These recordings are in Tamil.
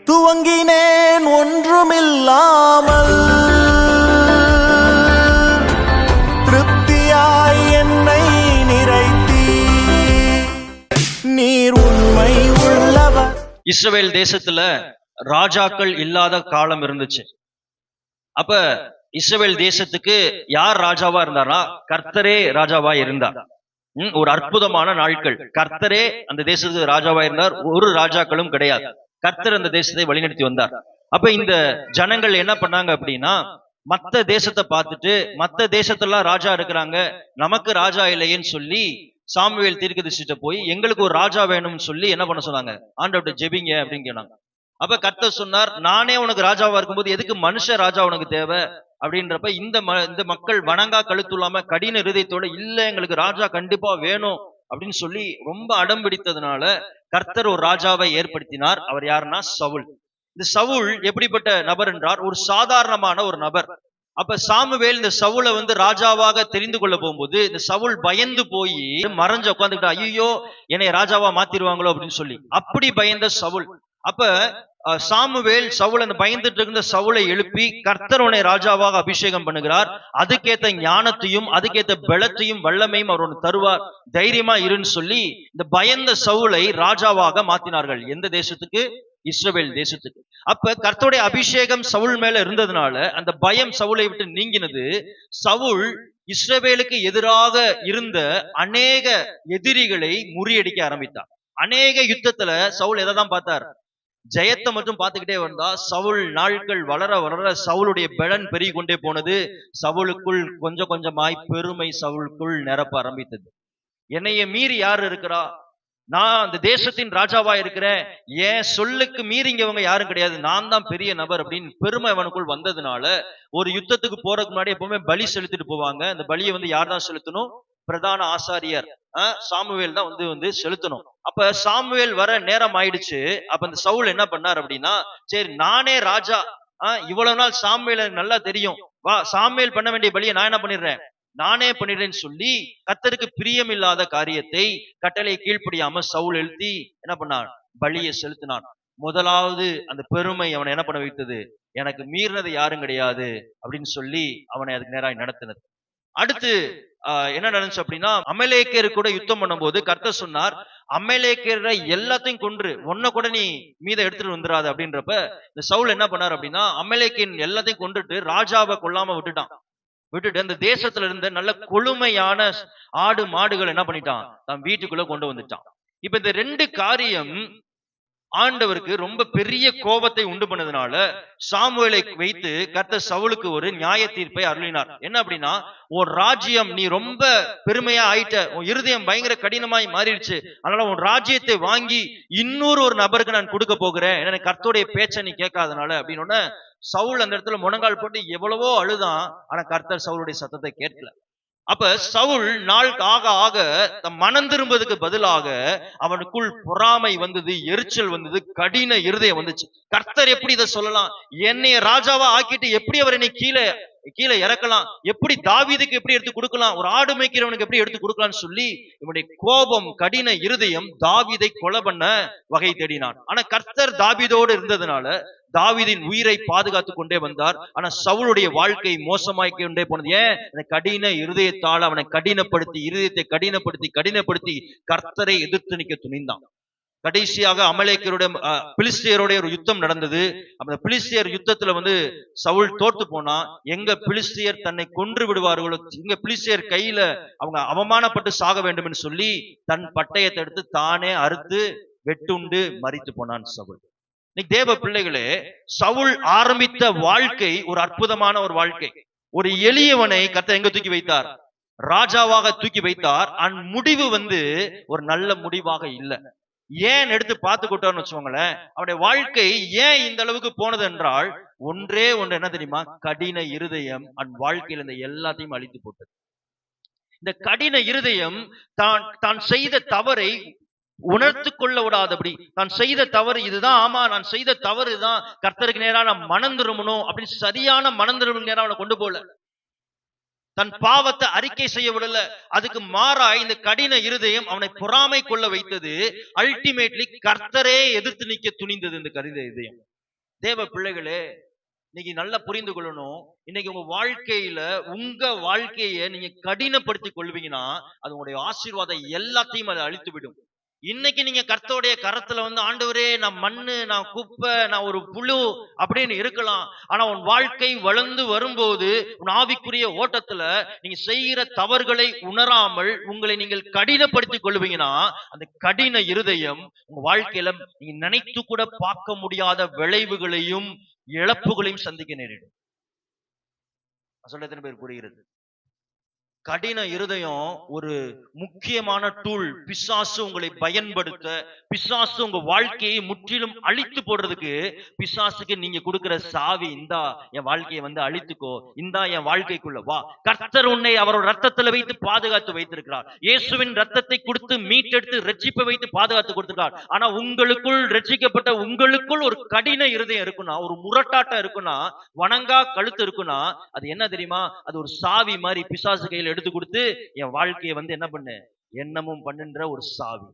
துவங்கினேன் ஒன்றுமில்லாமல், திருப்தியாய் என்னை நிறைத்தீ, நீர் உண்மை உள்ளவர். இஸ்ரவேல் தேசத்துல ராஜாக்கள் இல்லாத காலம் இருந்துச்சு. அப்ப இஸ்ரவேல் தேசத்துக்கு யார் ராஜாவா இருந்தாரா? கர்த்தரே ராஜாவா இருந்தார். ஒரு அற்புதமான நாட்கள். கர்த்தரே அந்த தேசத்துக்கு ராஜாவா இருந்தார். ஒரு ராஜாக்களும் கிடையாது. கர்த்தர் அந்த தேசத்தை வழிநடத்தி வந்தார். அப்ப இந்த ஜனங்கள் என்ன பண்ணாங்க அப்படின்னா, மத்த தேசத்தை பார்த்துட்டு, மத்த தேசத்தெல்லாம் ராஜா இருக்கிறாங்க, நமக்கு ராஜா இல்லையேன்னு சொல்லி சாமுவேல் தீர்க்கதரிசிட்ட போய் எங்களுக்கு ஒரு ராஜா வேணும்னு சொல்லி என்ன பண்ண சொன்னாங்க? ஆண்டவர்ட்ட ஜெபிங்க அப்படின்னு கேட்டாங்க. அப்ப கர்த்தர் சொன்னார், நானே உனக்கு ராஜாவா இருக்கும்போது எதுக்கு மனுஷ ராஜா உனக்கு தேவை அப்படின்றப்ப இந்த மக்கள் வணங்கா கழுத்துள்ளாம கடின இருதயத்தோட இல்ல எங்களுக்கு ராஜா கண்டிப்பா வேணும் அப்படின்னு சொல்லி ரொம்ப அடம் பிடித்ததுனால கர்த்தர் ஒரு ராஜாவை ஏற்படுத்தினார். அவர் யாருன்னா சவுல். இந்த சவுல் எப்படிப்பட்ட நபர் என்றார்? ஒரு சாதாரணமான ஒரு நபர். அப்ப சாமுவேல் இந்த சவுலை ராஜாவாக தெரிந்து கொள்ள போகும்போது இந்த சவுல் பயந்து போய் மறைஞ்சு உட்காந்துக்கிட்டா, ஐயோ என்னை ராஜாவா மாத்திருவாங்களோ அப்படின்னு சொல்லி அப்படி பயந்த சவுல். அப்ப சாமுவேல் சவுல் அந்த பயந்துட்டு இருந்த சவுலை எழுப்பி கர்த்தர் உன்னை ராஜாவாக அபிஷேகம் பண்ணுகிறார், அதுக்கேத்த ஞானத்தையும் அதுக்கேத்த பலத்தையும் வல்லமையும் அவர் ஒன்று தருவார், தைரியமா இருன்னு சொல்லி இந்த பயந்த சவுலை ராஜாவாக மாத்தினார்கள். எந்த தேசத்துக்கு? இஸ்ரவேல் தேசத்துக்கு. அப்ப கர்த்தருடைய அபிஷேகம் சவுல் மேல இருந்ததுனால அந்த பயம் சவுலை விட்டு நீங்கினது. சவுல் இஸ்ரவேலுக்கு எதிராக இருந்த அநேக எதிரிகளை முறியடிக்க ஆரம்பித்தார். அநேக யுத்தத்துல சவுல் எதை தான் பார்த்தார்? ஜெயத்தை மட்டும் பார்த்துக்கிட்டே வந்தா. சவுல் நாட்கள் வளர வளர சவுளுடைய பலன் பெருகி கொண்டே போனது. சவுலுக்குள் கொஞ்சம் கொஞ்சமாய் பெருமை சவுலுக்குள் நிரப்ப ஆரம்பித்தது. என்னைய மீறி யாரு இருக்கிறா? நான் அந்த தேசத்தின் ராஜாவா இருக்கிறேன், ஏன் சொல்லுக்கு மீறிங்கவங்க யாரும் கிடையாது, நான் தான் பெரிய நபர் அப்படின்னு பெருமை அவனுக்குள் வந்ததுனால ஒரு யுத்தத்துக்கு போறதுக்கு முன்னாடி எப்பவுமே பலி செலுத்திட்டு போவாங்க. அந்த பலியை யார் தான் செலுத்தணும்? பிரதான ஆசாரியர் சாமுவேல் தான் செலுத்தணும். அப்ப சாமுவேல் வர நேரம் ஆயிடுச்சு. அப்ப இந்த சவுல் என்ன பண்ணார் அப்படின்னா, சரி நானே ராஜா, இவ்வளவு நாள் சாமுவேல் எனக்கு நல்லா தெரியும், வா சாமுவேல் பண்ண வேண்டிய பலியை நான் என்ன பண்ணிடுறேன், நானே பண்ணிடுறேன்னு சொல்லி கர்த்தருக்கு பிரியமில்லாத காரியத்தை கட்டளையை கீழ்ப்படியாம சவுல் எழுதி என்ன பண்ணான்? பலியை செலுத்தினான். முதலாவது அந்த பெருமை அவனை என்ன பண்ண வைத்தது? எனக்கு மீறினது யாரும் கிடையாது அப்படின்னு சொல்லி அவனை அதுக்கு நேராக நடத்தினது. அடுத்து என்ன நடந்துச்சு அப்படின்னா, அமலேக்கர் கூட யுத்தம் பண்ணும்போது கர்த்தர் சொன்னார், அமலேக்கரை எல்லாத்தையும் கொன்று ஒன்ன கூட நீ மீத எடுத்துட்டு வந்துடாது அப்படின்றப்ப இந்த சவுல் என்ன பண்ணார் அப்படின்னா, அமலேக்கின் எல்லாத்தையும் கொண்டுட்டு ராஜாவை கொல்லாம விட்டுட்டு அந்த தேசத்துல இருந்த நல்ல கொழுமையான ஆடு மாடுகள் என்ன பண்ணிட்டான்? தன் வீட்டுக்குள்ள கொண்டு வந்துட்டான். இப்ப இந்த ரெண்டு காரியம் ஆண்டவருக்கு ரொம்ப பெரிய கோபத்தை உண்டு பண்ணதுனால சாமுவேலை வைத்து கர்த்தர் சவுலுக்கு ஒரு நியாய தீர்ப்பை அருளினார். என்ன அப்படின்னா, உன் ராஜ்யம் நீ ரொம்ப பெருமையா ஆயிட்ட, உன் இருதயம் பயங்கர கடினமாய் மாறிடுச்சு, அதனால உன் ராஜ்யத்தை வாங்கி இன்னொரு ஒரு நபருக்கு நான் கொடுக்க போகிறேன், எனக்கு கர்த்தருடைய பேச்சை நீ கேட்காதனால அப்படின்னு சவுல் அந்த இடத்துல முழங்கால் போட்டு எவ்வளவோ அழுதான். ஆனா கர்த்தர் சவுளுடைய சத்தத்தை கேட்கல. அப்ப சவுல் நாள் ஆக ஆக மனம் திரும்புவதற்கு பதிலாக அவனுக்குள் பொறாமை வந்தது, எரிச்சல் வந்தது, கடின இருதயம் வந்துச்சு. கர்த்தர் எப்படி இதை சொல்லலாம்? என்னைய ராஜாவா ஆக்கிட்டு எப்படி அவர் என்னை கீழே இறக்கலாம்? எப்படி தாவீதுக்கு எப்படி எடுத்து கொடுக்கலாம்? ஒரு ஆடு மேய்க்கிறவனுக்கு எப்படி எடுத்து கொடுக்கலாம்னு சொல்லி இவனுடைய கோபம், கடின இருதயம் தாவீதை கொலை பண்ண வகை தேடினான். ஆனா கர்த்தர் தாவீதோடு இருந்ததுனால தாவீதின் உயிரை பாதுகாத்து கொண்டே வந்தார். ஆனா சவுளுடைய வாழ்க்கை மோசமாய் கொண்டே போனது. ஏன்? கடின இருதயத்தால் அவனை கடினப்படுத்தி, இருதயத்தை கடினப்படுத்தி கர்த்தரை எதிர்த்து நிற்க துணிந்தான். கடைசியாக அமலேக்கருடைய பிலிஸ்தியருடைய ஒரு யுத்தம் நடந்தது. அந்த பிலிஸ்தியர் யுத்தத்துல சவுல் தோற்று போனா, எங்க பிலிஸ்தியர் தன்னை கொன்று விடுவார்களோ, எங்க பிலிஸ்தியர் கையில அவங்க அவமானப்பட்டு சாக வேண்டும் என்று சொல்லி தன் பட்டயத்தை எடுத்து தானே அறுத்து வெட்டுண்டு மரித்து போனான் சவுல். இன்னைக்கு தேவ பிள்ளைகளே, சவுல் ஆரம்பித்த வாழ்க்கை ஒரு அற்புதமான ஒரு வாழ்க்கை. ஒரு எளியவனை கர்த்தர் எங்க தூக்கி வைத்தார்? ராஜாவாக தூக்கி வைத்தார். அந்த முடிவு ஒரு நல்ல முடிவாக இல்லை. ஏன் எடுத்து பார்த்துக்கிட்டோம்னு வச்சுக்கோங்களேன், அவனுடைய வாழ்க்கை ஏன் இந்த அளவுக்கு போனது என்றால், ஒன்றே ஒன்று என்ன தெரியுமா? கடின இருதயம் அன் வாழ்க்கையில் இந்த எல்லாத்தையும் அழித்து போட்டது. இந்த கடின இருதயம் தான் செய்த தவறை உணர்த்து கொள்ள விடாதபடி, நான் செய்த தவறு இதுதான், ஆமா நான் செய்த தவறு தான், கர்த்தருக்கு நேரா நான் மனம் திரும்பணும் அப்படின்னு சரியான மனம் திரும்ப நேரம் அவனை கொண்டு போல, தன் பாவத்தை அறிக்கை செய்ய விடல. அதுக்கு மாறாய் இந்த கடின இருதயம் அவனை பொறாமை கொள்ள வைத்தது. அல்டிமேட்லி கர்த்தரே எதிர்த்து நிற்க துணிந்தது இந்த கடின இதயம். தேவ பிள்ளைகளே, இன்னைக்கு நல்லா புரிந்து கொள்ளணும். இன்னைக்கு உங்க வாழ்க்கையில உங்க வாழ்க்கையை நீங்க கடினப்படுத்திக் கொள்வீங்கன்னா அது உங்களுடைய ஆசீர்வாதம் எல்லாத்தையும் அதை அழித்து விடும். இன்னைக்கு நீங்க கர்த்தருடைய கரத்துல ஆண்டவரே நான் மண்ணு, நான் குப்பை, நான் ஒரு புழு அப்படின்னு இருக்கலாம். ஆனா உன் வாழ்க்கை வளர்ந்து வரும்போது உன் ஆவிக்குரிய ஓட்டத்துல நீங்க செய்கிற தவறுகளை உணராமல் உங்களை நீங்கள் கடினப்படுத்திக் கொள்வீங்கன்னா அந்த கடின இருதயம் உங்க வாழ்க்கையில நீங்க நினைத்து கூட பார்க்க முடியாத விளைவுகளையும் இழப்புகளையும் சந்திக்க நேரிடும். சொல்ல எத்தனை பேர் புரிகிறது? கடின இருதயம் ஒரு முக்கியமான டூல். பிசாசு உங்களை பயன்படுத்த, பிசாசு உங்க வாழ்க்கையை முற்றிலும் அழித்து போடுறதுக்கு பிசாசுக்கு நீங்க கொடுக்கிற சாவி, இந்தா என் வாழ்க்கையை அழித்துக்கோ, இந்தா என் வாழ்க்கைக்குள்ள வா. கர்த்தர் உன்னை அவரோட ரத்தத்துல வைத்து பாதுகாத்து வைத்திருக்கிறார். இயேசுவின் ரத்தத்தை கொடுத்து மீட்டெடுத்து ரட்சிப்பை வைத்து பாதுகாத்து கொடுத்திருக்கிறார். ஆனா உங்களுக்குள் ரட்சிக்கப்பட்ட உங்களுக்குள் ஒரு கடின இருதயம் இருக்குன்னா, ஒரு முரட்டாட்டம் இருக்குன்னா, வணங்கா கழுத்து இருக்குன்னா, அது என்ன தெரியுமா? அது ஒரு சாவி மாதிரி பிசாசு கையில் எடுத்து கொடுத்து என் வாழ்க்கையை என்ன பண்ணு, எண்ணமும் பண்ணுன்ற ஒரு சாவி.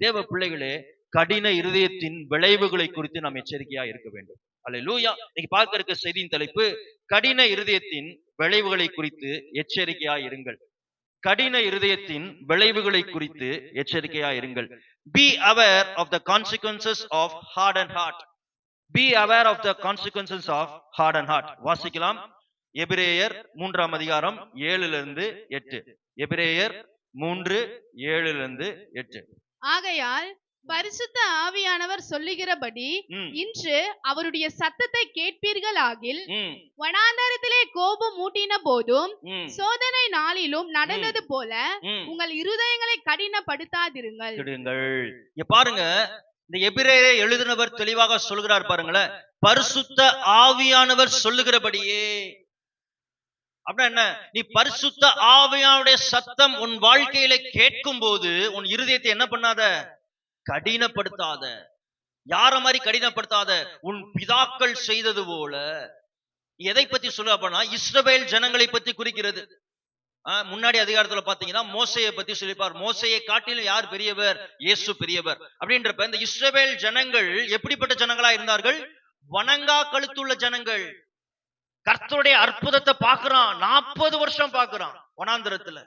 தேவ பிள்ளைகளே, கடின இருதயத்தின் விளைவுகளை குறித்து நாம் எச்சரிக்கையா இருக்க வேண்டும். அல்லேலூயா. இன்னைக்கு பார்க்க இருக்க செய்தியின் தலைப்பு கடின இருதயத்தின் விளைவுகளை குறித்து எச்சரிக்கையா இருங்கள். கடின இருதயத்தின் விளைவுகளை குறித்து எச்சரிக்கையா இருங்கள். Be aware of the consequences of hardened heart. Be aware of the consequences of hardened heart. வாசிக்கலாம். எபிரேயர் 3ஆம் அதிகாரம் 7-8. எபிரேயர் 3:7-8. ஆகையால் பரிசுத்த ஆவியானவர் சொல்லுகிறபடி இன்று அவருடைய சத்தத்தை கேட்பீர்களாகில், வனாந்தரத்திலே கோபம் மூட்டின போதும் சோதனை நாளிலும் நடந்தது போல உங்கள் இருதயங்களை கடினப்படுத்தாதிருங்கள். பாருங்க, இந்த எபிரேயரை எழுதினவர் தெளிவாக சொல்கிறார் பாருங்களேன். பரிசுத்த ஆவியானவர் சொல்லுகிறபடியே. அப்படின்னா என்ன? நீ பரிசுத்த ஆவியானுடைய சத்தம் உன் வாழ்க்கையில கேட்கும் போது உன் இருதயத்தை என்ன பண்ணாத? கடினப்படுத்தாத. யார மாதிரி கடினப்படுத்தாத? உன் பிதாக்கள் செய்தது போல. எதை பத்தி சொல்ல அப்படின்னா இஸ்ரவேல் ஜனங்களை பத்தி குறிக்கிறது. முன்னாடி அதிகாரத்துல பாத்தீங்கன்னா மோசையை பத்தி சொல்லிப்பார். மோசையை காட்டிலும் யார் பெரியவர்? இயேசு பெரியவர். அப்படின்றப்ப இந்த இஸ்ரவேல் ஜனங்கள் எப்படிப்பட்ட ஜனங்களா இருந்தார்கள்? வணங்கா கழுத்துள்ள ஜனங்கள். கர்த்தருடைய அற்புதத்தை பார்க்கிறான். 40 வருஷம் பார்க்கிறான் வனாந்தரத்துல.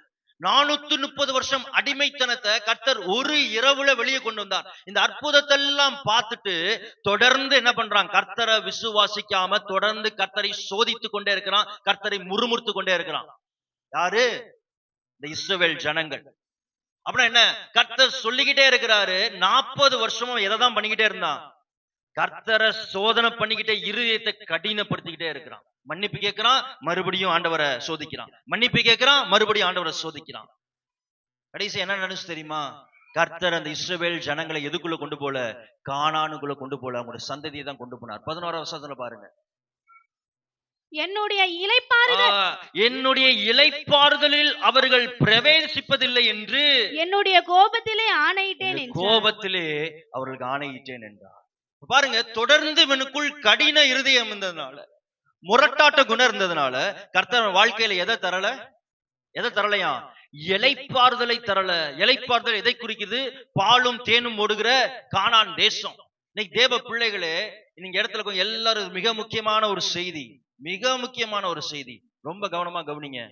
430 வருஷம் அடிமைத்தனத்தை கர்த்தர் ஒரு இரவுல வெளியே கொண்டு வந்தார். இந்த அற்புதத்தை எல்லாம் பார்த்துட்டு தொடர்ந்து என்ன பண்றான்? கர்த்தரை விசுவாசிக்காம தொடர்ந்து கர்த்தரை சோதித்து கொண்டே இருக்கிறான். கர்த்தரை முறுமுறுத்து கொண்டே இருக்கிறான். யாரு? இந்த இஸ்ரவேல் ஜனங்கள். அப்படின்னா என்ன? கர்த்தர் சொல்லிக்கிட்டே இருக்கிறாரு. 40 வருஷமும் எதை தான் பண்ணிக்கிட்டே இருந்தான்? கர்த்தரை சோதனை பண்ணிக்கிட்டே இருதயத்தை கடினப்படுத்திக்கிட்டே இருக்கிறான். மன்னிப்பு கேட்கிறான், மறுபடியும் ஆண்டவரை சோதிக்கிறான். மன்னிப்பு கேட்கிறான், மறுபடியும் ஆண்டவரை சோதிக்கிறான். கடைசி என்ன நடந்துச்சு தெரியுமா? கர்த்தர் அந்த இஸ்ரவேல் ஜனங்களை எதுக்குள்ள கொண்டு போல? கானானுக்குள்ள கொண்டு போல. அவங்களுடைய சந்ததியை தான் கொண்டு போனார். 11ஆம் வசனத்துல பாருங்க. என்னுடைய இளைப்பாறுதலில் அவர்கள் பிரவேசிப்பதில்லை என்று என்னுடைய கோபத்திலே ஆணையிட்டேன். கோபத்திலே அவர்களுக்கு ஆணையிட்டேன் என்றார். பாருங்க, தொடர்ந்து இவனுக்குள் கடின இருதயம் இருந்ததுனால, முரட்டாட்ட குணம் இருந்ததுனால கர்த்தர் வாழ்க்கையில எதை தரலையா? இளைப்பாறுதலை தரல. இளைப்பாறுதல் எதை குறிக்குது? பாலும் தேனும் ஓடுகிற கானான் தேசம். இன்னைக்கு தேவ பிள்ளைகளே, நீங்க இடத்துல கொஞ்சம் எல்லாரும் மிக முக்கியமான ஒரு செய்தி, ரொம்ப கவனமா கவனிங்க.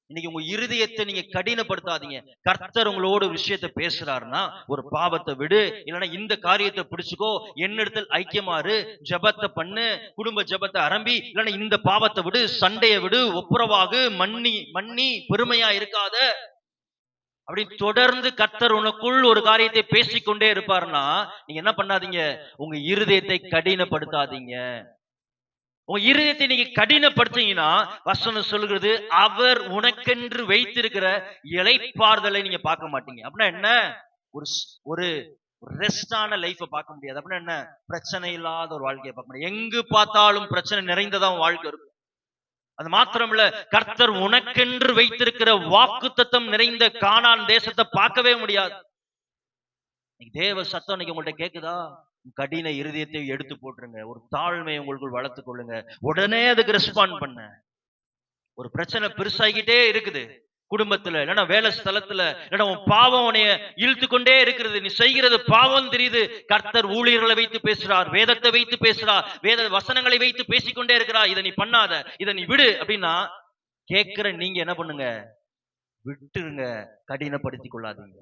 இன்னைக்கு உங்க இருதயத்தை நீங்க கடினப்படுத்தாதீங்க. கர்த்தர் உங்களோட ஒரு விஷயத்தை பேசுறாருன்னா, ஒரு பாவத்தை விடு, இல்லைன்னா இந்த காரியத்தை பிடிச்சுக்கோ, என்னிடத்தில் ஐக்கியமாறு, ஜபத்தை பண்ணு, குடும்ப ஜபத்தை ஆரம்பி, இல்லைன்னா இந்த பாவத்தை விடு, சண்டையை விடு, ஒப்புரவாகு, மன்னி பெருமையா இருக்காத அப்படி தொடர்ந்து கர்த்தர் உனக்குள் ஒரு காரியத்தை பேசிக்கொண்டே இருப்பாருன்னா, நீங்க என்ன பண்ணாதீங்க? உங்க இருதயத்தை கடினப்படுத்தாதீங்க. உங்க இருதயத்தை நீங்க கடினப்படுத்தீங்கன்னா, வசனம் சொல்லுகிறது, அவர் உனக்கென்று வைத்திருக்கிற இளைப்பாறுதலை நீங்க பார்க்க மாட்டீங்க. அப்படின்னா என்ன? ஒரு ரெஸ்டான லைஃபை பார்க்க முடியாது. அப்படின்னா என்ன? பிரச்சனை இல்லாத ஒரு வாழ்க்கையை பார்க்க முடியாது. எங்கு பார்த்தாலும் பிரச்சனை நிறைந்ததான் வாழ்க்கை இருக்கும். அது மாத்திரமல்ல, கர்த்தர் உனக்கென்று வைத்திருக்கிற வாக்குத்தத்தம் நிறைந்த கானான் தேசத்தை பார்க்கவே முடியாது. தேவ சத்தம் இன்னைக்கு உங்கள்கிட்ட கேக்குதா? கடின இருதயத்தை எடுத்து போட்டுருங்க. ஒரு தாழ்மையை உங்களுக்குள் வளர்த்துக் கொள்ளுங்க. உடனே அதுக்கு ரெஸ்பாண்ட் பண்ண. ஒரு பிரச்சனை பெருசாகிட்டே இருக்குது, குடும்பத்துல, இல்லைன்னா வேலை ஸ்தலத்துல, இல்லைன்னா உன் பாவம் உன்னைய இழுத்து கொண்டே இருக்கிறது, நீ செய்கிறது பாவம் தெரியுது. கர்த்தர் ஊழியர்களை வைத்து பேசுறார், வேதத்தை வைத்து பேசுறார், வேத வசனங்களை வைத்து பேசிக்கொண்டே இருக்கிறார். இதை நீ பண்ணாத, இதை நீ விடு அப்படின்னா கேட்கிற நீங்க என்ன பண்ணுங்க? விட்டுருங்க, கடினப்படுத்திக் கொள்ளாதீங்க.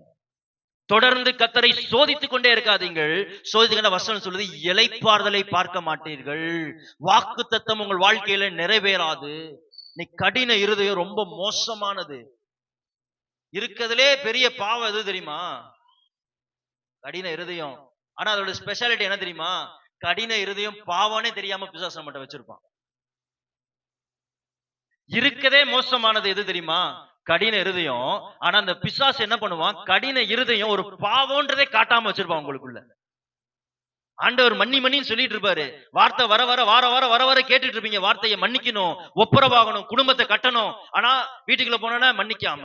தொடர்ந்து கர்த்தரை சோதித்துக் கொண்டே இருக்காதீங்கள். சோதித்துக்கிற வசனம் சொல்லுது, இளைப்பாறுதலை பார்க்க மாட்டீர்கள், வாக்கு தத்தம் உங்கள் வாழ்க்கையில நிறைவேறாது. நீ கடின இருதயம் ரொம்ப மோசமானது. இருக்கிறதுலே பெரிய பாவம் எது தெரியுமா? கடின இருதயம். ஆனா அதோட ஸ்பெஷாலிட்டி என்ன தெரியுமா? கடின இருதயம் பாவனே தெரியாம பிசாசு நம்மகிட்ட வச்சிருப்பான். இருக்கதே மோசமானது எது தெரியுமா? கடின இருதயம். ஆனா அந்த பிசாசு என்ன பண்ணுவான்? கடின இருதயம் ஒரு பாவம்ன்றதே காட்டாம வச்சிருப்பான் உங்களுக்குள்ள. ஆண்டவர் மன்னின்னு சொல்லிட்டு இருப்பாரு. வார்த்தை வர வர வார வார வர வர கேட்டுட்டு இருப்பீங்க. வார்த்தையை மன்னிக்கணும், ஒப்புரவாகணும், குடும்பத்தை கட்டணும். ஆனா வீட்டுக்குள்ள போனா மன்னிக்காம,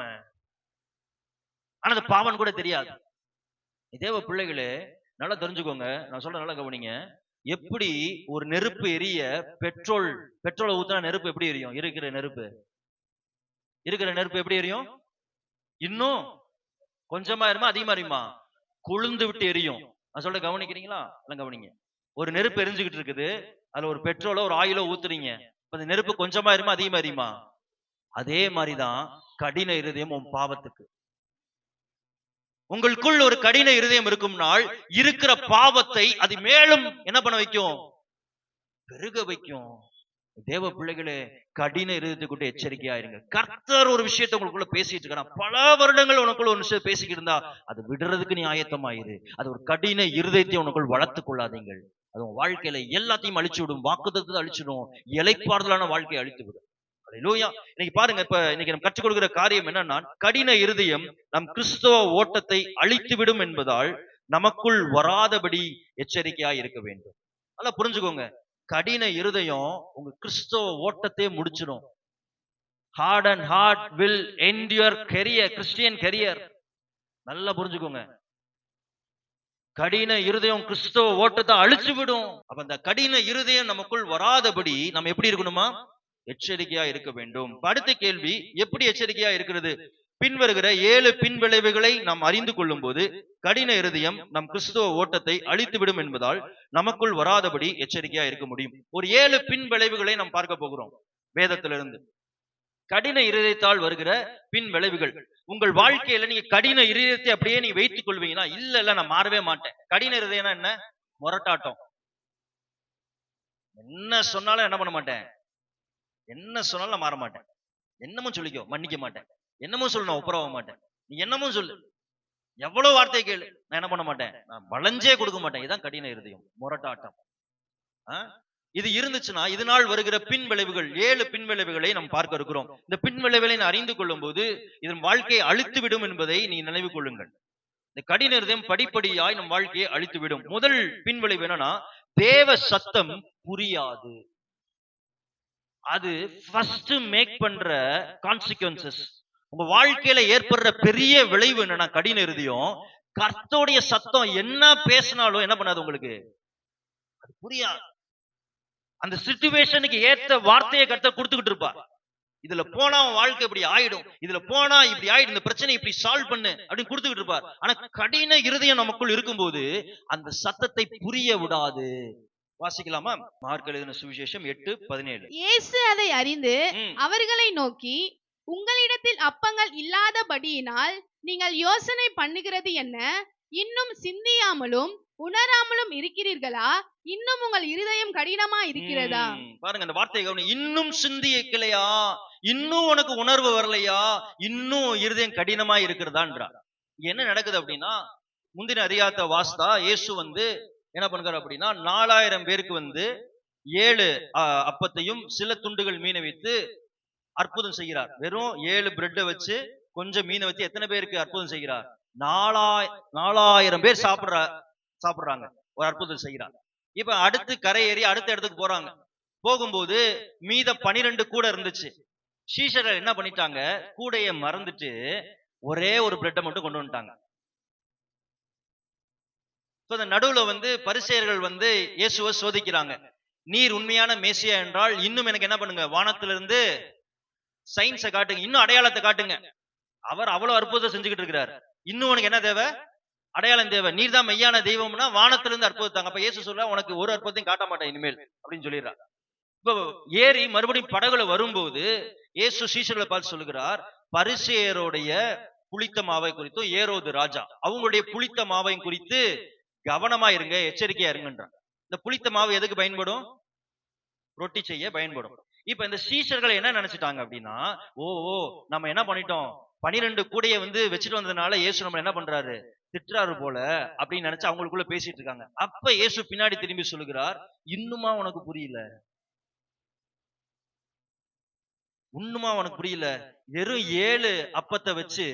ஆனா அது பாவம் கூட தெரியாது. தேவ பிள்ளைகளே, நல்லா தெரிஞ்சுக்கோங்க, நான் சொல்ற நல்லா கவனிங்க. எப்படி ஒரு நெருப்பு எரிய பெட்ரோலை ஊத்தினா நெருப்பு எப்படி எரியும்? இருக்கிற நெருப்பு எப்படி எரியும்? இன்னும் கொஞ்சமா இருமா, அதிகமா எரியுமா? கொழுந்து விட்டு எரியும். நான் சொல்ல கவனிக்கிறீங்களா? எல்லாம் கவனிங்க. ஒரு நெருப்பு எரிஞ்சுக்கிட்டு இருக்குது, அதுல ஒரு பெட்ரோலோ ஒரு ஆயிலோ ஊத்துறீங்க. அந்த நெருப்பு கொஞ்சமா இருமா, அதிகமா எரியுமா? அதே மாதிரிதான் கடின இருதயம் உன் பாவத்துக்கு. உங்களுக்குள் ஒரு கடின இருதயம் இருக்கும் நாள் இருக்கிற பாவத்தை அது மேலும் என்ன பண்ண வைக்கும்? பெருக வைக்கும். தேவ பிள்ளைகளே, கடின இருதயத்துக்கு எச்சரிக்கையா இருங்க. கர்த்தர் ஒரு விஷயத்தை உங்களுக்குள்ள பேசிட்டு இருக்கான். பல வருடங்கள் உனக்குள்ள ஒரு விஷயம் பேசிக்கிட்டு இருந்தா அது விடுறதுக்கு நீ ஆயத்தமாயிரு. அது ஒரு கடின இருதயத்தை உனக்குள் வளர்த்துக் கொள்ளாதீங்கள். அது உன் வாழ்க்கையில எல்லாத்தையும் அழிச்சு விடும், வாக்குத்தத்தத்தை அழிச்சிடும், இளைப்பாறுதலான வாழ்க்கையை அழித்து விடும். இன்னைக்கு பாருங்க, இப்ப இன்னைக்கு நம்ம கற்றுக் கொடுக்கிற காரியம் என்னன்னா, கடின இருதயம் நம் கிறிஸ்தவ ஓட்டத்தை அழித்து விடும் என்பதால் நமக்குள் வராதபடி எச்சரிக்கையா இருக்க வேண்டும். நல்லா புரிஞ்சுக்கோங்க, கடின இருதயம் உங்க கிறிஸ்தவ ஓட்டத்தை முடிச்சிடும். Hard and hard will end your career, Christian career. நல்லா புரிஞ்சுக்கோங்க, கடின இருதயம் கிறிஸ்தவ ஓட்டத்தை அழிச்சு விடும். அப்ப அந்த கடின இருதயம் நமக்குள் வராதபடி நம்ம எப்படி இருக்கணுமா? எச்சரிக்கையா இருக்க வேண்டும். அடுத்த கேள்வி, எப்படி எச்சரிக்கையா இருக்கிறது? பின்வருகிற 7 பின் விளைவுகளை நாம் அறிந்து கொள்ளும் போது கடின இருதயம் நம் கிறிஸ்துவ ஓட்டத்தை அழித்துவிடும் என்பதால் நமக்குள் வராதபடி எச்சரிக்கையா இருக்க முடியும். ஒரு 7 பின் விளைவுகளை நாம் பார்க்க போகிறோம் வேதத்திலிருந்து. கடின இருதயத்தால் வருகிற பின் விளைவுகள். உங்கள் வாழ்க்கையில நீங்க கடின இருதயத்தை அப்படியே நீங்க வைத்துக் கொள்வீங்கன்னா, இல்ல நான் மாறவே மாட்டேன். கடின இருதயம்னா என்ன? முரட்டாட்டம். என்ன சொன்னாலும் என்ன பண்ண மாட்டேன், என்ன சொன்னாலும் மாற மாட்டேன். என்னமும் சொல்லிக்கோ, மன்னிக்க மாட்டேன். என்னமும் சொல்லணும், ஒப்புரவாக மாட்டேன். நீ என்னமும் சொல்லு, எவ்வளவு வார்த்தை கேளு, நான் என்ன பண்ண மாட்டேன், நான் வளைஞ்சே கொடுக்க மாட்டேன். இதுதான் கடின இருதயம், முரட்டாட்டம். இது இருந்துச்சுன்னா இதனால் வருகிற பின் விளைவுகள், 7 பின் விளைவுகளை நாம் பார்க்க இருக்கிறோம். இந்த பின் விளைவுகளை அறிந்து கொள்ளும் போது இதன் வாழ்க்கையை அழித்து விடும் என்பதை நீ நினைவு கொள்ளுங்கள். இந்த கடின இருதயம் படிப்படியாய் நம் வாழ்க்கையை அழித்து விடும். முதல் பின் விளைவு என்னன்னா, தேவ சத்தம் புரியாது. அது ஃபர்ஸ்ட் மேக் பண்ற கான்சிக்வன்சஸ். உங்க வாழ்க்கையில ஏற்படுற பெரிய விளைவு என்னன்னா, கடின இருதயம் கர்த்தருடைய சத்தம் என்ன பேசினாலும் என்ன பண்ணாது, உங்களுக்கு அது புரியாது. அந்த சிச்சுவேஷனுக்கு ஏத்த வார்த்தையை கர்த்தர் கொடுத்துக்கிட்டு இருப்பார். இதுல போனா உன் வாழ்க்கை இப்படி ஆயிடும், இதுல போனா இப்படி ஆயிடும், இந்த பிரச்சனை இப்படி சால்வ் பண்ணு அப்படின்னு கொடுத்துக்கிட்டு இருப்பார். ஆனா கடின இருதயம் நமக்குள் இருக்கும்போது அந்த சத்தத்தை புரிய விடாது. வாசிக்கலாமா? மார்க் எழுதின சுவிசேஷம் 8:17. இயேசு அதை அறிந்து அவர்களை நோக்கி, உங்களிடத்தில் அப்பங்கள் இல்லாதபடியினால் நீங்கள் யோசனை பண்ணுகிறது என்ன? இன்னும் சிந்தியாமலும் உணராமலும் இருக்கிறீர்களா? இன்னும் உங்கள் இருதயம் கடினமா இருக்கிறதா? பாருங்க அந்த வார்த்தையை கவனி. இன்னும் சிந்திக்கலையா? இன்னும் உனக்கு உணர்வு வரலையா? இன்னும் இருதயம் கடினமா இருக்கிறதான்றார். என்ன நடக்குது அப்படின்னா, முந்தின அதிகாரத்தை வாஸ்தா இயேசு என்ன பண்றாரு அப்படின்னா, 4000 பேருக்கு 7 அப்பத்தையும் சில துண்டுகள் மீனை வைத்து அற்புதம் செய்கிறார். வெறும் 7 பிரெட்டை வச்சு கொஞ்சம் மீனை வச்சு எத்தனை பேருக்கு அற்புதம் செய்கிறார்? 4000 பேர் சாப்பிடுறாங்க. ஒரு அற்புதம் செய்கிறார். இப்ப அடுத்து கரை ஏறி அடுத்த இடத்துக்கு போறாங்க. போகும்போது மீத 12 கூட இருந்துச்சு. சீஷர்கள் என்ன பண்ணிட்டாங்க, கூடைய மறந்துட்டு ஒரே ஒரு பிரெட்டை மட்டும் கொண்டு வந்துட்டாங்க. நடுவுல பரிசேயர்கள் இயேசுவை சோதிக்கிறாங்க. நீர் உண்மையான மேசியா என்றால் இன்னும் எனக்கு என்ன பண்ணுங்க, வானத்திலிருந்து சயின்ஸை காட்டுங்க, இன்னும் அடையாளத்தை காட்டுங்க. அவர் அவ்வளவு அற்புதத்தை செஞ்சுக்கிட்டு இருக்கிறார். இன்னும் உனக்கு என்ன தேவை? அடையாளம் தேவை. நீர் தான் மெய்யான தெய்வம்னா வானத்திலிருந்து அற்புதத்தாங்க. அப்ப இயேசு சொல்ல, உனக்கு ஒரு அற்புதத்தையும் காட்ட மாட்டேன் இனிமேல் அப்படின்னு சொல்லிடுறார். இப்போ ஏறி மறுபடியும் படகுல வரும்போது இயேசு சீஷர்களை பார்த்து சொல்லுகிறார், பரிசேயருடைய புளித்த மாவை குறித்தும் ஏரோது ராஜா அவங்களுடைய புளித்த மாவையும் குறித்து கவனமா இருங்க, எச்சரிக்கையா இருங்கன்றாங்க. இந்த புளித்த மாவு எதுக்கு பயன்படும்? ரொட்டி செய்ய பயன்படும். இப்ப இந்த சீஷர்கள் என்ன நினைச்சிட்டாங்க அப்படின்னா, ஓ நம்ம என்ன பண்ணிட்டோம், 12 கூடைய வச்சுட்டு வந்ததுனால இயேசு நம்ம என்ன பண்றாரு, திட்டுறாரு போல அப்படின்னு நினைச்சு அவங்களுக்குள்ள பேசிட்டு இருக்காங்க. அப்ப இயேசு பின்னாடி திரும்பி சொல்லுகிறார், இன்னுமா உனக்கு புரியல? இன்னுமா உனக்கு புரியல? வெறும் 7 அப்பத்தை வச்சு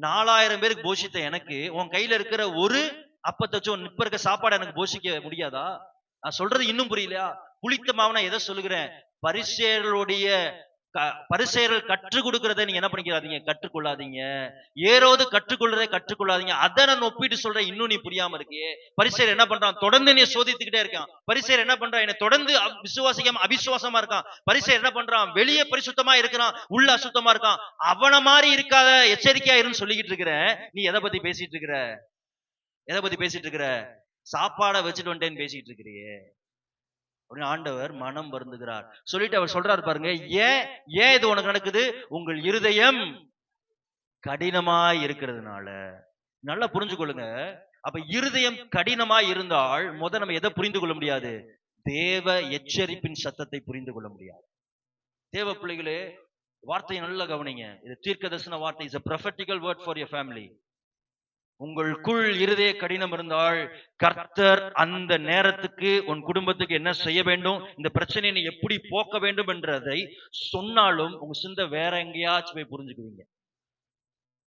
4000 பேருக்கு போஷித்த எனக்கு உன் கையில இருக்கிற ஒரு அப்பத்தை வச்சு இப்ப இருக்க சாப்பாடு எனக்கு போஷிக்க முடியாதா? நான் சொல்றது இன்னும் புரியலையா? புளித்த மாவுனா எதை சொல்லுகிறேன்? பரிசேயர்கள் கற்றுக் கொடுக்கறதை நீங்க என்ன பண்ணிக்கிறாதீங்க, கற்றுக்கொள்ளாதீங்க. ஏரோது கற்றுக்கொள்றதை கற்றுக்கொள்ளாதீங்க. அதை நான் ஒப்பிட்டு சொல்றேன், இன்னும் நீ புரியாம இருக்கே. பரிசேயர் என்ன பண்றான்? தொடர்ந்து நீ சோதித்துக்கிட்டே இருக்கான். பரிசேயர் என்ன பண்றான்? என்ன தொடர்ந்து விசுவாசிக்காம அவிசுவாசமா இருக்கான். பரிசேயர் என்ன பண்றான்? வெளியே பரிசுத்தமா இருக்கிறான், உள்ள அசுத்தமா இருக்கான். அவன மாதிரி இருக்காத, எச்சரிக்கையா இருன்னு சொல்லிக்கிட்டு இருக்கிற. நீ எதை பத்தி பேசிட்டு இருக்கிற? எதை பத்தி பேசிட்டு இருக்கிற? சாப்பாடை வச்சுட்டு வந்துட்டேன்னு பேசிட்டு இருக்கிறியே அப்படின்னு ஆண்டவர் மனம் வருந்துகிறார். சொல்லிட்டு அவர் சொல்றாரு பாருங்க, ஏன் இது உனக்கு நடக்குது? உங்கள் இருதயம் கடினமாய் இருக்கிறதுனால. நல்லா புரிஞ்சுக்கொள்ளுங்க. அப்ப இருதயம் கடினமாய் இருந்தால் நம்ம எதை புரிந்து கொள்ள முடியாது? தேவ எச்சரிப்பின் சத்தத்தை புரிந்து கொள்ள முடியாது. தேவ பிள்ளைகளே, வார்த்தையை நல்லா கவனிங்க. இது தீர்க்கதரிசன வார்த்தை. Is a prophetical word for your family. உங்களுக்குள் இருதய கடினம் இருந்தால் கர்த்தர் அந்த நேரத்துக்கு உன் குடும்பத்துக்கு என்ன செய்ய வேண்டும், இந்த பிரச்சனையை நீ எப்படி போக்க வேண்டும் என்றதை சொன்னாலும் உங்க சிந்தை வேற எங்கேயாச்சும் போய் புரிஞ்சுக்குவீங்க.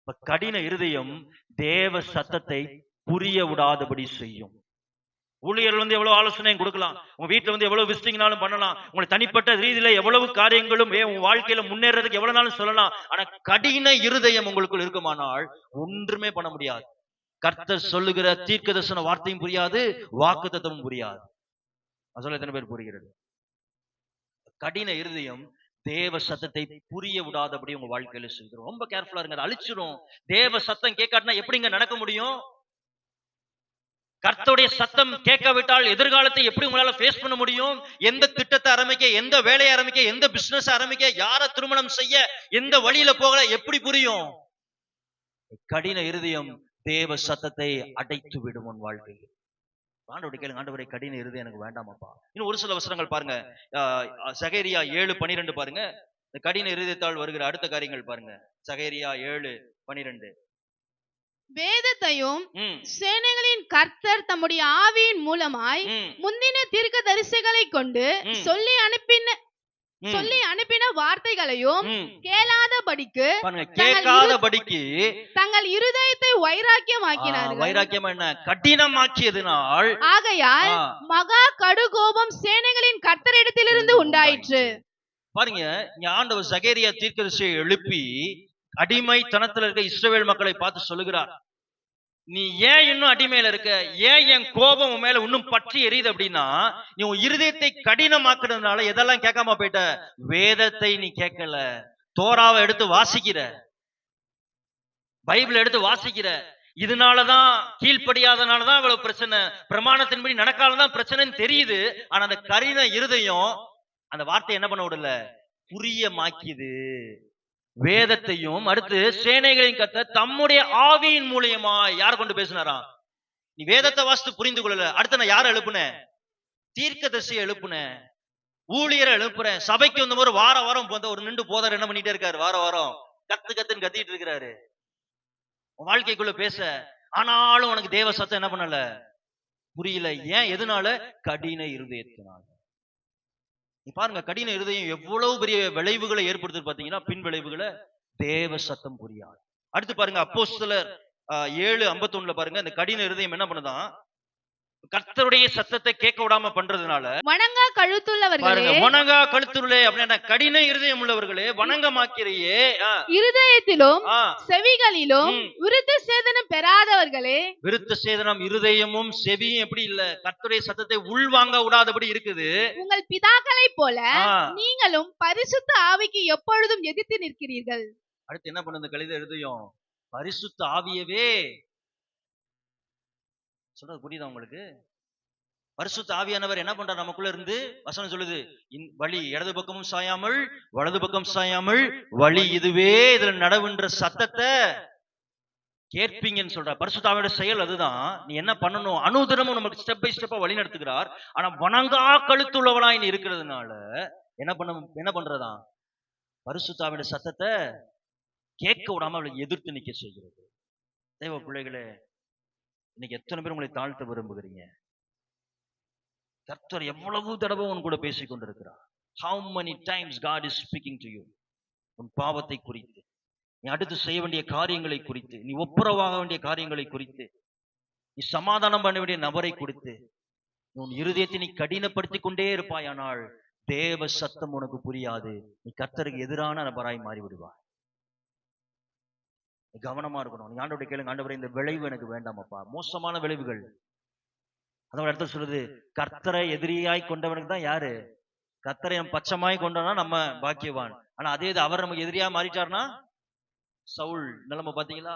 இப்ப கடின இருதயம் தேவ சத்தத்தை புரிய விடாதபடி செய்யும். ஊழியர்கள் எவ்வளவு ஆலோசனையும் கொடுக்கலாம், உங்க வீட்டுல எவ்வளவு விசிட்டிங்னாலும் பண்ணலாம், உங்களை தனிப்பட்ட ரீதியில எவ்வளவு காரியங்களும் உங்க வாழ்க்கையில முன்னேறதுக்கு எவ்வளவு நாளும் சொல்லலாம். ஆனா கடின இருதயம் உங்களுக்குள் இருக்குமானால் ஒன்றுமே பண்ண முடியாது. கர்த்தர் சொல்லுகிற தீர்க்கதரிசன வார்த்தையும் புரியாது, வாக்குத்தத்தமும் புரியாது. சொல்ல எத்தனை பேர் புரிகிறது? கடின இருதயம் தேவ சத்தத்தை புரிய விடாதபடி உங்க வாழ்க்கையில சொல்கிறோம். ரொம்ப கேர்ஃபுல்லா இருங்க, அதை அழிச்சிடும். தேவ சத்தம் கேட்காட்டினா எப்படிங்க நடக்க முடியும்? கர்த்தருடைய சத்தம் கேட்காவிட்டால் எதிர்காலத்தை எப்படி உங்களால ஃபேஸ் பண்ண முடியும்? எந்த திட்டத்தை ஆரம்பிக்க, எந்த வேலையை ஆரம்பிக்க, எந்த பிசினஸ் ஆரம்பிக்க, யார திருமணம் செய்ய, எந்த வழியில போகல, எப்படி புரியும்? கடின இருதயம் தேவ சத்தத்தை அடைத்து விடும் உன் வாழ்க்கையில். ஆண்டவரை கேளுங்க, ஆண்டவரை கடின இருதயம் எனக்கு வேண்டாமாப்பா. இன்னும் ஒரு சில வசனங்கள் பாருங்க. சகரியா 7:12 பாருங்க. இந்த கடின இருதயத்தால் வருகிற அடுத்த காரியங்கள் பாருங்க. சகரியா 7:12. வேதத்தையும் சேனைகளின் கர்த்தர் தம்முடைய ஆவியின் மூலமாய் முந்தின தீர்க்கதரிசிகளை கொண்டு சொல்லி அனுப்பின வார்த்தைகளையும் கேளாதபடிக்கு தங்கள் இருதயத்தை வைராக்கியமாக்கினார்கள். வைராக்கியம் என்ன? கடினமாக்கியதினால். ஆகையால் மகா கடுகோபம் சேனைகளின் கர்த்தரிடத்திலிருந்து உண்டாயிற்று. பாருங்க, இங்க ஆண்டவர் சகரியா தீர்க்கதரிசியை எழுப்பி அடிமைத்தனத்தில் இருக்க இஸ்ரவேல் மக்களை பார்த்து சொல்லுகிறார், நீ ஏன் இன்னும் அடிமையில இருக்க? ஏன் என் கோபம் மேல இன்னும் பற்றி எரியுது அப்படின்னா, நீ உன் இருதயத்தை கடினமாக்குறதுனால எதெல்லாம் கேட்காம போயிட்ட? வேதத்தை நீ கேட்கல, தோராவை எடுத்து வாசிக்கிற, பைபிள் எடுத்து வாசிக்கிற. இதனாலதான் கீழ்ப்படியாதனாலதான் இவ்வளவு பிரச்சனை, பிரமாணத்தின்படி நடக்காததான் பிரச்சனைன்னு தெரியுது. ஆனா அந்த கடின இருதயம் அந்த வார்த்தை என்ன பண்ண விடல, புரிய மாக்கியது. வேதத்தையும் அடுத்து சேனைகளின் கர்த்தர் தம்முடைய ஆவியின் மூலியமா யார் கொண்டு பேசினாராம்? நீ வேதத்தை வாசித்து புரிந்து கொள்ளல, அடுத்து நான் யாரை எழுப்புனேன்? தீர்க்கதரிசியை எழுப்புனேன், ஊழியரை எழுப்புறேன். சபைக்கு வந்த ஒரு வாரம் ஒரு நின்று போதார் என்ன பண்ணிட்டே இருக்காரு? வாரம் கத்துன்னு கத்திட்டு இருக்கிறாரு உன் வாழ்க்கைக்குள்ள பேச. ஆனாலும் உனக்கு தேவ சத்தம் என்ன பண்ணல, புரியல. ஏன்? எதனால? கடின இருதயத்தினால. நீ பாருங்க, கடின இருதயம் எவ்வளவு பெரிய விளைவுகளை ஏற்படுத்து பாத்தீங்கன்னா, பின் விளைவுகளை. தேவ சத்தம் புரியாது. அடுத்து பாருங்க, அப்போஸ்தலர் 7:51 பாருங்க. இந்த கடின இருதயம் என்ன பண்ணுதான்? கர்த்தருடைய சத்தத்தை கேட்க விடாம பண்றதுனால. வணங்கா கழுத்துள்ளவர்களே, வணங்கா கழுத்துள்ளே அப்படின்னா கடின இருதயம் உள்ளவர்களே, வணங்கமாக்கிறையே, இருதயத்திலும் செவிகளிலும் விருத்த சேதனம் பெறாதவர்களே. விருத்த சேதனம் இருதயமும் செவியும் எப்படி இல்ல, கர்த்தருடைய சத்தத்தை உள்வாங்க விடாதபடி இருக்குது. உங்கள் பிதாக்களை போல நீங்களும் பரிசுத்த ஆவிக்கு எப்பொழுதும் எதிர்த்து நிற்கிறீர்கள். அடுத்து என்ன பண்ணுது கடின இருதயம்? பரிசுத்த ஆவியவே, சொல்றது புரியுதா உங்களுக்கு? பரிசுத்த ஆவியானவர் என்ன பண்றார் நமக்குள்ள இருந்து? வசனம் சொல்லுது, வழி இடது பக்கமும் சாயாமல் வலது பக்கம் சாயாமல் வழி இதுவே இதுல நடவுன்ற சத்தத்தை கேட்பீங்கன்னு சொல்ற. பரிசுத்த ஆவியோட செயல் அதுதான். நீ என்ன பண்ணணும்? அனுதினமும் நமக்கு ஸ்டெப் பை ஸ்டெப்பா வழி நடத்துகிறார். ஆனா வணங்கா கழுத்துள்ளவனாய் நீ இருக்கிறதுனால என்ன பண்றதா? பரிசுத்த ஆவியோட சத்தத்தை கேட்க விடாம அவளை எதிர்த்து நிக்க செய்கிறது. தேவ பிள்ளைகளே, இன்னைக்கு எத்தனை பேர் உங்களை தாழ்த்த விரும்புகிறீங்க? கர்த்தர் எவ்வளவு தடவை உன் கூட பேசிக் கொண்டிருக்கிறார். How many times God is speaking to you? உன் பாவத்தை குறித்து, நீ அடுத்து செய்ய வேண்டிய காரியங்களை குறித்து, நீ ஒப்புரவாக வேண்டிய காரியங்களை குறித்து, நீ சமாதானம் பண்ண வேண்டிய நபரை குறித்து உன் இருதயத்தை நீ கடினப்படுத்தி கொண்டே இருப்பாயானால் தேவ சத்தம் உனக்கு புரியாது. நீ கர்த்தருக்கு எதிரான நபராய் மாறிவிடுவாய். கவனமா இருக்கணும். நீ ஆண்டவரை கேளுங்க, ஆண்டவரே இந்த விளைவு எனக்கு வேண்டாமப்பா, மோசமான விளைவுகள். அதோட இடத்துல சொல்லுது, கர்த்தரை எதிரியாய் கொண்டவனுக்கு தான் யாரு? கர்த்தரை நம்ம பச்சமாய் கொண்டோம்னா நம்ம பாக்கியவான். ஆனா அதே இது அவர் நமக்கு எதிரியா மாறிட்டார்னா சவுல் நிலைமை பாத்தீங்களா?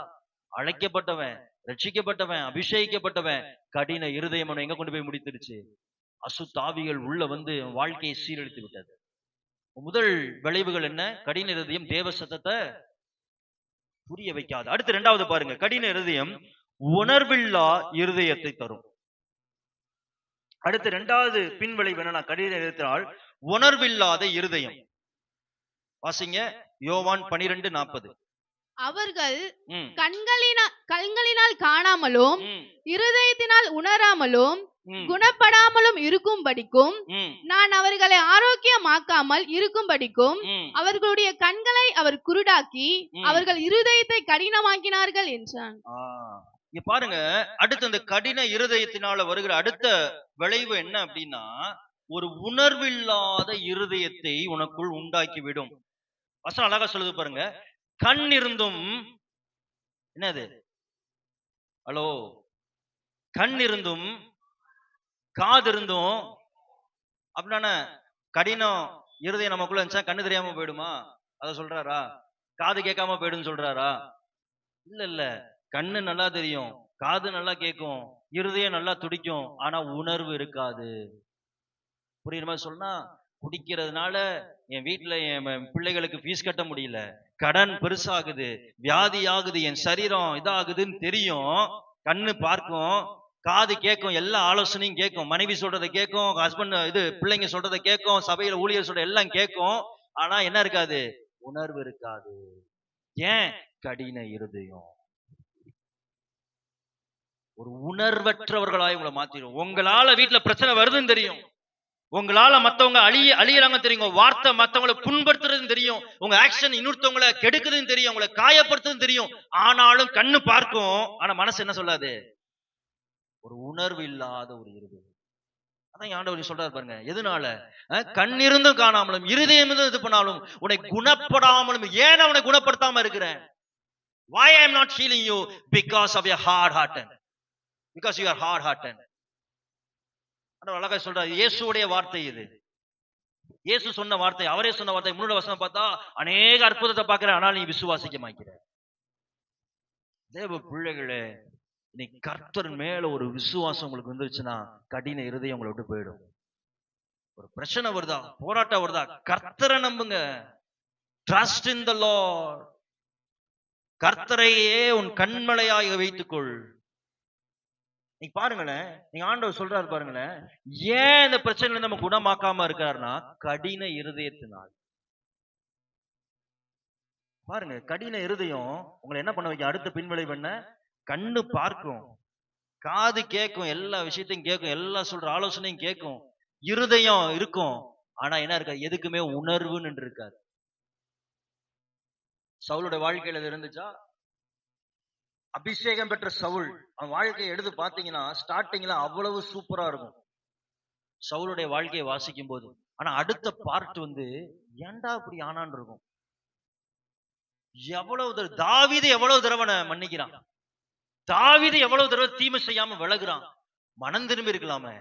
அழைக்கப்பட்டவன், ரட்சிக்கப்பட்டவன், அபிஷேகிக்கப்பட்டவன், கடின இருதயம் எங்க கொண்டு போய் முடித்துடுச்சு? அசுத்தாவிகள் உள்ள வந்து வாழ்க்கையை சீரழித்து விட்டது. முதல் விளைவுகள் என்ன? கடின இருதயம் தேவ சத்தத்தை புரிய வைக்காது. அடுத்து இரண்டாவது பாருங்க, கடின இருதயம் உணர்வில்லா இருதயத்தை தரும். அடுத்து இரண்டாவது பின்விளைவு என்னன்னா, கடின இருதயத்தினால் உணர்வில்லாத இருதயம். வாசிங்க யோவான் 12:40. அவர்கள் கண்களினால் காணாமலும் இருதயத்தினால் உணராமலும் குணப்படாமலும் இருக்கும்படிக்கும் நான் அவர்களை ஆரோக்கியமாக்காமல் இருக்கும்படிக்கும் அவர்களுடைய கண்களை அவர் குருடாக்கி அவர்கள் இருதயத்தை கடினமாக்கினார்கள் என்றான். இங்க பாருங்க, அடுத்து இந்த கடின இருதயத்தினால வருகிற அடுத்த விளைவு என்ன அப்படின்னா, ஒரு உணர்வில்லாத இருதயத்தை உனக்குள் உண்டாக்கி விடும். வசனம் அழகா சொல்லுது பாருங்க, கண் இருந்தும், என்னது? ஹலோ, கண் இருந்தும் காது இருந்தும் அப்படின்னா கடினம் இருதயம் நமக்குள்ள இருந்துச்சா கண்ணு தெரியாம போயிடுமா? அத சொல்றாரா? காது கேட்காம போயிடுன்னு சொல்றாரா? இல்ல, கண்ணு நல்லா தெரியும், காது நல்லா கேட்கும், இருதயம் நல்லா துடிக்கும், ஆனா உணர்வு இருக்காது. புரியுற மாதிரி சொன்னா, குடிக்கிறதுனால என் வீட்டுல என் பிள்ளைகளுக்கு ஃபீஸ் கட்ட முடியல, கடன் பெருசாகுது, வியாதி ஆகுது, என் சரீரம் இதாகுதுன்னு தெரியும். கண்ணு பார்க்கும், காது கேட்கும், எல்லா ஆலோசனையும் கேட்கும், மனைவி சொல்றதை கேட்கும், ஹஸ்பண்ட் பிள்ளைங்க சொல்றதை கேட்கும், சபையில ஊழியர் சொல்ற எல்லாம் கேட்கும். ஆனா என்ன இருக்காது? உணர்வு இருக்காது. ஏன்? கடின இருதயம். ஒரு உணர்வற்றவர்களாய் உங்களை மாத்திரும். உங்களால வீட்டுல பிரச்சனை வருதுன்னு தெரியும், உங்களால மத்தவங்க அழியறாங்க தெரியும், வார்த்தை மத்தவங்களை புண்படுத்துறதுன்னு தெரியும், உங்க ஆக்ஷன் இன்னொருத்தவங்களை கெடுக்குதுன்னு தெரியும், உங்களை காயப்படுத்துறதுன்னு தெரியும். ஆனாலும் கண்ணு பார்க்கும், ஆனா மனசு என்ன சொல்லாது? ஒரு உணர்வு இல்லாத ஒரு இருதயம். அதான் ஆண்டவர் சொல்றாரு பாருங்க, எதனால? கண் இருந்தும் காணாமலும் இருதயம் இது பண்ணாலும் உன்னை குணப்படாமலும். ஏன் அவனை குணப்படுத்தாம இருக்கிறேன்? Why I am not healing you? Because of your hard hearted. Because you are hard hearted. அழகா சொல்றாரு, இயேசுடைய வார்த்தை இது. இயேசு சொன்ன வார்த்தை, அவரே சொன்ன வார்த்தை. முன்னோட வசனம் பார்த்தா அநேக அற்புதத்தை பார்க்கிற, ஆனால் நீ விசுவாசிக்க மாட்டேங்கிற. தேவ பிள்ளைகளே, இன்னைக்கு கர்த்தர் மேல ஒரு விசுவாசம் உங்களுக்கு வந்துருச்சுன்னா கடின இருதயம் உங்களை விட்டு போயிடும். ஒரு பிரச்சனை வருதா, போராட்டம் வருதா, கர்த்தரை நம்புங்க. Trust in the Lord. கர்த்தரையே உன் கண்மலையாக வைத்துக்கொள். நீங்க பாருங்களேன், நீங்க ஆண்டவர் சொல்றாரு பாருங்களேன், ஏன் இந்த பிரச்சனை நம்ம குணமாக்காம இருக்காருன்னா கடின இருதயத்தினால். பாருங்க, கடின இருதயம் உங்களை என்ன பண்ண வைக்க? அடுத்த பின்விளைவு என்ன? கண்ணு பார்க்கும், காது கேட்கும், எல்லா விஷயத்தையும் கேட்கும், எல்லா சொல்ற ஆலோசனையும் கேட்கும், இருதயம் இருக்கும், ஆனா என்ன இருக்காது? எதுக்குமே உணர்வுன்னு இருக்காது. சவுலுடைய வாழ்க்கையில இது இருந்துச்சா? அபிஷேகம் பெற்ற சவுல், அவன் வாழ்க்கையை எடுத்து பாத்தீங்கன்னா ஸ்டார்டிங்ல அவ்வளவு சூப்பரா இருக்கும் சவுலுடைய வாழ்க்கையை வாசிக்கும் போது. ஆனா அடுத்த பார்ட் ஏன்டா இப்படி ஆனான்னு இருக்கும். எவ்வளவு தாவீது எவ்வளவு தடவை மன்னிக்கிறான், தாவீது எவ்வளவு தடவை தீமை செய்யாம விலகுறான். மனம் திரும்பி இருக்கலாமே,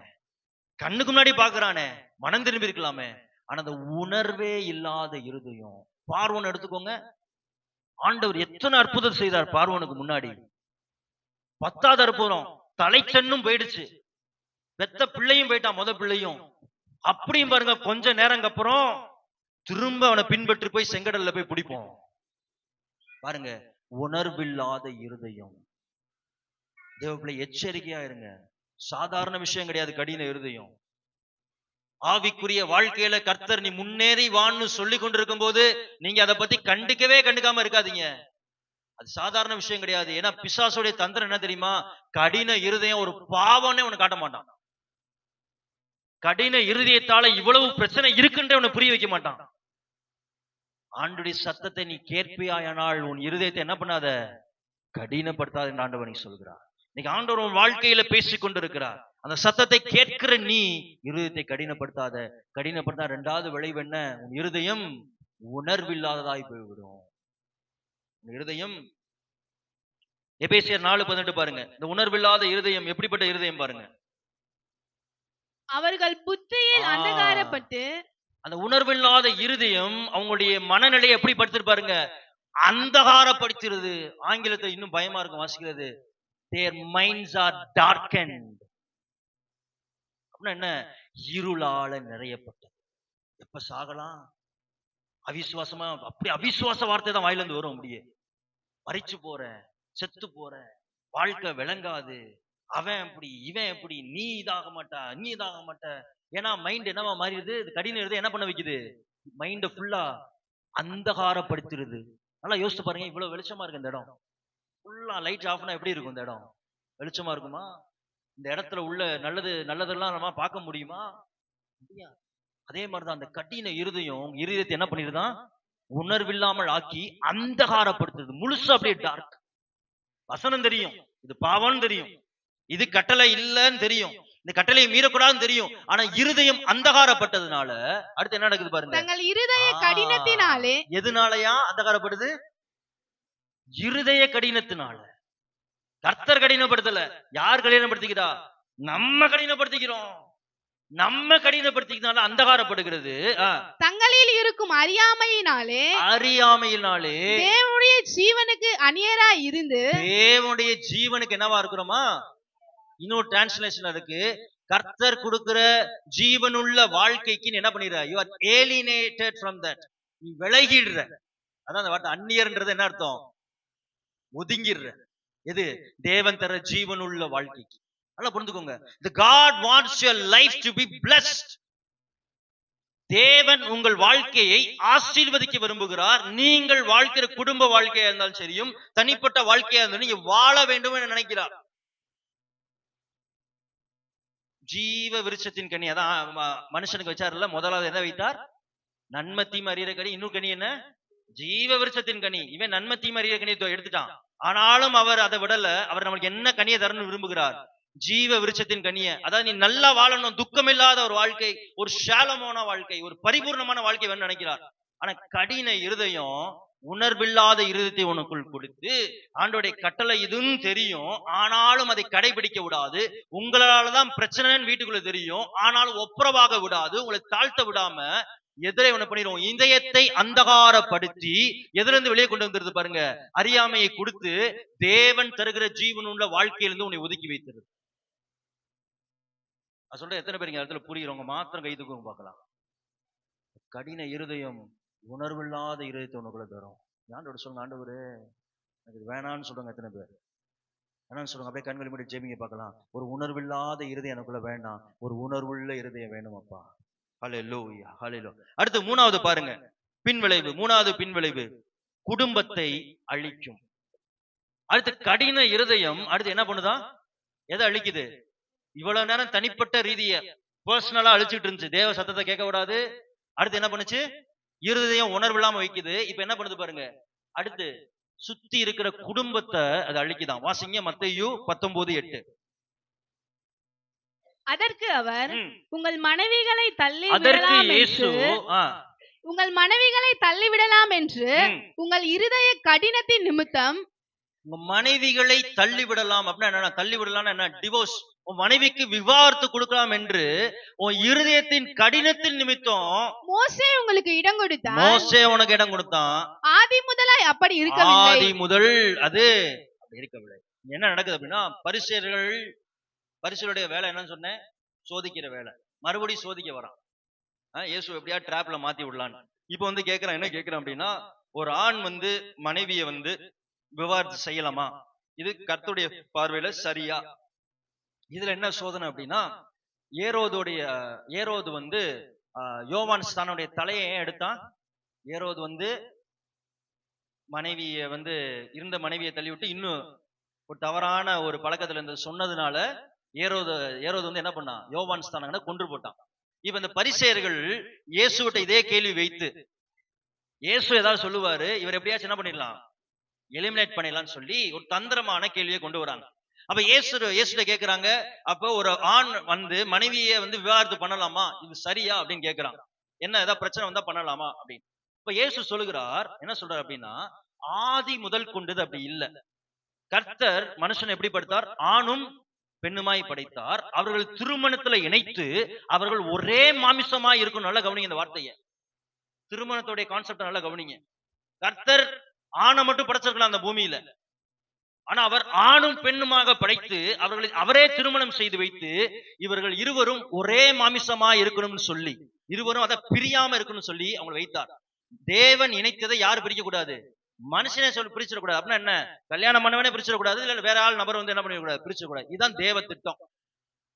கண்ணுக்கு முன்னாடி பாக்குறானே, மனம் திரும்பி இருக்கலாமே. ஆனா அந்த உணர்வே இல்லாத இருதயம். பார்வோன் எடுத்துக்கோங்க, ஆண்டவர் எத்தனை அற்புதம் செய்தார் பார்வோனுக்கு முன்னாடி. 10வது அற்புதம், தலைச்சன்னும் போயிடுச்சு, பெத்த பிள்ளையும் போயிட்டான், முத பிள்ளையும். அப்படியும் பாருங்க, கொஞ்ச நேரங்க அப்புறம் திரும்ப அவனை பின்பற்றி போய் செங்கடல்ல போய் பிடிப்போம். பாருங்க, உணர்வில்லாத இருதயம். தேவப்பிள்ளை எச்சரிக்கையா இருங்க. சாதாரண விஷயம் கிடையாது கடின இருதயம். ஆவிக்குரிய வாழ்க்கையில கர்த்தர் நீ முன்னேறி வான்னு சொல்லி கொண்டிருக்கும் போது நீங்க அதை பத்தி கண்டுக்காம இருக்காதீங்க. அது சாதாரண விஷயம் கிடையாது. ஏன்னா பிசாசுடைய தந்திரம் என்ன தெரியுமா? கடின இருதயம் ஒரு பாவம்னே உனக்கு காட்ட மாட்டான். கடின இருதயத்தால இவ்வளவு பிரச்சனை இருக்குன்ற உன்னை புரிய வைக்க மாட்டான். ஆண்டுடைய சத்தத்தை நீ கேட்பியானால் உன் இருதயத்தை என்ன பண்ணாத, கடினப்படுத்தாத என்று ஆண்டவர் நீ சொல்கிறார். இன்னைக்கு ஆண்டவர் உன் வாழ்க்கையில பேசிக் கொண்டிருக்கிறார். அந்த சத்தத்தை கேட்கிற நீ இருதயத்தை கடினப்படுத்தாத. கடினப்படுத்தா 2வது விளைவு என்ன? உன் இருதயம் உணர்வில்லாததாய் போய்விடும். இருதயம், எபேசியர் 4:18 பாருங்க. இந்த உணர்வில்லாத இருதயம் எப்படிப்பட்ட இருதயம் பாருங்க. அவர்கள் புத்தியில் அந்தகாரப்பட்டு, அந்த உணர்வில்லாத இருதயம் அவங்களுடைய மனநிலையை எப்படி படுத்திருப்பாருங்க? அந்தகாரப்படுத்துறது. ஆங்கிலத்தை இன்னும் பயமா இருக்கும் வாசிக்கிறது. Their minds are darkened. அப்படின்னா என்ன? இருளால நிறையப்பட்டது. எப்ப சாகலாம்? அவிசுவாசமா, அப்படி அவிசுவாச வார்த்தை தான் வாயில இருந்து வரும். அப்படியே மறிச்சு போறேன், செத்து போறேன், வாழ்க்கை விளங்காது, அவன் எப்படி இவன் எப்படி, நீ இதாக மாட்டா நீ இதாக மாட்ட. ஏன்னா மைண்ட் என்னவா மாறிடுது? இது கடின இருதயம் என்ன பண்ண வைக்குது? மைண்ட ஃபுல்லா அந்தகாரப்படுத்திடுது. நல்லா யோசிச்சு பாருங்க. இவ்வளவு வெளிச்சமா இருக்கு இந்த இடம், ஃபுல்லா லைட் ஆஃப்னா எப்படி இருக்கும் இந்த இடம்? வெளிச்சமா இருக்குமா? இந்த இடத்துல உள்ள நல்லதெல்லாம் நம்ம பார்க்க முடியுமா? முடியாது. அதே மாதிரிதான் அந்த கடின இருதயத்தை என்ன பண்ணிருதான்? உணர்வில்லாமல் ஆக்கி அந்தகாரப்படுத்துது. முழுசா அப்படியே டார்க். வசனம் தெரியும், இது பாவம் தெரியும், இது கட்டளை இல்லைன்னு தெரியும், இந்த கட்டளையை மீறக்கூடாதுன்னு தெரியும். ஆனா இருதயம் அந்தகாரப்பட்டதுனால அடுத்து என்ன நடக்குது பாருங்க. தங்கள் இருதய கடினத்தினாலே. எதுனாலயா அந்தகாரப்படுது? இருதய கடினத்தினால. கர்த்தர் கடினப்படுத்தல. யார் கடினப்படுத்திக்கிறா? நம்ம கடினப்படுத்திக்கிறோம். நம்ம கடினப்படுத்திக்கிறதுனால அந்தகாரப்படுகிறது. தங்களில் இருக்கும் அறியாமையினாலே தேவனுடைய ஜீவனுக்கு அந்நியராய் இருந்து. தேவனுடைய ஜீவனுக்கு என்னவா இருக்கிறோமா? இன்னொரு டிரான்ஸ்லேஷன் இருக்கு, கர்த்தர் கொடுக்கிற ஜீவனுள்ள வாழ்க்கைக்கு என்ன பண்ணிடுற? You are alienated from that. நீ விலகிடுற. அதான் அந்த வார்த்தை அந்நியர்ன்றது என்ன அர்த்தம்? ஒதுங்கிடுற. எது? தேவன் தர ஜீவனுள்ள வாழ்க்கைக்கு. நல்லா புரிந்துக்கோங்க. The God wants your life to be blessed. தேவன் உங்கள் வாழ்க்கையை ஆசீர்வதிக்க விரும்புகிறார். நீங்கள் வாழ்க்கிற குடும்ப வாழ்க்கையா இருந்தாலும் சரியும், தனிப்பட்ட வாழ்க்கையா இருந்தாலும் நீங்க வாழ வேண்டும் என்று நினைக்கிறார். ஜீவ விருட்சத்தின் கனி, அதான் மனுஷனுக்கு வச்சார்ல. முதலாவது என்ன வைத்தார்? நன்மை தீமை அறிகிற கனி. இன்னொரு கனி என்ன? ஜீவ விருட்சத்தின் கனி. இவன் நன்மை தீமை அறிகிற கனியை எடுத்துட்டான். ஆனாலும் அவர் அதை விடல. அவர் நம்மளுக்கு என்ன கனியை தரணும்னு விரும்புகிறார்? ஜீவ விருட்சத்தின் கனியை. அதாவது நீ நல்லா வாழணும், துக்கம் இல்லாத ஒரு வாழ்க்கை, ஒரு ஷாலமான வாழ்க்கை, ஒரு பரிபூர்ணமான வாழ்க்கை வேணும்னு நினைக்கிறார். ஆனா கடின இருதயம் உணர்வில்லாத இருதயத்தை உனக்குள் கொடுத்து, ஆண்டோடைய கட்டளை இதுன்னு தெரியும், ஆனாலும் அதை கடைபிடிக்க விடாது. உங்களாலதான் பிரச்சனைன்னு வீட்டுக்குள்ள தெரியும், ஆனாலும் ஒப்புரவாக விடாது, உங்களை தாழ்த்த விடாம எதிரே உன்னை பண்ணிடுவோம். இதயத்தை அந்தகாரப்படுத்தி எதிலிருந்து வெளியே கொண்டு வந்துருது பாருங்க. அறியாமையை கொடுத்து தேவன் தருகிற ஜீவன் உள்ள வாழ்க்கையிலிருந்து உன்னை ஒதுக்கி வைத்தது. நான் சொல்றேன், எத்தனை பேர் இடத்துல புரியுறவங்க மாத்திரம் கை தூக்குங்க பார்க்கலாம். கடின இருதயம் உணர்வில்லாத இருதயத்தை உனக்குள்ள தரும். ஆண்டவரோட சொல்லுங்க, ஆண்டவரே எனக்கு வேணான்னு சொல்றாங்க. எத்தனை பேர் வேணான்னு சொல்லுங்க? அப்படியே கண்களை மூடி ஜெபிங்க பார்க்கலாம். ஒரு உணர்வில்லாத இருதயம் எனக்குள்ள வேண்டாம், ஒரு உணர்வுள்ள இருதயம் வேணும் அப்பா. ஹல்லேலூயா, ஹல்லேலூயா. அடுத்து 3வது பாருங்க, பின்விளைவு. 3வது பின்விளைவு குடும்பத்தை அழிக்கும். அடுத்து கடின இருதயம் அடுத்து என்ன பண்ணுதான்? எதை அழிக்குது? இவ்வளவு நேரம் தனிப்பட்ட ரீதிய பர்சனலா அழிச்சுட்டு இருந்துச்சு, தேவ சத்தத்தை கேட்க விடாது. அடுத்து என்ன பண்ணுச்சு? இருதயம் உணர்வு இல்லாம வைக்குது. இப்ப என்ன பண்ணுது பாருங்க, அடுத்து சுத்தி இருக்கிற குடும்பத்தை அது அழிக்குதான். வாசிங்க மத்தேயு 19:8. அதற்கு அவர், உங்கள் மனைவிகளை தள்ளிவிடலாம் என்று உங்கள் இருதய கடினத்தின் நிமித்தம். உங்க மனைவிகளை தள்ளிவிடலாம் அப்படின்னா என்ன? தள்ளிவிடலாம் என்ன? டிவோர்ஸ், உன் மனைவிக்கு விவாகரத்து கொடுக்கலாம் என்று உன் இருதயத்தின் கடினத்தின் நிமித்தம் மோசே உங்களுக்கு இடம் கொடுத்தார். மோசே உனக்கு இடம் கொடுத்தான். ஆதி முதலாய் அப்படி இருக்கவில்லை. ஆதி முதல் அது அப்படி இருக்கவில்லை. என்ன நடக்குது அப்படின்னா, பரிசேயருடைய வேலை என்னன்னு சொன்னேன், சோதிக்கிற வேலை. மறுபடியும் சோதிக்க வரான். இயேசு எப்படியா டிராப்ல மாத்தி விடலான்னு. இப்ப வந்து கேட்கிறான், என்ன கேட்கிறான் அப்படின்னா, ஒரு ஆண் வந்து மனைவியை வந்து விவாகரத்து செய்யலாமா, இது கர்த்தருடைய பார்வையில சரியா? இதுல என்ன சோதனை அப்படின்னா, ஏரோது வந்து யோவான் ஸ்தானுடைய தலையை ஏன் எடுத்தான்? ஏரோது வந்து மனைவியை வந்து இருந்த மனைவியை தள்ளிவிட்டு இன்னும் ஒரு தவறான ஒரு பழக்கத்துல இருந்து சொன்னதுனால ஏரோது வந்து என்ன பண்ணான்? யோவான் ஸ்தானங்களை கொன்று போட்டான். இப்ப இந்த பரிசேயர்கள் இயேசுவிட்ட இதே கேள்வி வைத்து, இயேசு ஏதாவது சொல்லுவாரு, இவர் எப்படியாச்சும் என்ன பண்ணிடலாம், எலிமினேட் பண்ணிடலாம்னு சொல்லி ஒரு தந்திரமான கேள்வியை கொண்டு வராங்க. அப்ப இயேசுட கேக்குறாங்க, அப்ப ஒரு ஆண் வந்து மனைவியை வந்து விவாகரத்து பண்ணலாமா, இது சரியா அப்படின்னு கேக்குறாங்க. என்ன ஏதாவது பிரச்சனை வந்தா பண்ணலாமா அப்படின்னு. இப்ப இயேசு சொல்லுகிறார், என்ன சொல்றார் அப்படின்னா, ஆதி முதல் கொண்டது அப்படி இல்ல. கர்த்தர் மனுஷன் எப்படி படைத்தார்? ஆணும் பெண்ணுமாய் படைத்தார். அவர்கள் திருமணத்துல இணைத்து அவர்கள் ஒரே மாமிசமாய் இருக்கும். நல்லா கவனிங்க இந்த வார்த்தையை, திருமணத்துடைய கான்செப்ட் நல்லா கவனிங்க. கர்த்தர் ஆணை மட்டும் படைச்சிருக்கலாம் அந்த பூமியில, ஆனா அவர் ஆணும் பெண்ணுமாக படைத்து அவர்களை அவரே திருமணம் செய்து வைத்து இவர்கள் இருவரும் ஒரே மாமிசமா இருக்கணும்னு சொல்லி, இருவரும் அதை பிரியாம இருக்கணும்னு சொல்லி அவங்களை வைத்தார். தேவன் இணைத்ததை யாரு பிரிக்க கூடாது? மனுஷனே சொல்லி பிரிச்சிடக்கூடாது. அப்படின்னா என்ன? கல்யாணம் பண்ணவனே பிரிச்சிடக்கூடாது, இல்ல வேற ஆள் நபர் வந்து என்ன பண்ணிடக்கூடாது, பிரிச்சிடக்கூடாது. இதுதான் தேவ திட்டம்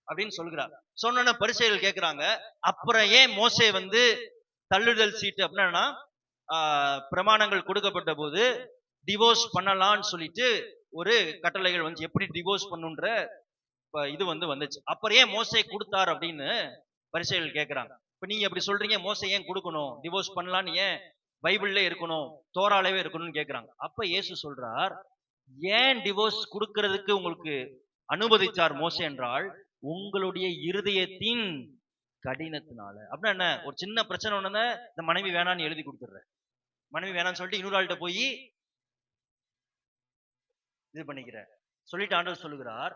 அப்படின்னு சொல்கிறார். சொன்ன பரிசேயர்கள் கேட்கிறாங்க, அப்புறம் ஏன் மோசே வந்து தள்ளுதல் சீட்டு அப்படின்னா, பிரமாணங்கள் கொடுக்கப்பட்ட போது டிவோர்ஸ் பண்ணலாம்னு சொல்லிட்டு ஒரு கட்டளைகள் வந்து எப்படி டிவோர்ஸ் பண்ணுன்ற இது வந்து வந்துச்சு. அப்புறம் ஏன் மோசே கொடுத்தார் அப்படின்னு பரிசேயர்கள் கேட்கிறாங்க. இப்ப நீங்க எப்படி சொல்றீங்க, மோசே ஏன் கொடுக்கணும், டிவோர்ஸ் பண்ணலான்னு ஏன் பைபிள்ல இருக்கணும், தோராளவே இருக்கணும்னு கேட்கிறாங்க. அப்ப இயேசு சொல்றார், ஏன் டிவோர்ஸ் கொடுக்கிறதுக்கு உங்களுக்கு அனுமதிச்சார் மோசே என்றால், உங்களுடைய இருதயத்தின் கடினத்தினால. அப்படின்னா என்ன? ஒரு சின்ன பிரச்சனை ஒண்ணு, இந்த மனைவி வேணான்னு எழுதி கொடுத்துடுற, மனைவி வேணான்னு சொல்லிட்டு இன்னொரு ஆள்கிட்ட போய் இது பண்ணிக்கிற சொல்லிட்டு ஆண்டவர் சொல்லுகிறார்,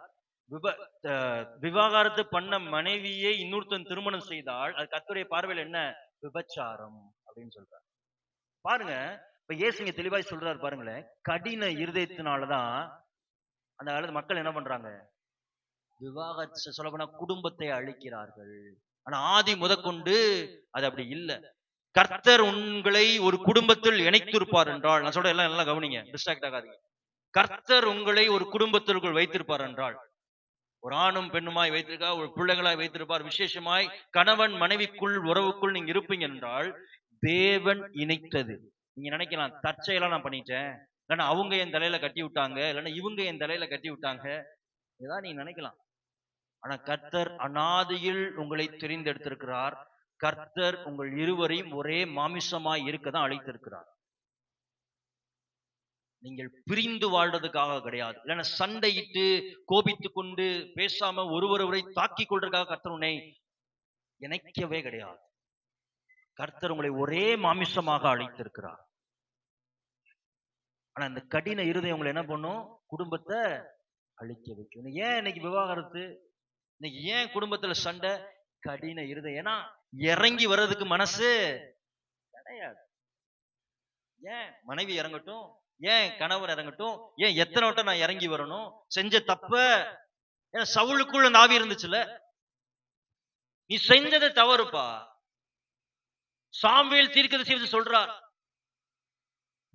விவாகரத்து பண்ண மனைவியை இன்னொருத்தன் திருமணம் செய்தால் அது கர்த்தருடைய பார்வையில் என்ன? விபச்சாரம் அப்படின்னு சொல்றார். பாருங்க, இப்ப இயேசுங்க தெளிவாய் சொல்றாரு பாருங்களேன். கடின இருதயத்தினாலதான் அந்த காலத்து மக்கள் என்ன பண்றாங்க? விவாகரத்து சொல்ல போனா குடும்பத்தை அழிக்கிறார்கள். ஆனா ஆதி முதற்கொண்டு அது அப்படி இல்ல. கர்த்தர் உங்களை ஒரு குடும்பத்தில் இணைத்திருப்பார் என்றால், நான் சொல்ற எல்லாம் நல்லா கவனிங்க, டிஸ்ட்ராக்ட் ஆகாதீங்க. கர்த்தர் உங்களை ஒரு குடும்பத்திற்குள் வைத்திருப்பார் என்றால், ஒரு ஆணும் பெண்ணுமாய் வைத்திருக்கா, ஒரு பிள்ளைகளாய் வைத்திருப்பார், விசேஷமாய் கணவன் மனைவிக்குள் உறவுக்குள் நீங்க இருப்பீங்க என்றால், தேவன் இணைத்தது. நீங்க நினைக்கலாம், தற்செயலா நான் பண்ணிட்டேன், இல்லைன்னா அவங்க என் தலையில கட்டி விட்டாங்க, இல்லைன்னா இவங்க என் தலையில கட்டி விட்டாங்க, இதான் நீங்க நினைக்கலாம். ஆனா கர்த்தர் அநாதியில் உங்களை தெரிந்தெடுத்திருக்கிறார். கர்த்தர் உங்கள் இருவரையும் ஒரே மாமிசமாய் இருக்கதான் அழைத்திருக்கிறார். நீங்கள் பிரிந்து வாழ்றதுக்காக கிடையாது, இல்லைன்னா சண்டையிட்டு கோபித்து கொண்டு பேசாம ஒருவரை தாக்கி கொள்றதுக்காக கர்த்தர் உன்னை இணைக்கவே கிடையாது. கர்த்தர் உங்களை ஒரே மாமிசமாக அழைத்திருக்கிறார். ஆனா இந்த கடின இருதயம் உங்களை என்ன பண்ணும்? குடும்பத்தை அழிக்க வைக்கும். ஏன் இன்னைக்கு விவாகரத்து, இன்னைக்கு ஏன் குடும்பத்துல சண்டை? கடின இருதயம். ஏன்னா இறங்கி வர்றதுக்கு மனசு கிடையாது. ஏன் மனைவி இறங்கட்டும், ஏன் கணவர் இறங்கட்டும், ஏன் எத்தனை வட்டம் நான் இறங்கி வரணும்? செஞ்ச தப்ப, ஏன்னா சவுளுக்குள்ள நாவி இருந்துச்சுல, நீ செஞ்சது தவறுப்பா. சாமுவேல் தீர்க்கதரிசி சொல்றார்,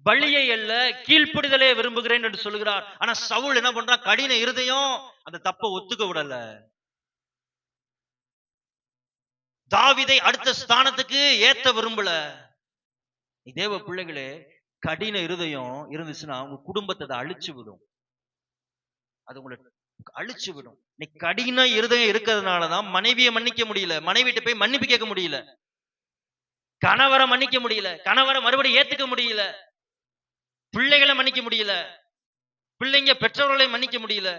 பலியை அல்ல கீழ்ப்படிதலே விரும்புகிறேன் என்று சொல்லுகிறார். ஆனா சவுல் என்ன பண்றான்? கடின இருதயம், அந்த தப்ப ஒத்துக்க விடல. தாவீதை அடுத்த ஸ்தானத்துக்கு ஏத்த விரும்பல. தேவ பிள்ளைகளே, கடின இருதயம் இருந்துச்சுன்னா உங்க குடும்பத்தை அழிச்சு விடும். அது உங்களை அழிச்சு விடும். நீ கடின இருதயம் இருக்கிறதுனாலதான் மனைவியை மன்னிக்க முடியல, மனைவிட்ட போய் மன்னிப்பு கேட்க முடியல, கணவரை மன்னிக்க முடியல, கணவரை மறுபடியும் ஏத்துக்க முடியல, பிள்ளைகளை மன்னிக்க முடியல, பிள்ளைங்க பெற்றோர்களை மன்னிக்க முடியல.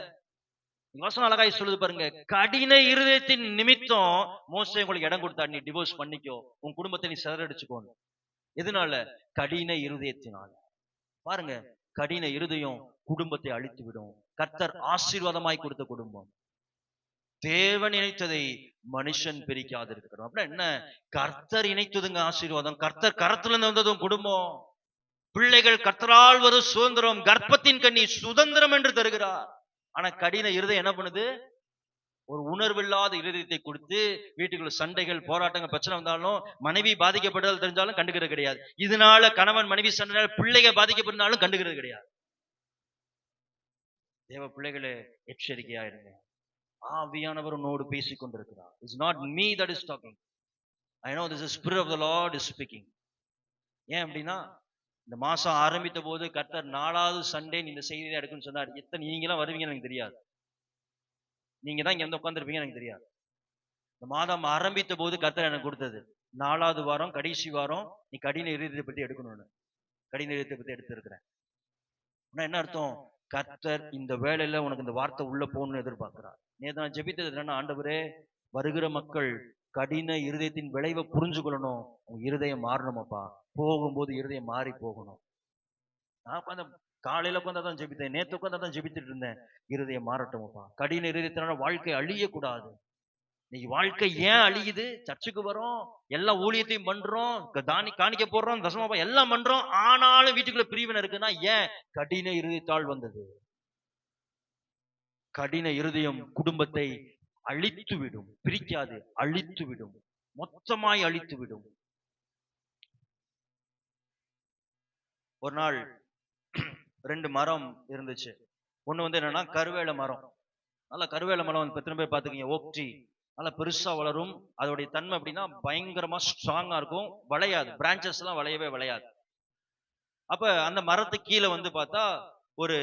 வசனம் அழகாய் சொல்லுது பாருங்க, கடின இருதயத்தின் நிமித்தம் மோசே உங்களுக்கு இடம் கொடுத்தா, நீ டிவோர்ஸ் பண்ணிக்கோ, உன் குடும்பத்தை நீ சிதறடிச்சுக்கோன்னு. எதனால? கடின இருதயத்தினால. பாருங்க, கடின இருதயம் குடும்பத்தை அழித்து விடும். கர்த்தர் ஆசீர்வாதமாய் கொடுத்த குடும்பம், தேவன் இணைத்ததை மனுஷன் பிரிக்காது இருக்கணும். அப்படின்னா என்ன? கர்த்தர் இணைத்ததுங்க ஆசீர்வாதம். கர்த்தர் கரத்துல இருந்து வந்ததும் குடும்பம். பிள்ளைகள் கர்த்தரால் வரும் சுதந்திரம். கர்ப்பத்தின் கனி சுதந்திரம் என்று தருகிறார். ஆனா கடின இருதயம் என்ன பண்ணுது? ஒரு உணர்வில்லாத இருதயத்தை கொடுத்து வீட்டுக்குள்ள சண்டைகள், போராட்டங்கள், பிரச்சனை வந்தாலும், மனைவி பாதிக்கப்படுதல் தெரிஞ்சாலும் கண்டுக்கிறது கிடையாது. இதனால கணவன் மனைவி சண்டைனால பிள்ளைகள் பாதிக்கப்பட்டாலும் கண்டுக்கிறது கிடையாது. தேவ பிள்ளைகளே, எச்சரிக்கையா இருங்க. ஆவியானவர் உன்னோடு பேசிக் கொண்டிருக்கிறார். It's not me that is talking. I know this is spirit of the Lord is speaking. ஏன் அப்படின்னா, இந்த மாசம் ஆரம்பித்த போது கர்த்தர் 4வது சண்டே இந்த செய்தியை எடுக்குன்னு சொன்னார். எத்தனை நீங்களாம் வருவீங்கன்னு எனக்கு தெரியாது. நீங்க தான் இங்க வந்து உட்காந்துருப்பீங்க எனக்கு தெரியாது. இந்த மாதம் ஆரம்பித்த போது கர்த்தர் எனக்கு கொடுத்தது 4வது வாரம், கடைசி வாரம் நீ கடின இருதயத்தை பத்தி எடுக்கணும்னு. கடின இருதயத்தை பத்தி எடுத்திருக்கிறேன். ஆனா என்ன அர்த்தம்? கர்த்தர் இந்த வேளையில உனக்கு இந்த வார்த்தை உள்ள போகணும்னு எதிர்பார்க்கிறார். நேற்று நான் ஜெபித்தது என்னன்னா, ஆண்டவரே, வருகிற மக்கள் கடின இருதயத்தின் விளைவை புரிஞ்சு கொள்ளணும். உங்க இருதயம் மாறணுமாப்பா. போகும்போது இருதயம் மாறி போகணும். நான் உட்காந்து காலையில உட்காந்து தான் ஜெபித்தேன். நேற்று உட்காந்து தான் ஜெபித்துட்டு இருந்தேன். இருதயம் மாறட்டுமாப்பா. கடின இருதயத்தினால வாழ்க்கை அழியக்கூடாது. இன்னைக்கு வாழ்க்கை ஏன் அழியுது? சர்ச்சுக்கு வரோம், எல்லா ஊழியத்தையும் பண்றோம், தானி காணிக்க போடுறோம், தசமபா எல்லாம் பண்றோம், ஆனாலும் வீட்டுக்குள்ள பிரிவினை இருக்குன்னா ஏன்? கடின இருதயத்தால் வந்தது. கடின இருதயம் குடும்பத்தை அழித்து விடும். பிரிக்காது, அழித்து விடும். மொத்தமாய் அழித்து விடும். ஒரு நாள் 2 மரம் இருந்துச்சு. ஒண்ணு வந்து என்னன்னா கருவேல மரம். நல்ல கருவேல மரம் வந்து எத்தனை பேர் பாத்துக்கீங்க? ஓக் ட்ரீ நல்லா பெருசா வளரும். அதோடைய தன்மை அப்படின்னா பயங்கரமா ஸ்ட்ராங்கா இருக்கும். வளையாது, பிரான்சஸ் எல்லாம் வளையவே வளையாது. அப்ப அந்த மரத்துக்கு கீழே வந்து பார்த்தா ஒரு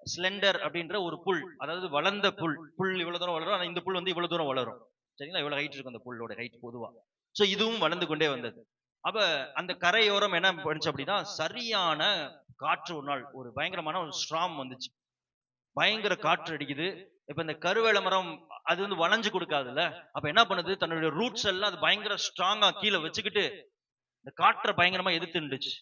ஸ்லெண்டர் அப்படின்ற ஒரு புல், அதாவது வளர்ந்த புல். புல் இவ்வளவு தூரம் வளரும். ஆனா இந்த புல் வந்து இவ்வளவு தூரம் வளரும். சரிங்களா? இவ்வளவு ஹைட் இருக்கும் அந்த புல்லோட ஹைட் பொதுவா. சோ இதுவும் வளர்ந்து கொண்டே வந்தது. அப்ப அந்த கரையோரம் என்ன பண்ணுச்சு அப்படின்னா, சரியான காற்று ஒரு நாள் ஒரு பயங்கரமான ஒரு ஸ்ட்ராம் வந்துச்சு. பயங்கர காற்று அடிக்குது. இப்ப இந்த கருவேல மரம் அது வந்து வளைஞ்சு கொடுக்காதுல்ல. அப்ப என்ன பண்ணுது? தன்னுடைய ரூட்ஸ் எல்லாம் அது பயங்கர ஸ்ட்ராங்கா கீழே வச்சுக்கிட்டு இந்த காற்றை பயங்கரமா எதிர்த்து நின்றுச்சு.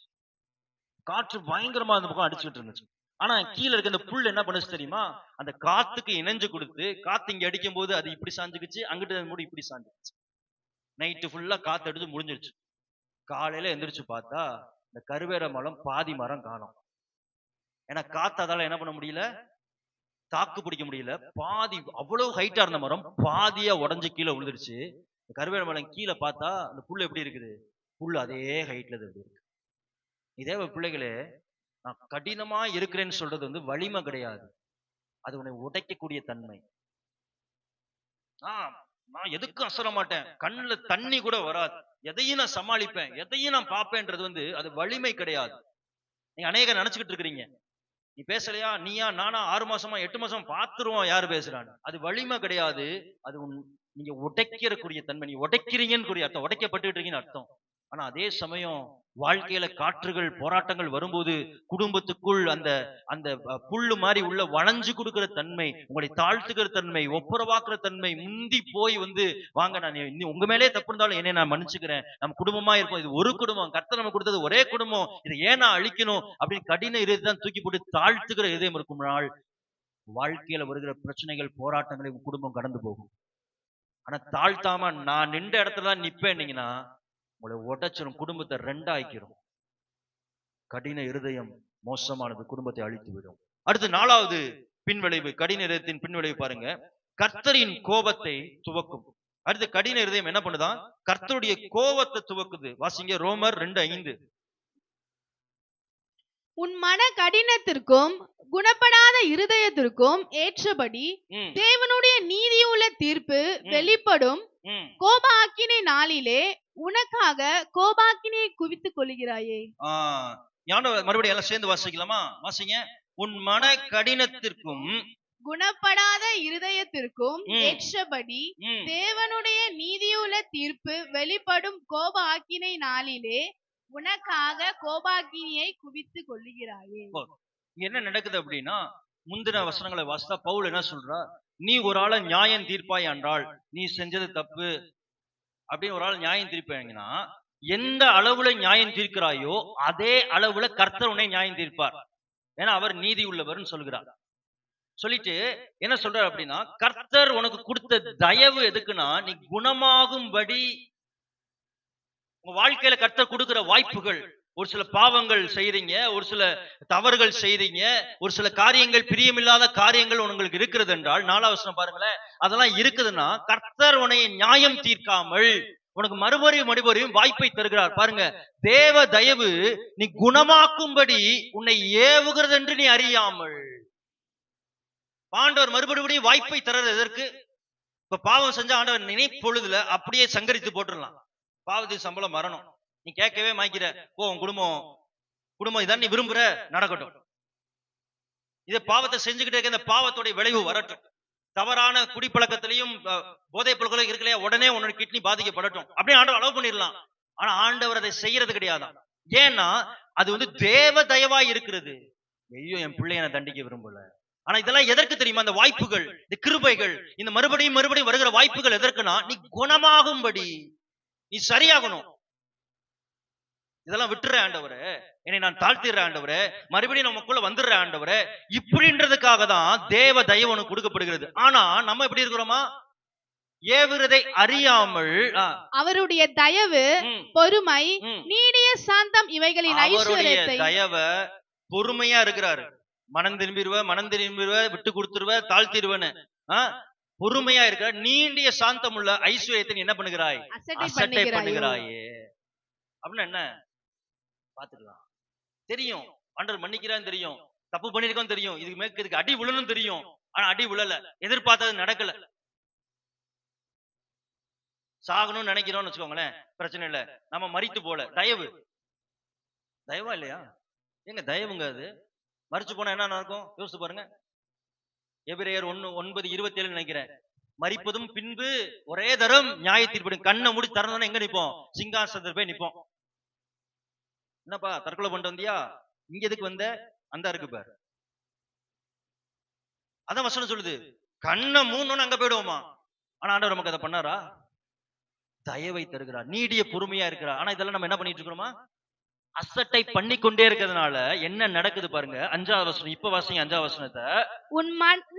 காற்று பயங்கரமா அந்த பக்கம் அடிச்சுட்டு இருந்துச்சு. ஆனா கீழே இருக்க இந்த புல் என்ன பண்ணுச்சு தெரியுமா? அந்த காத்துக்கு இணைஞ்சு கொடுத்து, காத்து இங்க அடிக்கும் போது அது இப்படி சாஞ்சுக்குச்சு, அங்கிட்டு மூடி இப்படி சாஞ்சுக்குச்சு. நைட்டு ஃபுல்லா காத்து அடிச்சு முடிஞ்சிருச்சு. காலையில எந்திரிச்சு பார்த்தா இந்த கருவேல மரம் பாதி மரம் காணோம். ஏன்னா காத்து அதால என்ன பண்ண முடியல, தாக்கு பிடிக்க முடியல. பாதி அவ்வளவு ஹைட்டா இருந்த மரம் பாதியா உடஞ்சு கீழே விழுந்துருச்சு. கருவேல மரம் கீழே பார்த்தா அந்த புல் எப்படி இருக்குது? புல் அதே ஹைட்ல இருக்கு. இதே பிள்ளைகளே, நான் கடினமா இருக்கிறேன்னு சொல்றது வந்து வலிமை கிடையாது. அது உன்னை உடைக்கக்கூடிய தன்மை. நான் எதுக்கும் அசர மாட்டேன், கண்ணுல தண்ணி கூட வராது, எதையும் நான் சமாளிப்பேன், எதையும் நான் பார்ப்பேன்றது வந்து அது வலிமை கிடையாது. நீங்க அநேக நினைச்சுக்கிட்டு இருக்கிறீங்க, நீ பேசலையா, நீயா நானா 6 மாசமா 8 மாசம் பார்த்துருவோம் யாரு பேசுறான்னு. அது வலிமை கிடையாது. அது நீங்க உடைக்கிறக்கூடிய தன்மை. நீ உடைக்கிறீங்கன்னு அர்த்தம், உடைக்கப்பட்டு இருக்கீங்கன்னு அர்த்தம். ஆனா அதே சமயம் வாழ்க்கையில காற்றுகள் போராட்டங்கள் வரும்போது குடும்பத்துக்குள் அந்த அந்த புல்லு மாதிரி உள்ள வளைஞ்சு கொடுக்கிற தன்மை, உங்களை தாழ்த்துக்கிற தன்மை, ஒப்புரவாக்குற தன்மை, முந்தி போய் வந்து வாங்க நான் உங்க மேலே தப்பு இருந்தாலும் என்னை நான் மன்னிச்சுக்கிறேன், நம்ம குடும்பமா இருப்போம், இது ஒரு குடும்பம், கர்த்தர் நம்ம கொடுத்தது ஒரே குடும்பம், இதை ஏன் நான் அழிக்கணும் அப்படின்னு கடின இதயத்தான் தூக்கி போட்டு தாழ்த்துக்கிற இதயம் இருக்கும் நாள் வாழ்க்கையில வருகிற பிரச்சனைகள் போராட்டங்களை உங்க குடும்பம் கடந்து போகும். ஆனா தாழ்த்தாம நான் நின்ற இடத்துல தான் நிப்பேன்னீங்கன்னா உங்களை உடைச்சிரும், குடும்பத்தை 2 ஆக்கிரும். கடின இருதயம் மோசமானது, குடும்பத்தை அழித்து விடும். அடுத்து 4வது பின்விளைவு, கடின இருதயத்தின் பின்விளைவு பாருங்க, கர்த்தரின் கோபத்தை துவக்கும். அடுத்து கடின இருதயம் என்ன பண்ணுதான்? கர்த்தருடைய கோபத்தை துவக்குது. வாசிங்க ரோமர் 2:5. உன் மன கடினத்திற்கும் குணப்படாத இருதயத்திற்கும் ஏற்றபடி தேவனுடைய நீதியுள்ள தீர்ப்பு வெளிப்படும் கோபாக்கினை நாளிலே உனக்காக கோபாக்கினையை குவித்துக் கொள்கிறாயே. மறுபடியும் எல்லாம் சேர்ந்து வாசிக்கலாமா? வாசிங்க. உன் மன கடினத்திற்கும் குணப்படாத இருதயத்திற்கும் ஏற்றபடி தேவனுடைய நீதியுள்ள தீர்ப்பு வெளிப்படும் கோபாக்கினை நாளிலே உனக்காக கோபாக்கினியை குவித்து கொள்ளுகிறாயே. என்ன நடக்குது அப்படின்னா, முந்தின வசனங்களை வாசித்தா பவுல் என்ன சொல்றா? நீ ஒரு ஆளை நியாயம் தீர்ப்பாய் என்றால், நீ செஞ்சது தப்பு அப்படின்னு ஒரு ஆள் நியாயம் தீர்ப்பாங்கன்னா, எந்த அளவுல நியாயம் தீர்க்கிறாயோ அதே அளவுல கர்த்தர் உன்னை நியாயம் தீர்ப்பார். ஏன்னா அவர் நீதி உள்ளவர்னு சொல்கிறார். சொல்லிட்டு என்ன சொல்றாரு அப்படின்னா, கர்த்தர் உனக்கு கொடுத்த தயவு எதுக்குன்னா, நீ குணமாகும்படி உங்க வாழ்க்கையில கர்த்தர் கொடுக்கிற வாய்ப்புகள். ஒரு சில பாவங்கள் செய்றீங்க, ஒரு சில தவறுகள் செய்றீங்க, ஒரு சில காரியங்கள் பிரியமில்லாத காரியங்கள் உங்களுக்கு இருக்கிறது என்றால், 4வது வசனம் பாருங்களேன். அதெல்லாம் இருக்குதுன்னா, கர்த்தர் உன்னை நியாயம் தீர்க்காமல் உனக்கு மறுபடியும் வாய்ப்பை தருகிறார். பாருங்க, தேவ தயவு நீ குணமாக்கும்படி உன்னை ஏவுகிறது என்று நீ அறியாமல். ஆண்டவர் மறுபடியும் வாய்ப்பை தர்றது எதற்கு? இப்ப பாவம் செஞ்ச ஆண்டவர் நினைப்பொழுதுல அப்படியே சங்கரித்து போட்டுடலாம். பாவத்தின் சம்பளம் மரணம். நீ கேட்கவே மாய்க்கிற. உன் குடும்பம் இதான் நீ விரும்புற, நடக்கட்டும். இத பாவத்தை செஞ்சுக்கிட்டே இருக்க, இந்த பாவத்தோட விளைவு வரட்டும். தவறான குடிப்பழக்கத்திலையும் போதை பொருட்களும் இருக்கலையா, உடனே உன்னோட கிட்னி பாதிக்கப்படட்டும். அப்படியே ஆண்டவர் அலோவ் பண்ணிடலாம். ஆனா ஆண்டவர் அதை செய்யறது கிடையாதான். ஏன்னா அது தேவ தயவா இருக்கிறது. ஐயோ, என் பிள்ளைய நான் தண்டிக்க விரும்பல. ஆனா இதெல்லாம் எதற்கு தெரியுமா? அந்த வாய்ப்புகள், இந்த கிருபைகள், இந்த மறுபடியும் வருகிற வாய்ப்புகள் எதற்குனா, நீ குணமாகும்படி, நீ சரியாகணும். இதெல்லாம் விட்டுற ஆண்டவரே, என்னை நான் தாழ்த்திடுற ஆண்டவரே, மறுபடியும் நமக்குள்ள வந்துடுற ஆண்டவரே, இப்படின்றதுக்காக தான் தேவ தயவு உனக்கு கொடுக்கப்படுகிறது. ஆனா நம்ம எப்படி இருக்கிறோமா? ஏவுறதை அறியாமல் அவருடைய தயவு, பொறுமை, நீடிய சாந்தம் இவைகளின் ஐஸ்வரியத்தை, தயவ பொறுமையா இருக்கிறாரு. மனம் திரும்பிடுவ, விட்டு கொடுத்துருவ, தாழ்த்திடுவன்னு பொறுமையா இருக்கிற, நீண்டிய சாந்தம் உள்ள ஐஸ்வர்யத்தை என்ன பண்ணுகிறாய்? அசட்டை பண்ணுகிறாயே. அப்படின்னா என்ன? பாத்துக்கலாம். தெரியும் ஆண்டவர் மன்னிக்கிறான்னு தெரியும், தப்பு பண்ணிருக்கோம் தெரியும், இதுக்கு அடி விழணும் தெரியும். ஆனா அடி விழல, எதிர்பார்த்தது நடக்கல. சாகணும்னு நினைக்கிறோம்னு வச்சுக்கோங்களேன், பிரச்சனை இல்ல, நம்ம மரித்து போல. தயவா இல்லையா? எங்க தயவுங்க அது? மரிச்சு போனா என்ன நடக்கும்? யோசிச்சு பாருங்க. எபிரேயர் 1:9-27 நினைக்கிறேன். மரிப்பதும் பின்பு ஒரே தரம் நியாய தீர்ப்பு. கண்ணை மூடி திறந்தோன்னா எங்க நிப்போம்? சிங்காசனத்தில் போய் நிப்போம். என்னப்பா தற்கொலை பண்ணிட்டு வந்தியா? இங்க எதுக்கு வந்த? அந்த இருக்கு பாரு. அதான் வசனம் சொல்லுது, கண்ணை மூணு அங்க போயிடுவோமா? ஆனா ஆண்டவர் நமக்கு அதை பண்ணாரா? தயவை தருகிறார், நீடிய பொறுமையா இருக்கிறார். ஆனா இதெல்லாம் நம்ம என்ன பண்ணிட்டு இருக்கிறோமா? அசட்டை பண்ணி கொண்டே இருக்கிறதுனால என்ன நடக்குது பாருங்க. 5வது வசனம், இப்ப வாசிங்க 5வது வசனத்தை. உன் மன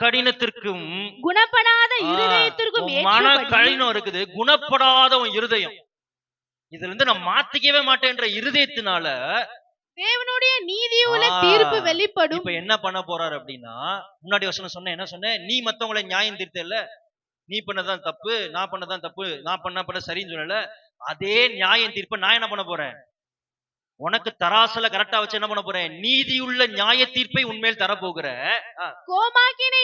கடினத்திற்கும் குணப்படாத இருதயத்திற்கும் மன கடினம் இருக்குது, குணப்படாத உன் இருதயம், இதுல இருந்து நான் மாத்திக்கவே மாட்டேன்ற இருதயத்தினால தேவனுடைய நீதியுள்ள தீர்ப்பு வெளிப்படும். இப்ப என்ன பண்ண போறாரு அப்படின்னா, முன்னாடி வசனம் சொன்ன என்ன சொன்ன? நீ மத்தவங்களை நியாயம் தீர்த்தல, நீ பண்ணதான் தப்பு, நான் பண்ணதான் தப்பு, நான் பண்ண சரின்னு சொல்லல. அதே நியாயம் தீர்ப்ப நான் என்ன பண்ண போறேன்? உனக்கு தராசல கரெக்டா வச்சு என்ன பண்ண போறேன்? நீதியுள்ள நியாய தீர்ப்பை உண்மையில் தரப்போகிற. கோபாக்கினை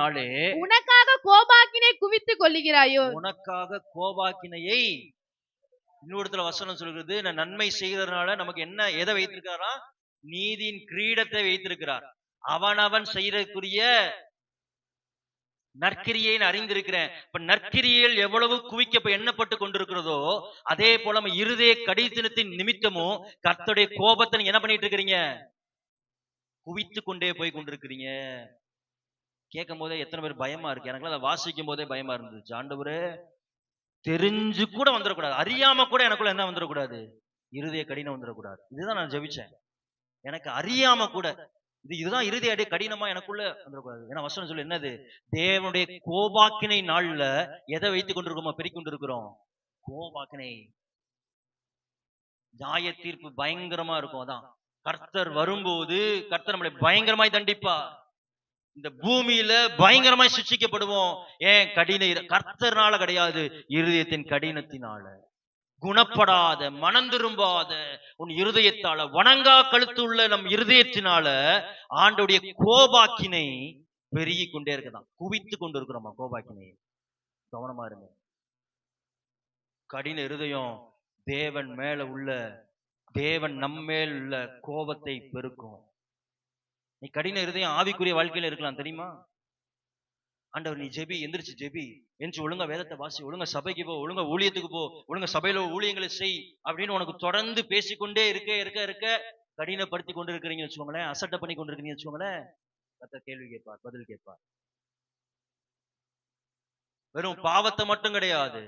நாளே உனக்காக கோபாக்கினை குவித்துக் கொள்ளுகிறாயோ? உனக்காக கோபாக்கினையை, இன்னொருத்துல வசனம் சொல்கிறது, நான் நன்மை செய்ததுனால நமக்கு என்ன, எதை வைத்திருக்காரா? நீதியின் கிரீடத்தை வைத்திருக்கிறார். அவன் செய்யறதுக்குரிய நற்கிரியை அறிந்திருக்கிறேன். இப்ப நற்கிரியில் எவ்வளவு குவிக்க எண்ணப்பட்டு கொண்டிருக்கிறதோ, அதே போல நம்ம இருதய கடினத்தின் நிமித்தமும் கர்த்தருடைய கோபத்தை நீங்க என்ன பண்ணிட்டு இருக்கிறீங்க? குவித்து கொண்டே போய் கொண்டிருக்கிறீங்க. கேட்கும் போதே எத்தனை பேர் பயமா இருக்கு. எனக்கு அதை வாசிக்கும் போதே பயமா இருந்துச்சு. ஆண்டவரே, தெரிஞ்சு கூட வந்துடக்கூடாது, அறியாம கூட எனக்குள்ள என்ன வந்துடக்கூடாது? இருதய கடினம் வந்துடக்கூடாது. இதுதான் நான் ஜெபிச்சேன். எனக்கு அறியாம கூட இதுதான் இருதய கடினமா எனக்குள்ள வந்துடக்கூடாது. ஏன்னா வசனம் சொல்லு என்னது? தேவனுடைய கோபாக்கினை நாள்ல எதை வைத்துக் கொண்டிருக்கோமா? பெருக்கிக் கொண்டிருக்கிறோம் கோபாக்கினை. நியாய தீர்ப்பு பயங்கரமா இருக்கும். அதான் கர்த்தர் வரும்போது கர்த்தர் நம்மளை பயங்கரமாய் தண்டிப்பா. இந்த பூமியில பயங்கரமாய் சிக்ஷிக்கப்படுவோம். ஏன்? கர்த்தர்னால கிடையாது, இருதயத்தின் கடினத்தினால. குணப்படாத, மனம் திரும்பாத உன் இருதயத்தால, வணங்கா கழுத்து உள்ள நம் இருதயத்தினால ஆண்டோடைய கோபாக்கினை பெருகி கொண்டே இருக்கதான், குவித்து கொண்டு இருக்கிறோமா கோபாக்கினை. கவனமா இருங்க. கடின இருதயம் தேவன் நம்மேல் உள்ள கோபத்தை பெருக்கும். நீ கடின இருதயம் ஆவிக்குரிய வாழ்க்கையில இருக்கலாம், தெரியுமா? ஆண்டவர், நீ ஜெபி, எந்திரிச்சு ஜெபி, என்று ஒழுங்கா வேதத்தை வாசி, ஒழுங்கா சபைக்கு போ, ஒழுங்கா ஊழியத்துக்கு போ, ஒழுங்கா சபையில ஊழியங்களை செய் அப்படின்னு உனக்கு தொடர்ந்து பேசிக்கொண்டே இருக்க கடினப்படுத்தி கொண்டு இருக்கிறீங்கன்னு வச்சுக்கோங்களேன், அசட்டை பண்ணி கொண்டு இருக்கீங்கன்னு வச்சுக்கோங்களேன், கர்த்தர் கேள்வி கேட்பார், பதில் கேட்பார். வெறும் பாவத்தை மட்டும் கிடையாது,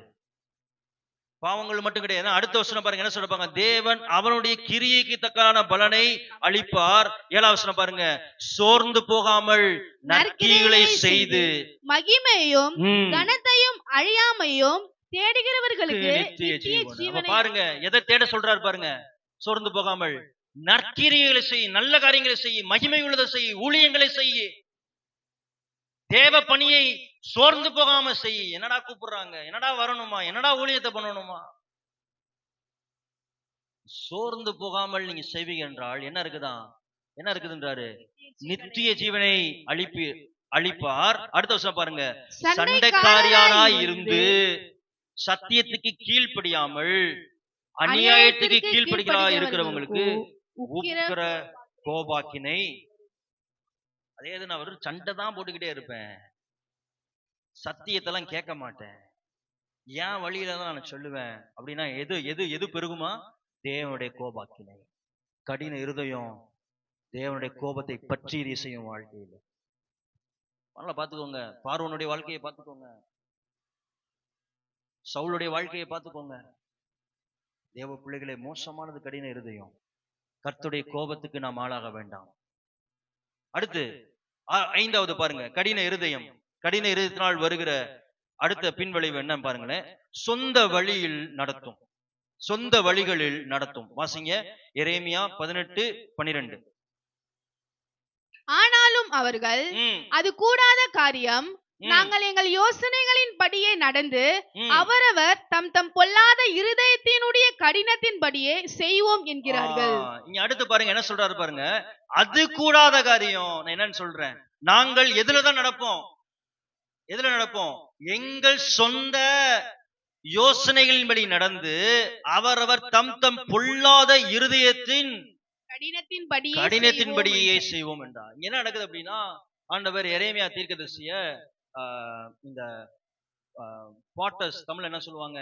பாவங்கள் மட்டும் கிடையாது. அடுத்த வசனம் பாருங்க என்ன சொல்றாங்க, தேவன் அவனுடைய கிரியைக்கு தக்கான பலனை அளிப்பார். 7வது வசனம் பாருங்க, சோர்ந்து போகாமல் நற்கிரிகளை செய்து மகிமையும் கனத்தையும் அழியாமையும் தேடுகிறவர்களுக்கு நித்திய நித்திய ஜீவன். அப்ப ஜீவனை பாருங்க எதை தேட சொல்றாரு பாருங்க, சோர்ந்து போகாமல் நற்கிரியைகளை செய், நல்ல காரியங்களை செய், மகிமை உள்ளதை செய், ஊழியங்களை செய், தேவ பணியை சோர்ந்து போகாம செய். என்னடா கூப்பிடுறாங்க, என்னடா வரணுமா, என்னடா ஊழியத்தை பண்ணணுமா, சோர்ந்து போகாமல் நீங்க செய்வீங்க என்றால் என்ன இருக்குதான், என்ன இருக்குதுன்றாரு, நித்திய ஜீவனை அளிப்பார். அடுத்த வருஷம் பாருங்க, சண்டைக்காரியானாய் இருந்து சத்தியத்துக்கு கீழ்ப்படியாமல் அநியாயத்துக்கு கீழ்ப்படுகிறா இருக்கிறவங்களுக்கு உக்கிர கோபாக்கினை. அதே நான் ஒரு சண்டை தான் போட்டுக்கிட்டே இருப்பேன், சத்தியத்தெல்லாம் கேட்க மாட்டேன், ஏன் வழியில தான் நான் சொல்லுவேன் அப்படின்னா எது எது எது பெருகுமா, தேவனுடைய கோபாக்கினை, கடின இருதயம், தேவனுடைய கோபத்தை பற்றி செய்யும் வாழ்க்கையில. நல்லா பாத்துக்கோங்க, பார்வோனுடைய வாழ்க்கையை பார்த்துக்கோங்க, சவுளுடைய வாழ்க்கையை பார்த்துக்கோங்க. தேவ பிள்ளைகளே, மோசமானது கடின இருதயம். கர்த்தருடைய கோபத்துக்கு நாம் ஆளாக வேண்டாம். அடுத்து 5வது பாருங்க, கடின இருதயம். கடின இருதயத்தினால் வருகிற அடுத்த பின்விளைவு என்ன பாருங்களேன், சொந்த வழியில் நடத்தும், சொந்த வழிகளில் நடத்தும். வாசிங்க எரேமியா 18:12. ஆனாலும் அவர்கள் அது கூடாத காரியம், நாங்கள் எங்கள் யோசனைகளின் படியே நடந்து அவரவர் தம் தம் பொல்லாத இருதயத்தினுடைய கடினத்தின் படியே செய்வோம் என்கிறார்கள். இங்க அடுத்து பாருங்க என்ன சொல்றாரு பாருங்க, அது கூடாத காரியம். நான் என்னன்னு சொல்றேன், நாங்கள் எதுலதான் நடப்போம், எதுல நடப்போம், எங்கள் சொந்த யோசனைகளின்படி நடந்து அவரவர் தம் தம் பொல்லாத இருதயத்தின் கடினத்தின்படியே செய்வோம் என்றார். என்ன நடக்குது அப்படின்னா, ஆண்டவர் எரேமியா தீர்க்கதரிசிய இந்த பாட்டர்ஸ், தமிழ் என்ன சொல்லுவாங்க,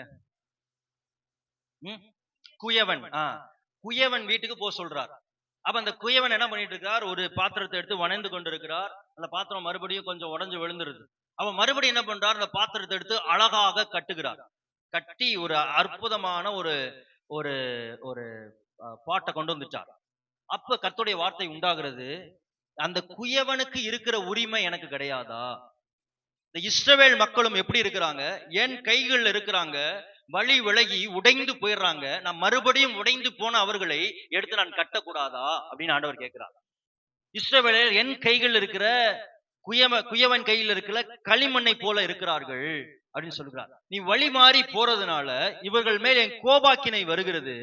குயவன், குயவன் வீட்டுக்கு போக சொல்றார். அப்ப அந்த குயவன் என்ன பண்ணிட்டு இருக்கார், ஒரு பாத்திரத்தை எடுத்து வணைந்து கொண்டிருக்கிறார். அந்த பாத்திரம் மறுபடியும் கொஞ்சம் உடஞ்சு விழுந்துருது. அவன் மறுபடியும் என்ன பண்றார், அந்த பாத்திரத்தை எடுத்து அழகாக கட்டுகிறார். கட்டி ஒரு அற்புதமான ஒரு ஒரு ஒரு பாட்டை கொண்டு வந்துட்டார். அப்ப கர்த்தருடைய வார்த்தை உண்டாகிறது, அந்த குயவனுக்கு இருக்கிற உரிமை எனக்கு கிடையாதா? இந்த இஸ்ரவேல் மக்களும் எப்படி இருக்கிறாங்க, என் கைகள் இருக்கிறாங்க, வழி விலகி உடைந்து போயிடுறாங்க, நான் மறுபடியும் உடைந்து போன அவர்களை எடுத்து நான் கட்டக்கூடாதா அப்படின்னு ஆண்டவர் கேட்கிறார். இஸ்ரவேலர் என் கைகள் இருக்கிற குயவன் கையில் இருக்கிற களிமண்ணை போல இருக்கிறார்கள் அப்படின்னு சொல்லுகிறார். நீ வழி மாறி போறதுனால இவர்கள் மேல் என் கோபாக்கினை வருகிறது.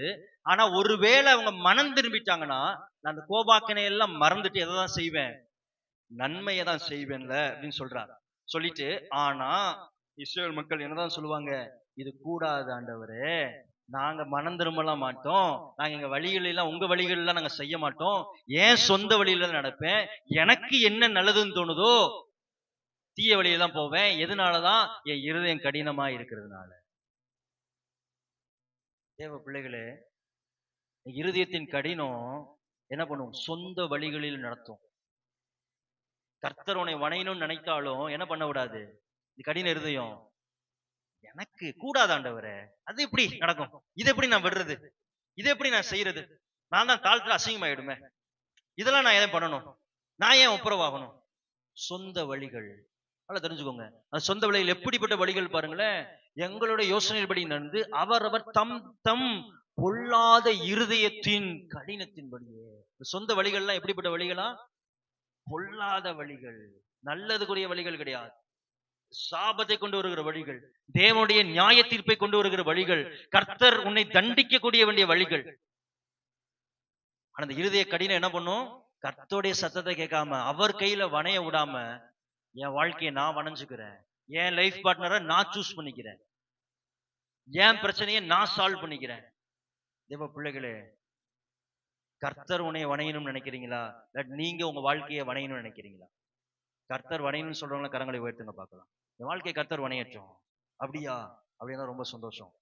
ஆனா ஒருவேளை அவங்க மனம் திரும்பிட்டாங்கன்னா நான் அந்த கோபாக்கினை எல்லாம் மறந்துட்டு எதை தான் செய்வேன், நன்மையை தான் செய்வேன்ல அப்படின்னு சொல்றாரு. சொல்லிட்டு ஆனா இஸ்ரவேல் மக்கள் என்னதான் சொல்லுவாங்க, இது கூடாது ஆண்டவரே, நாங்க மனம் திரும்பலாம் மாட்டோம், நாங்க எங்க வழிகள் எல்லாம் உங்க வழிகள் எல்லாம் நாங்க செய்ய மாட்டோம், ஏன் சொந்த வழியில நடப்பேன், எனக்கு என்ன நல்லதுன்னு தோணுதோ தீய வழியில தான் போவேன். எதனாலதான், என் இருதயம் கடினமா இருக்கிறதுனால. தேவ பிள்ளைகளே, இருதயத்தின் கடினம் என்ன பண்ணும், சொந்த வழிகளில் நடத்தும். கர்த்தர் உன்னை வணையணும்னு நினைத்தாலும் என்ன பண்ண விடாது, இது கடின இருதயம் எனக்கு கூடாது ஆண்டவரே, அது எப்படி நடக்கும், இது எப்படி நான் விடுறது, இது எப்படி நான் செய்யறது, நான் தான் தாழ்த்துல அசிங்கமாயிடுமே, இதெல்லாம் நான் ஏன் பண்ணணும், நான் ஏன் ஒப்புரவாகணும். சொந்த வழிகள் நல்லா தெரிஞ்சுக்கோங்க. அந்த சொந்த வழிகள் எப்படிப்பட்ட வழிகள் பாருங்களேன், எங்களுடைய யோசனைப்படி நடந்து அவரவர் தம் தம் பொல்லாத இருதயத்தின் கடினத்தின்படியே. சொந்த வழிகள்லாம் எப்படிப்பட்ட வழிகளா, பொல்லாத வழிகள், நல்லதுக்குரிய வழிகள் கிடையாது, சாபத்தை கொண்டு வருகிற வழிகள், தேவனுடைய நியாய தீர்ப்பை கொண்டு வருகிற வழிகள், கர்த்தர் உன்னை தண்டிக்க கூடிய வேண்டிய வழிகள். அந்த இருதய கடினம் என்ன பண்ணும், கர்த்தருடைய சத்தத்தை கேட்காம அவர் கையில வணைய விடாம என் வாழ்க்கையை நான் வணைஞ்சுக்கிறேன், என் லைஃப் பார்ட்னரை நான் சூஸ் பண்ணிக்கிறேன், என் பிரச்சனையை நான் சால்வ் பண்ணிக்கிறேன். தேவ பிள்ளைகளே, கர்த்தர் உன்னை வணையணும்னு நினைக்கிறீங்களா, நீங்க உங்க வாழ்க்கையை வணையணும்னு நினைக்கிறீங்களா? கர்த்தர் வணையணும்னு சொல்றவங்கள கரங்களை உயர்த்துங்க பார்க்கலாம். என் வாழ்க்கையை கர்த்தர் வணையட்டும், அப்படியா, அப்படின்னா ரொம்ப சந்தோஷம்.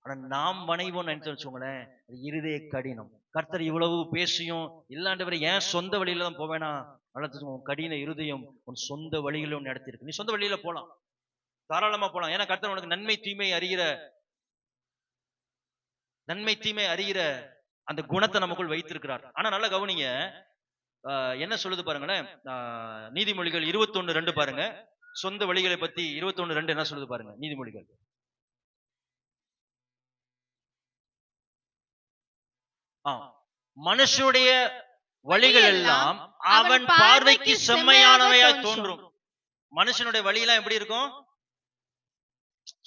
ஆனா நாம் வணைவோம் நினைச்சு வச்சுக்கோங்களேன், இருதய கடினம். கர்த்தர் இவ்வளவு பேசியும் இல்லாண்டவரை ஏன் சொந்த வழியில தான் போவேனா, உன் கடின இருதயம் உன் சொந்த வழியில நடத்தி இருக்கு. நீ சொந்த வழியில போலாம், தாராளமா போலாம். ஏன்னா கர்த்தர் உனக்கு நன்மை தீமை அறிகிற நன்மை தீமை அறிகிற அந்த குணத்தை நமக்குள் வைத்திருக்கிறார். ஆனா நல்லா கவனிங்க, என்ன சொல்லுது பாருங்களேன். நீதிமொழிகள் 21:2 பாருங்க. சொந்த வழிகளை பத்தி 21:2 என்ன சொல்லுது பாருங்க. நீதிமொழிகள் மனுஷனுடைய வழிகள் எல்லாம் அவன் பார்வைக்கு செம்மையானவையாய் தோன்றும். மனுஷனுடைய வழியெல்லாம் எப்படி இருக்கும்?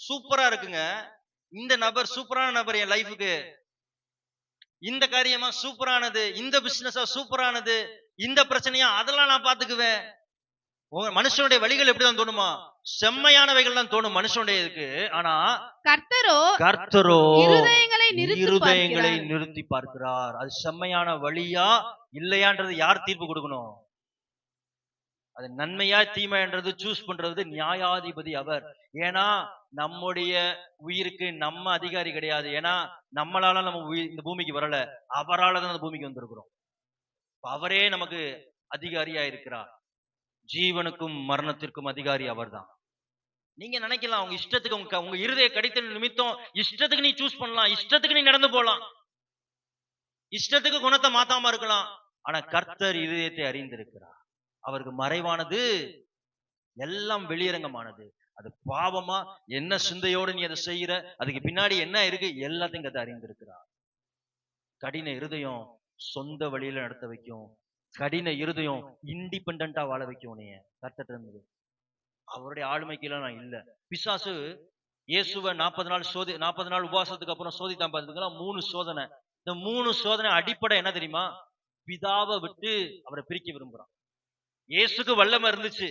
சூப்பரா இருக்குங்க. இந்த நபர் சூப்பரான நபர் என் லைஃபுக்கு, இந்த காரியமா சூப்பரானது, இந்த பிசினஸா சூப்பரானது, இந்த பிரச்சனையா அதெல்லாம் நான் பாத்துக்குவேன். மனுஷனுடைய வழிகள் எப்படிதான் தோணுமா? செம்மையானவைகள் தான் தோணும் மனுஷனுடையதுக்கு. ஆனா கர்த்தரோ இருதயங்களை நிறுத்தி பார்க்கிறார். அது செம்மையான வழியா இல்லையான்றது யார் தீர்ப்பு கொடுக்கணும்? அது நன்மையா தீமைன்றது சூஸ் பண்றது நியாயாதிபதி அவர். ஏன்னா நம்முடைய உயிருக்கு நம்ம அதிகாரி கிடையாது. ஏன்னா நம்மளால நம்ம இந்த பூமிக்கு வரல, அவரால் தான் அந்த பூமிக்கு வந்திருக்கிறோம். அவரே நமக்கு அதிகாரியா இருக்கிறார். ஜீவனுக்கும் மரணத்திற்கும் அதிகாரி அவர்தான். நீங்க நினைக்கலாம் உங்க இஷ்டத்துக்கு உங்க இருதய கடித்த நிமித்தம் இஷ்டத்துக்கு நீ சூஸ் பண்ணலாம், இஷ்டத்துக்கு நீ நடந்து போலாம், இஷ்டத்துக்கு குணத்தை மாத்தாம இருக்கலாம். ஆனா கர்த்தர் இருதயத்தை அறிந்திருக்கிறார். அவருக்கு மறைவானது எல்லாம் வெளியரங்கமானது. அது பாவமா என்ன சிந்தையோடு நீ அதை செய்யற, அதுக்கு பின்னாடி என்ன இருக்கு, எல்லாத்தையும் கதை அறிந்திருக்கிறார். கடின இருதயம் சொந்த வழியில நடத்த வைக்கும். கடின இருதயம் இண்டிபெண்டா வாழ வைக்கும். நீ கர்த்தர் இருந்தது அவருடைய ஆளுமைக்கு நான் இல்ல. பிசாசு இயேசுவை 40 நாள் உபவாசத்துக்கு அப்புறம் சோதித்தான். பார்த்ததுக்கு 3 சோதனை. இந்த 3 சோதனை அடிப்படை என்ன தெரியுமா? பிதாவை விட்டு அவரை பிரிக்க விரும்புறான். இயேசுக்கு வல்லமை இருந்துச்சு.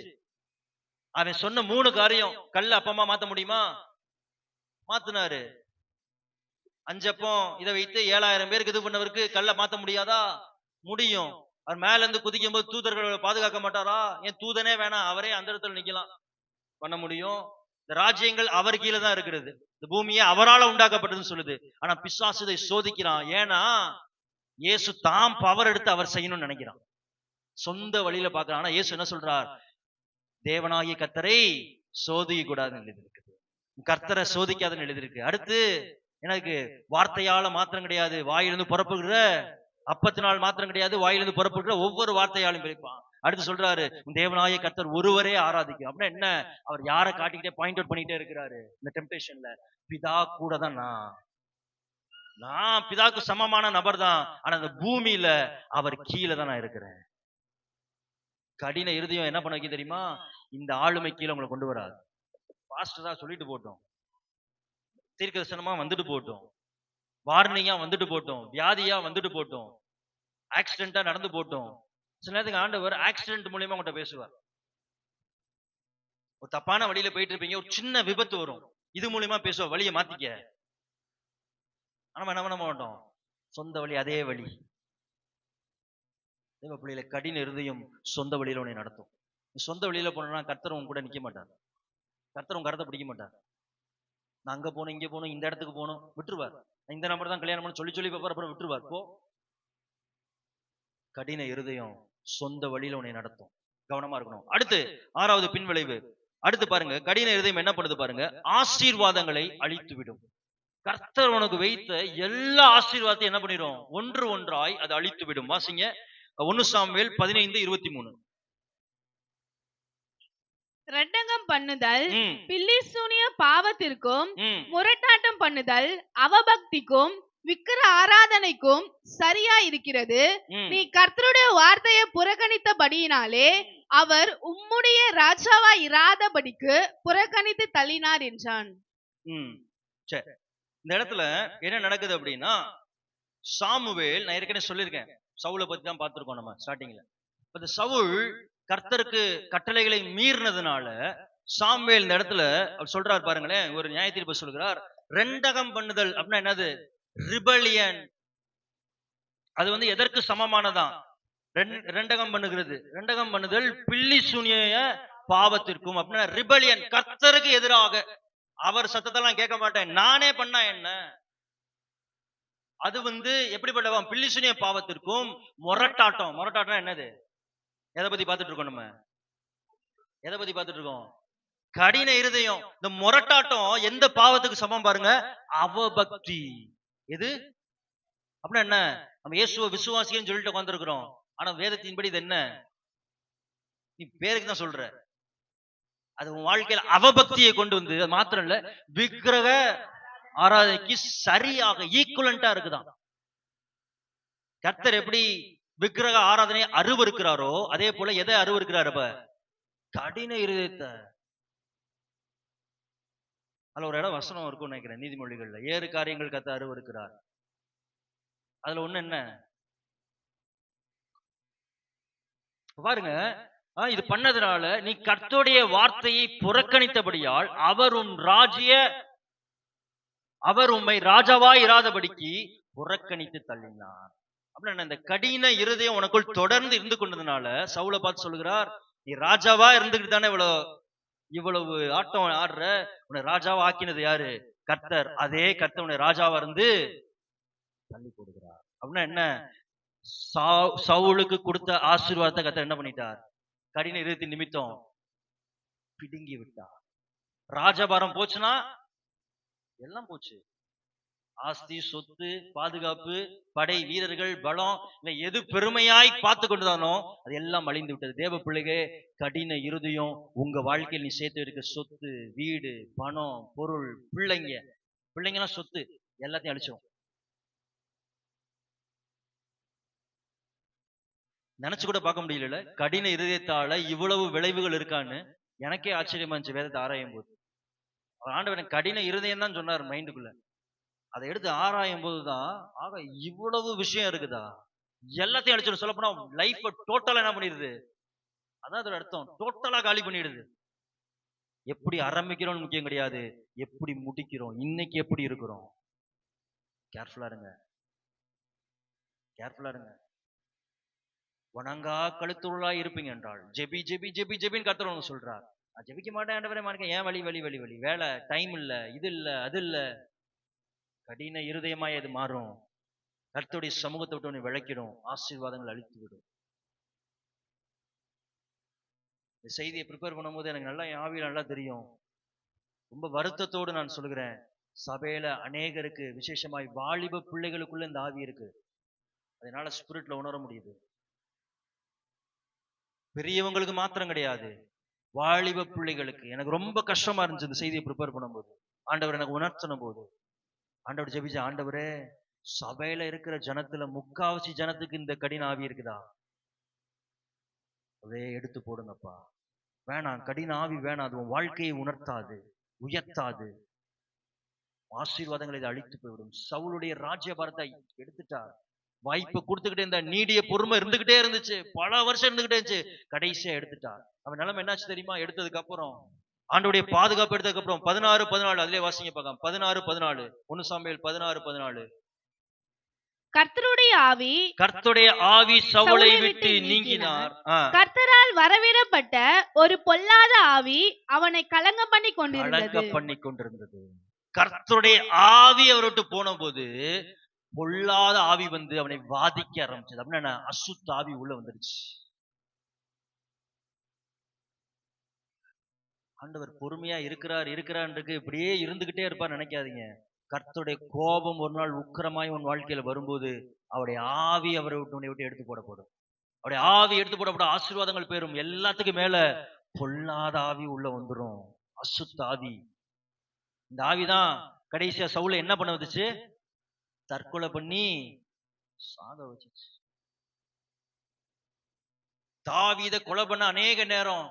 அவன் சொன்ன 3 காரியம் கல்ல அப்பமா மாத்த முடியுமா? மாத்தினாரு. 5 அப்பம் இதை வைத்து 7000 பேருக்கு இது பண்ணவருக்கு கல்ல மாத்த முடியாதா? முடியும். அவர் மேல இருந்து குதிக்கும் போது தூதர்களை பாதுகாக்க மாட்டாரா? ஏன் தூதனே வேணாம், அவரே அந்த இடத்துல நிக்கலாம். பண்ண முடியும். இந்த ராஜ்யங்கள் அவர் கீழே தான் இருக்கிறது. இந்த பூமியை அவரால் உண்டாக்கப்பட்டதுன்னு சொல்லுது. ஆனா பிசாசு இதை சோதிக்கிறான். ஏன்னா இயேசு தாம் பவர் எடுத்து அவர் செய்யணும்னு நினைக்கிறான். சொந்த வழியில பாக்குறான். ஆனா இயேசு என்ன சொல்றார்? தேவனாகிய கர்த்தரை சோதிக்க கூடாதுன்னு எழுதிருக்கு. கர்த்தரை சோதிக்காதுன்னு எழுதிருக்கு. அடுத்து எனக்கு வார்த்தையால மாத்திரம் கிடையாது, வாயிலிருந்து புறப்படுகிற அப்பத்தினால் மாத்திரம் கிடையாது, வாயிலிருந்து புறப்படுகிற ஒவ்வொரு வார்த்தையாலும் பிரிப்பான். அடுத்து சொல்றாரு தேவனாகிய கர்த்தர் ஒருவரே ஆராதிக்கும். அப்படின்னா என்ன? அவர் யாரை காட்டிக்கிட்டே பாயிண்ட் அவுட் பண்ணிட்டே இருக்கிறாரு இந்த டெம்ப்டேஷன்ல. பிதா கூட தான் நான் பிதாக்கு சமமான நபர் தான். ஆனா அந்த பூமியில அவர் கீழே தான் நான் இருக்கிறேன். கடின இருதயம் என்ன பண்ண வைக்க தெரியுமா? இந்த ஆளுமை கீழே உங்களை கொண்டு வராது. பாஸ்டரா சொல்லிட்டு போட்டோம், தீர்க்கதரிசனமா வந்துட்டு போட்டோம், வார்னிங்கா வந்துட்டு போட்டோம், வியாதியா வந்துட்டு போட்டோம், ஆக்சிடென்டா நடந்து போட்டோம். சில நேரத்துக்கு ஆண்டவர் ஆக்சிடென்ட் மூலியமா உங்கள்கிட்ட பேசுவார். ஒரு தப்பான வழியில போயிட்டு இருப்பீங்க, ஒரு சின்ன விபத்து வரும், இது மூலியமா பேசுவார், வழியை மாத்திக்க. ஆனா என்ன பண்ண மாட்டோம், சொந்த வழி அதே வழி. தேவ பிள்ளையில கடின இருதயம் சொந்த வழியில உன்னை நடத்தும். சொந்த வழியில போனா கர்த்தர் உன் கூட நிக்க மாட்டார். கர்த்தர் உன் கருத்தை பிடிக்க மாட்டார். நான் அங்க போகணும், இங்க போகணும், இந்த இடத்துக்கு போகணும் விட்டுருவார். இந்த நம்பர் தான் கல்யாணம் பண்ண சொல்லி பார்ப்பார், அப்புறம் விட்டுருவார். போ. கடின இருதயம் சொந்த வழியில உன்னை நடத்தும். கவனமா இருக்கணும். அடுத்து 6வது பின்விளைவு. அடுத்து பாருங்க, கடின இருதயம் என்ன பண்ணுது பாருங்க, ஆசீர்வாதங்களை அழித்து விடும். கர்த்தர் உனக்கு வைத்த எல்லா ஆசீர்வாதத்தையும் என்ன பண்ணிடும்? ஒன்று ஒன்றாய் அது அழித்து விடும். வாசிங்க 1 சாமுவேல் 15:23. ரெட்டகம் பண்ணுதல் பில்லிசூனிய பாவத்திற்கும், முரட்டாட்டம் பண்ணுதல் அவபக்திக்கும், விக்கிர ஆராதனைக்கும் சரியா இருக்கிறது. நீ கர்த்தருடைய வார்த்தையை புறக்கணித்தபடியினாலே அவர் உம்முடைய ராஜாவா இராதபடிக்கு புறக்கணித்து தள்ளினார் என்றான். சரி, இந்த இடத்துல என்ன நடக்குது அப்படின்னா, சாமுவேல், நான் ஏற்கனவே சொல்லியிருக்கேன், சவுலை பத்தி தான் பார்த்திருக்கோம் நம்ம ஸ்டார்டிங்ல. இந்த சவுல் கர்த்தருக்கு கட்டளைகளை மீறினதுனால சாமுவேல் இந்த இடத்துல சொல்றாரு பாருங்களேன், ஒரு நியாய தீர்ப்பு சொல்கிறார். ரெண்டகம் பண்ணுதல் அப்படின்னா என்னது? ரிபலியன். அது எதற்கு சமமானதான்? ரெண்டகம் பண்ணுகிறது. ரெண்டகம் பண்ணுதல் பில்லி சூனிய பாவத்திற்கும். அப்படின்னா ரிபலியன், கர்த்தருக்கு எதிராக. அவர் சத்தத்தெல்லாம் கேட்க மாட்டேன், நானே பண்ணா என்ன? அது எப்படிப்பட்டவா? பில்லி சூனிய பாவத்திற்கும், முரட்டாட்டம். முரட்டாட்டம் என்னது? எதை பத்தி பார்த்துட்டு இருக்கோம் நம்ம? எதை பத்தி பார்த்துட்டு இருக்கோம்? கடின இருதயம். இந்த முரட்டாட்டம் எந்த பாவத்துக்கு சமம் பாருங்க? அவபக்தி. எது அப்படின்னா என்ன? நம்ம இயேசுவை விசுவாசின்னு சொல்லிட்டு உட்கார்ந்திருக்கிறோம். ஆனா வேதத்தின்படி இது என்ன? நீ பேருக்கு தான் சொல்ற. அது உன் வாழ்க்கையில அவபக்தியை கொண்டு வந்து, அது மாத்திரம் இல்ல, விக்கிரக ஆராதனைக்கு சரியாக ஈக்குவலண்டா இருக்குதான். கர்த்தர் எப்படி விக்கிரக ஆராதனை அருவருக்கிறாரோ, அதே போல எதை அருவருக்கிறார்? அப்ப கடின இருதயத்தை. அதுல ஒரு இடம் வசனம் இருக்கும் நினைக்கிறேன், நீதிமொழிகள்ல, 7 காரியங்கள் கர்த்தர் அருவருக்கிறார். அதுல ஒண்ணு என்ன பாருங்க, இது பண்ணதுனால நீ கர்த்தருடைய வார்த்தையை புறக்கணித்தபடியால் அவர் உம்மை ராஜாவாய் இராதபடிக்கு புறக்கணித்து தள்ளினார். அப்படின்னா இந்த கடின இருதயம் உனக்குள் தொடர்ந்து இருந்து கொண்டதுனால சவுலை பார்த்து சொல்லுகிறார், நீ ராஜாவா இருந்துகிட்டு தானே இவ்வளவு ஆட்டம் ஆடுற, உன்னை ராஜாவா ஆக்கினது யாரு? கர்த்தர். அதே கர்த்தர் உன்னை ராஜாவா இருந்து தள்ளி போடுகிறார். அப்படின்னா என்ன? சவுலுக்கு கொடுத்த ஆசீர்வாதத்தை கர்த்தர் என்ன பண்ணிட்டார்? கடின இருதயத்தின் நிமித்தம் பிடுங்கி விட்டார். ராஜபாரம் போச்சுன்னா எல்லாம் போச்சு. ஆஸ்தி, சொத்து, பாதுகாப்பு, படை வீரர்கள், பலம், எது பெருமையாய் பார்த்து கொண்டுதானோ அது எல்லாம் அழிந்து விட்டது. தேவ பிள்ளைகே, கடின இருதயம் உங்க வாழ்க்கையில் நீ சேர்த்து இருக்க சொத்து, வீடு, பணம், பொருள், பிள்ளைங்கலாம் சொத்து எல்லாத்தையும் அழிச்சோம். நினைச்சு கூட பார்க்க முடியல. கடின இருதயத்தால இவ்வளவு விளைவுகள் இருக்கான்னு எனக்கே ஆச்சரியமா இருந்துச்சு வேதத்தை ஆராயும் போது. ஆண்டவன் கடின இருதயம் தான் சொன்னார் மைண்டுக்குள்ள. அதை எடுத்து ஆராயும் போதுதான், ஆக இவ்வளவு விஷயம் இருக்குதா, எல்லாத்தையும் அடிச்சிடும். சொல்ல போனா லைஃப் டோட்டலா என்ன பண்ணிடுது? அதான் அதோட அர்த்தம், டோட்டலா காலி பண்ணிடுது. எப்படி ஆரம்பிக்கிறோம் முக்கியம் கிடையாது, எப்படி முடிக்கிறோம். இன்னைக்கு எப்படி இருக்கிறோம்? கேர்ஃபுல்லா இருங்க, கேர்ஃபுல்லா இருங்க. வணங்கா கழுத்துள்ளாய் இருப்பீங்க என்றால் ஜெபி ஜெபி ஜெபி ஜெபின்னு கர்த்தர் சொல்றார். நான் ஜெபிக்க மாட்டேன் ஆண்டவரே, மாட்டேன், ஏன் வழி வழி வழி வழி வேலை, டைம் இல்ல, இது இல்ல, அது இல்ல. கடின இருதயமாய் அது மாறும். கர்த்தருடைய சமூகத்தை விட்டு உன்னை விளக்கிடும், ஆசீர்வாதங்கள் அழித்து விடும். இந்த செய்தியை ப்ரிப்பேர் பண்ணும்போது எனக்கு நல்லா என் ஆவியில நல்லா தெரியும். ரொம்ப வருத்தத்தோடு நான் சொல்லுகிறேன், சபையில அநேகருக்கு, விசேஷமாய் வாலிப பிள்ளைகளுக்குள்ள இந்த ஆவி இருக்கு. அதனால ஸ்பிரிட்ல உணர முடியுது. பெரியவங்களுக்கு மாத்திரம் கிடையாது, வாலிப பிள்ளைகளுக்கு. எனக்கு ரொம்ப கஷ்டமா இருந்துச்சு இந்த செய்தியை ப்ரிப்பேர் பண்ணும்போது. ஆண்டவர் எனக்கு உணர்த்தின போது ஆண்டவர் ஜெபிச்ச, ஆண்டவரே சபையில இருக்கிற ஜனத்துல முக்காவாசி ஜனத்துக்கு இந்த கடின ஆவி இருக்குதா, அதே எடுத்து போடுங்கப்பா. வேணாம், கடின ஆவி வேணாம். அது உன் வாழ்க்கையை உணர்த்தாது, உயர்த்தாது. ஆசீர்வாதங்களை இதை அழித்து போய்விடும். சவுளுடைய ராஜ்யபாரத்தை எடுத்துட்டார். வாய்ப்பு கொடுத்துக்கிட்டே இருந்தா, நீடிய பொறுமை இருந்துகிட்டே இருந்துச்சு, பல வருஷம் இருந்துகிட்டே இருந்துச்சு. கடைசியா எடுத்துட்டார். அவன் நிலைமை என்னாச்சு தெரியுமா? எடுத்ததுக்கு அப்புறம், ஆண்டவருடைய பாதுகாப்பு எடுத்ததுக்கு அப்புறம் 16:14 அதிலே வாசிங்க பார்க்கலாம். 16:14 1 சாமுவேல் 16:14. கர்த்தருடைய ஆவி சவுலை விட்டு நீங்கினார். கர்த்தரால் வரவிடப்பட்ட ஒரு பொல்லாத ஆவி அவனை கலங்க பண்ணி கொண்டிருந்தது. கர்த்தருடைய ஆவி அவரை விட்டு போன போது பொல்லாத ஆவி வந்து அவனை வாதிக்க ஆரம்பிச்சது. அப்படின்னா அசுத்த ஆவி உள்ள வந்துருச்சு. ஆண்டவர் பொறுமையா இருக்கிறாருக்கு இப்படியே இருந்துகிட்டே இருப்பார் நினைக்காதீங்க. கர்த்தருடைய கோபம் ஒரு நாள் உக்கிரமாய் உன் வாழ்க்கையில வரும்போது அவருடைய ஆவி அவரை விட்டு எடுத்து போடப்படும். அவருடைய ஆவி எடுத்து போடப்பட ஆசீர்வாதங்கள் பெறும். எல்லாத்துக்கும் மேல பொல்லாத ஆவி உள்ள வந்துடும், அசுத்த ஆவி. இந்த ஆவிதான் கடைசியா சவுலை என்ன பண்ண வந்துச்சு? தற்கொலை பண்ணி சாக வச்சுச்சு. தாவீதை கொலை பண்ண அநேக நேரம்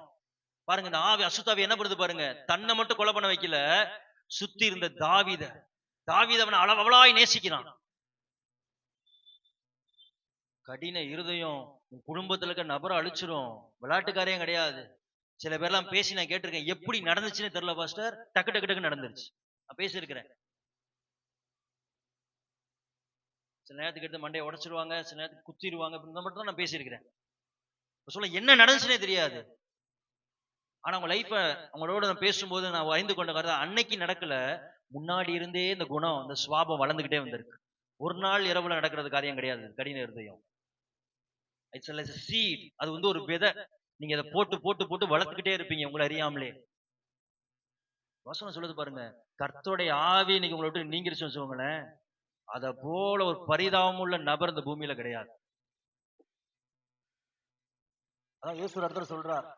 பாருங்க, இந்த ஆவி அசுத்தாவி என்ன பண்ணுது பாருங்க, தன்னை மட்டும் கொலை பண்ண வைக்கல, சுத்தி இருந்த தாவீதை அவனை அளவளாய் நேசிக்கிறான். கடின இருதயம் உன் குடும்பத்துல இருக்க நபரை அழிச்சிரும். விளையாட்டுக்காரையும் கிடையாது. சில பேர்லாம் பேசி நான் கேட்டிருக்கேன், எப்படி நடந்துச்சுன்னு தெரியல பாஸ்டர், டக்கு டக்கு டக்கு நடந்துருச்சு. நான் பேசியிருக்கிறேன். சில நேரத்துக்கு எடுத்து மண்டையை உடைச்சிருவாங்க, சில நேரத்துக்கு குத்திடுவாங்க. மட்டும் தான் நான் பேசியிருக்கிறேன். சொல்ல என்ன நடந்துச்சுன்னே தெரியாது. ஆனா அவங்க லைஃப அவங்களோட நான் பேசும்போது நான் அறிந்து கொண்ட கருத்து, அன்னைக்கு நடக்கல, முன்னாடி இருந்தே இந்த குணம், இந்த சுவாபம் வளர்ந்துகிட்டே வந்திருக்கு. ஒரு நாள் இரவுல நடக்கிறது காரியம் கிடையாது. கடின இருதயம் சீட், அது வந்து ஒரு விதை. நீங்க அதை போட்டு போட்டு போட்டு வளர்த்துக்கிட்டே இருப்பீங்க உங்களை அறியாமலே. வசனம் சொல்லுது பாருங்க, கர்த்தருடைய ஆவி நீங்க உங்களை விட்டு நீங்கிருச்சுன்னு வச்சுக்கோங்களேன், அத போல ஒரு பரிதாபம் உள்ள நபர் இந்த பூமியில கிடையாது. அதான் இயேசு ஒரு இடத்துல சொல்றார்,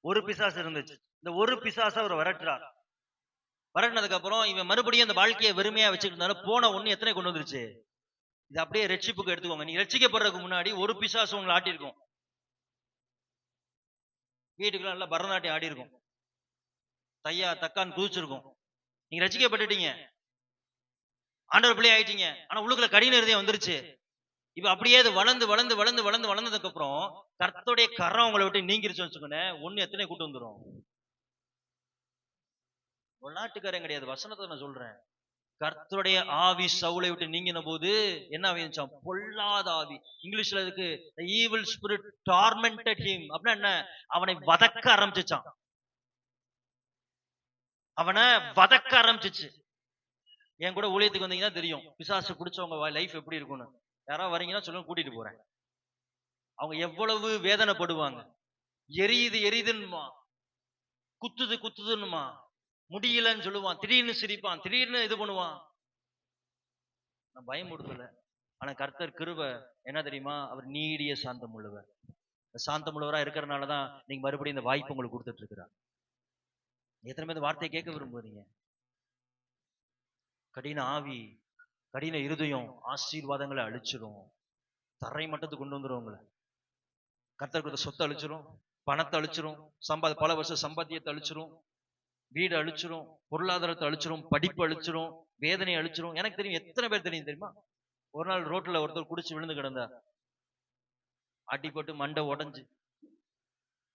ஒரு பிசாசு இருந்துச்சு, இந்த ஒரு பிசாச அவர் விரட்டுறார். விரட்டினதுக்கு அப்புறம் இவன் மறுபடியும் அந்த வாழ்க்கையை வெறுமையா வச்சுக்கிட்டு இருந்தாலும் போன ஒண்ணு எத்தனை கொண்டு வந்துருச்சு. இது அப்படியே ரட்சிப்புக்கு எடுத்துக்கோங்க. நீங்க ரட்சிக்கப்படுறதுக்கு முன்னாடி ஒரு பிசாசு உங்களை ஆட்டியிருக்கும். வீட்டுக்குள்ள நல்லா பரதநாட்டியம் ஆடி இருக்கும், தையா தக்கான்னு குதிச்சிருக்கும். நீங்க ரட்சிக்கப்பட்டுட்டீங்க, ஆண்டவர் பிள்ளை ஆயிட்டீங்க. ஆனா உள்ளுக்குள்ள கடின இருதயம் வந்துருச்சு. இப்ப அப்படியே அது வளர்ந்து வளர்ந்து வளர்ந்து வளர்ந்து வளர்ந்ததுக்கு அப்புறம் கர்த்தருடைய கரம் உங்களை விட்டு நீங்கிருச்சுன்னு வச்சுக்கோங்க, ஒண்ணு எத்தனை கூட்டு வந்துரும். உள்நாட்டுக்காரன் கிடையாது, வசனத்தை நான் சொல்றேன். கர்த்தருடைய ஆவி சவுலை விட்டு நீங்கின போது என்ன ஆவிச்சான்? பொல்லாத ஆவி. இங்கிலீஷ்ல இருக்கு the evil spirit tormented him. அப்படின்னா என்ன? அவனை வதக்க ஆரம்பிச்சான். அவனை வதக்க ஆரம்பிச்சிச்சு. என் கூட ஊழியத்துக்கு வந்தீங்கன்னா தெரியும், பிசாசு குடிச்சவங்க லைஃப் எப்படி இருக்கும்னு. யாராவது வரீங்கன்னா சொல்லுங்க, கூட்டிட்டு போறேன். அவங்க எவ்வளவு வேதனைப்படுவாங்க. எரியுது எரியுதுன்னுமா, குத்துது குத்துதுன்னுமா, முடியலன்னு சொல்லுவான், திடீர்னு சிரிப்பான், திடீர்னு இது பண்ணுவான். நான் பயமுடுத்தல. ஆனா கர்த்தர் கிருபை என்ன தெரியுமா? அவர் நீடிய சாந்தம் உள்ளவர். சாந்தம் உள்ளவரா இருக்கிறதுனாலதான் நீங்க மறுபடியும் இந்த வாய்ப்பு உங்களுக்கு கொடுத்துட்டு இருக்கிறார். எத்தனை பேர் இந்த வார்த்தையை கேட்க விரும்புறீங்க? கடின ஆவி, கடின இருதயம் ஆசீர்வாதங்களை அழிச்சிரும், தரை மட்டத்துக்கு கொண்டு வந்துடும். உங்களை கர்த்தர் கொடுத்த சொத்தை அழிச்சிரும், பணத்தை அழிச்சிரும், பல வருஷம் சம்பாத்தியத்தை அழிச்சிரும், வீடு அழிச்சிரும், பொருளாதாரத்தை அழிச்சிரும், படிப்பு அழிச்சிரும், வேதனை அழிச்சிரும். எனக்கு தெரியும், எத்தனை பேர் தெரியும் தெரியுமா? ஒரு நாள் ரோட்ல ஒருத்தர் குடிச்சு விழுந்து கிடந்தார். அடிப்பட்டு மண்டை உடஞ்சு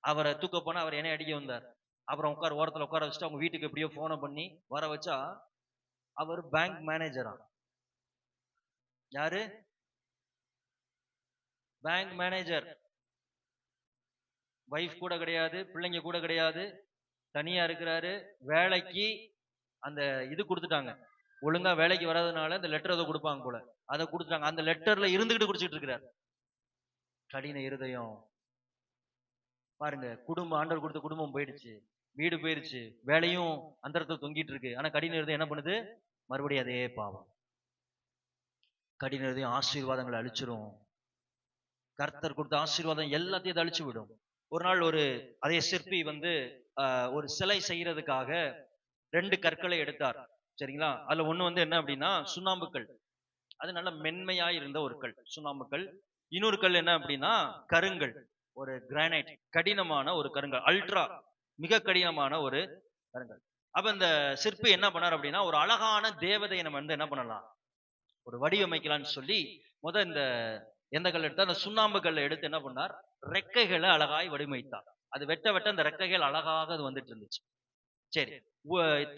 அவரை தூக்க போனா அவர் என்னை அடிக்க வந்தார். அப்புறம் ஓரத்துல உட்கார வச்சுட்டு அவங்க வீட்டுக்கு எப்படியோ போனை பண்ணி வர வச்சா அவர் பேங்க் மேனேஜரா. யாரு? Bank manager. வைஃப் கூட கிடையாது, பிள்ளைங்க கூட கிடையாது, தனியா இருக்கிறாரு. வேலைக்கு அந்த இது கொடுத்துட்டாங்க, ஒழுங்கா வேலைக்கு வராதனால அந்த லெட்டர் அதை கொடுப்பாங்க போல, அதை கொடுத்துட்டாங்க. அந்த லெட்டர்ல இருந்துகிட்டு குடிச்சிட்டு இருக்கிறார். கடின இருதயம் பாருங்க. குடும்பம், ஆண்டவர் கொடுத்த குடும்பம் போயிடுச்சு, வீடு போயிடுச்சு, வேலையும் அந்தரத்தை தொங்கிட்டு இருக்கு. ஆனா கடின இருதயம் என்ன பண்ணுது? மறுபடியும் அதே பாவம். கடின இருதயம் ஆசீர்வாதங்களை அழிச்சிரும். கர்த்தர் கொடுத்த ஆசீர்வாதம் எல்லாத்தையும் அழிச்சு விடும். ஒரு நாள் அதே சிற்பி ஒரு சிலை செய்யறதுக்காக 2 கற்களை எடுத்தார். சரிங்களா? அதுல ஒண்ணு என்ன அப்படின்னா சுண்ணாம்பு கல். அது நல்ல மென்மையா இருந்த ஒரு கல், சுண்ணாம்பு கல். இன்னொரு கல் என்ன அப்படின்னா கருங்கல், ஒரு கிரானைட், கடினமான ஒரு கருங்கல், அல்ட்ரா மிக கடினமான ஒரு கருங்கல். அப்ப இந்த சிற்பி என்ன பண்ணார் அப்படின்னா, ஒரு அழகான தேவதையை நம்ம என்ன பண்ணலாம், ஒரு வடிவமைக்கலாம்னு சொல்லி இந்த எந்த கல் எடுத்தா அந்த சுண்ணாம்பு கல்லை எடுத்து என்ன பண்ணார், ரெக்கைகளை அழகாய் வடிவமைத்தார். அது வெட்ட வெட்ட அந்த ரெக்கைகள் அழகாக அது வந்துட்டு இருந்துச்சு. சரி,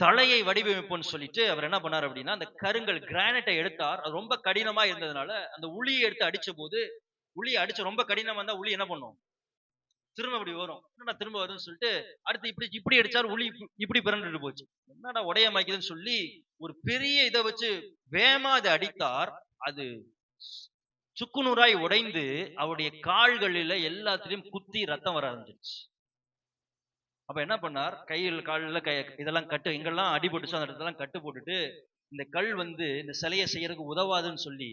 தலையை வடிவமைப்புன்னு சொல்லிட்டு அவர் என்ன பண்ணார் அப்படின்னா, அந்த கருங்கல் கிரானைட்டை எடுத்தார். அது ரொம்ப கடினமா இருந்ததுனால அந்த உளியை எடுத்து அடிச்ச போது, உளியை அடிச்சு ரொம்ப கடினமா இருந்தா உளி என்ன பண்ணும்? திரும்ப அப்படி வரும். என்னடா திரும்ப வரும்னு சொல்லிட்டு அடுத்து இப்படி அடிச்சாரு, உளி இப்படி பிறண்டுட்டு போச்சு. என்னடா உடையமாக்குதுன்னு சொல்லி ஒரு பெரிய இதை வச்சு வேகமா அதை அடித்தார். அது சுக்குநூறாய் உடைந்து அவருடைய கால்களில எல்லாத்திலையும் குத்தி ரத்தம் வர ஆரம்பிச்சிருச்சு. அப்ப என்ன பண்ணார், கையில் காலில் இதெல்லாம் கட்டு, எங்கெல்லாம் அடிபட்டுச்சோ அந்த இடத்தெல்லாம் கட்டு போட்டுட்டு, இந்த கல் இந்த சிலையை செய்யறதுக்கு உதவாதுன்னு சொல்லி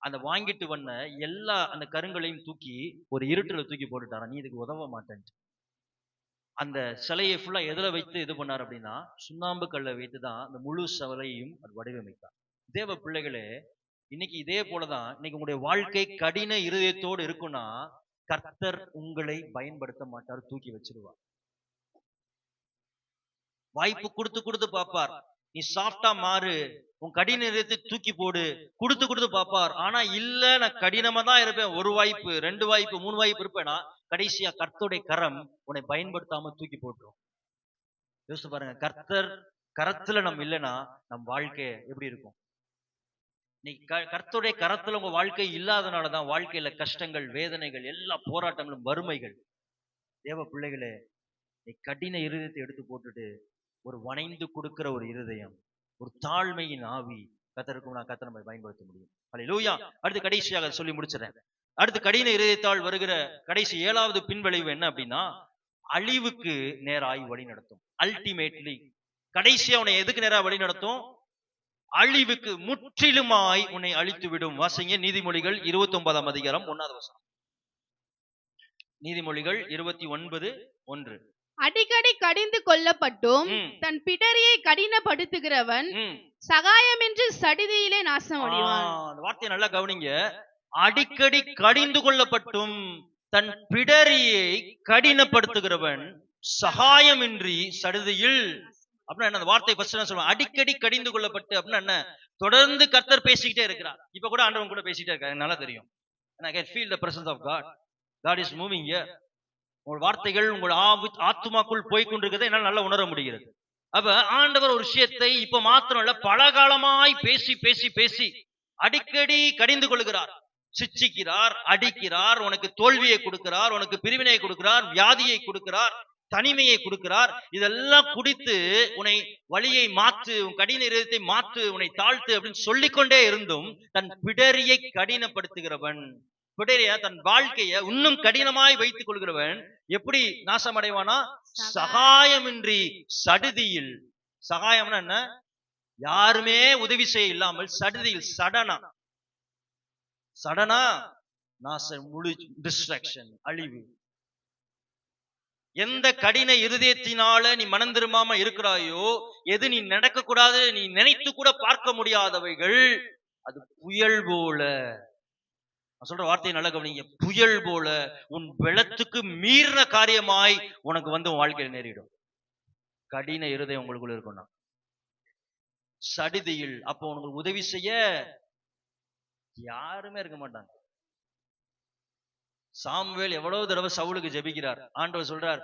அந்த வாங்கிட்டு வந்த எல்லா அந்த கருங்களையும் தூக்கி ஒரு இருட்டுல தூக்கி போட்டுட்டாரா, நீ இதுக்கு உதவ மாட்டேன்ட்டு. அந்த சிலையை ஃபுல்லா எதுல வைத்து இது பண்ணார் அப்படின்னா, சுண்ணாம்பு கல்லை வைத்துதான் அந்த முழு சிலையையும் அது வடிவமைத்தார். தேவ பிள்ளைகளே, இன்னைக்கு இதே போலதான் இன்னைக்கு உங்களுடைய வாழ்க்கை கடின இருதயத்தோடு இருக்குன்னா கர்த்தர் உங்களை பயன்படுத்த மாட்டார், தூக்கி வச்சிருவார். வாய்ப்பு கொடுத்து கொடுத்து பார்ப்பார், நீ சாஃப்டா மாறு, உன் கடின இருதயத்தை தூக்கி போடு, கொடுத்து கொடுத்து பார்ப்பார். ஆனா இல்ல, நான் கடினமா தான் இருப்பேன், 1 வாய்ப்பு 2 வாய்ப்பு 3 வாய்ப்பு இருப்பேன்னா கடைசியா கர்த்தருடைய கரம் உன்னை பயன்படுத்தாம தூக்கி போட்டுரும். யோசிச்சு பாருங்க, கர்த்தர் கரத்துல நம்ம இல்லைன்னா நம் வாழ்க்கை எப்படி இருக்கும்? நீ கர்த்தருடைய கரத்துல உங்க வாழ்க்கை இல்லாதனாலதான் வாழ்க்கையில கஷ்டங்கள், வேதனைகள், எல்லா போராட்டங்களும், வறுமைகள். தேவ பிள்ளைகளே, நீ கடின இருதயத்தை எடுத்து போட்டுட்டு ஒரு வணைந்து கொடுக்கிற ஒரு இருதயம், ஒரு தாழ்மையின் ஆவி கர்த்தருக்கு நான் கர்த்தர் நம்ம பயன்படுத்த முடியும். அல்லேலூயா. அடுத்து கடைசியாக சொல்லி முடிச்சிடறேன். அடுத்து கடின இருதயத்தால் வருகிற கடைசி 7வது பின்விளைவு என்ன அப்படின்னா, அழிவுக்கு நேராய் வழி நடத்தும். அல்டிமேட்லி கடைசியா உன்னை எதுக்கு நேரா வழி நடத்தும்? அழிவுக்கு முற்றிலுமாய் உன்னை அழித்து விடும். வாசிங்க நீதிமொழிகள் 29ஆம் அதிகாரம் 1வது வசனம். நீதிமொழிகள் 29:1. அடிக்கடி கடிந்து கொள்ளப்பட்டும் தன் பிடரியை கடினப்படுத்துகிறவன் சகாயமின்றி சடிதியிலே நாசம் அடைவான். அந்த வார்த்தையை நல்லா கவனிங்க. அடிக்கடி கடிந்து கொள்ளப்பட்டும் தன் பிடரியை கடினப்படுத்துகிறவன் சகாயமின்றி சடுதியில். அப்படின்னா என்ன? அந்த வார்த்தை ஃபர்ஸ்ட் என்ன சொல்லுவாங்க? அடிக்கடி கடிந்து கொள்ளப்பட்டு அப்படின்னா என்ன? தொடர்ந்து கர்த்தர் பேசிக்கிட்டே இருக்கிறார். இப்ப கூட ஆண்டவன் கூட பேசிட்டே இருக்காரு, நல்லா தெரியும். I can feel the presence of God. God is moving here. உங்கள் வார்த்தைகள் உங்கள் ஆத்துமாக்குள் போய் கொண்டிருக்கிறதை என்னால் நல்லா உணர முடிகிறது. அப்ப ஆண்டவர் ஒரு விஷயத்தை இப்ப மாத்திரம் இல்ல, பல காலமாய் பேசி பேசி பேசி அடிக்கடி கடிந்து கொள்கிறார், சிச்சிக்கிறார், அடிக்கிறார், உனக்கு தோல்வியை கொடுக்கிறார், உனக்கு பிரிவினையை கொடுக்கிறார், வியாதியை கொடுக்கிறார், தனிமையை கொடுக்கிறார். இதெல்லாம் குடித்து உன்னை வழியை மாற்று, உன் கடின இதயத்தை மாற்று, உன்னை தாழ்த்து அப்படின்னு சொல்லிக்கொண்டே இருந்தும் தன் பிடரியை கடினப்படுத்துகிறவன், பிடரிய தன் வாழ்க்கையை இன்னும் கடினமாய் வைத்துக் கொள்கிறவன் எப்படி நாசம் அடைவானா? சகாயமின்றி சடுதியில். சகாயம்னா என்ன? யாருமே உதவி செய்ய இல்லாமல் சடுதியில், சடனா நாசம், முழு டிஸ்ட்ராக்ஷன், அழிவு. எந்த கடின இருதயத்தினால நீ மனம் திரும்பாம இருக்கிறாயோ, எது நீ நடக்க கூடாது, நீ நினைத்து கூட பார்க்க முடியாதவைகள், அது புயல் போல, நான் சொல்ற வார்த்தையை நல்லா கவனிங்க, புயல் போல உன் பலத்துக்கு மீறின காரியமாய் உனக்கு வந்து உன் வாழ்க்கையில் நேரிடும். கடின இருதயம் உங்களுக்குள்ள இருக்கும்னா சடுதியில். அப்போ உனக்கு உதவி செய்ய யாருமே இருக்க மாட்டாங்க. சாமுவேல் எவ்வளவு தடவை சவுலுக்கு ஜெபிக்கிறார். ஆண்டவர் சொல்றார்,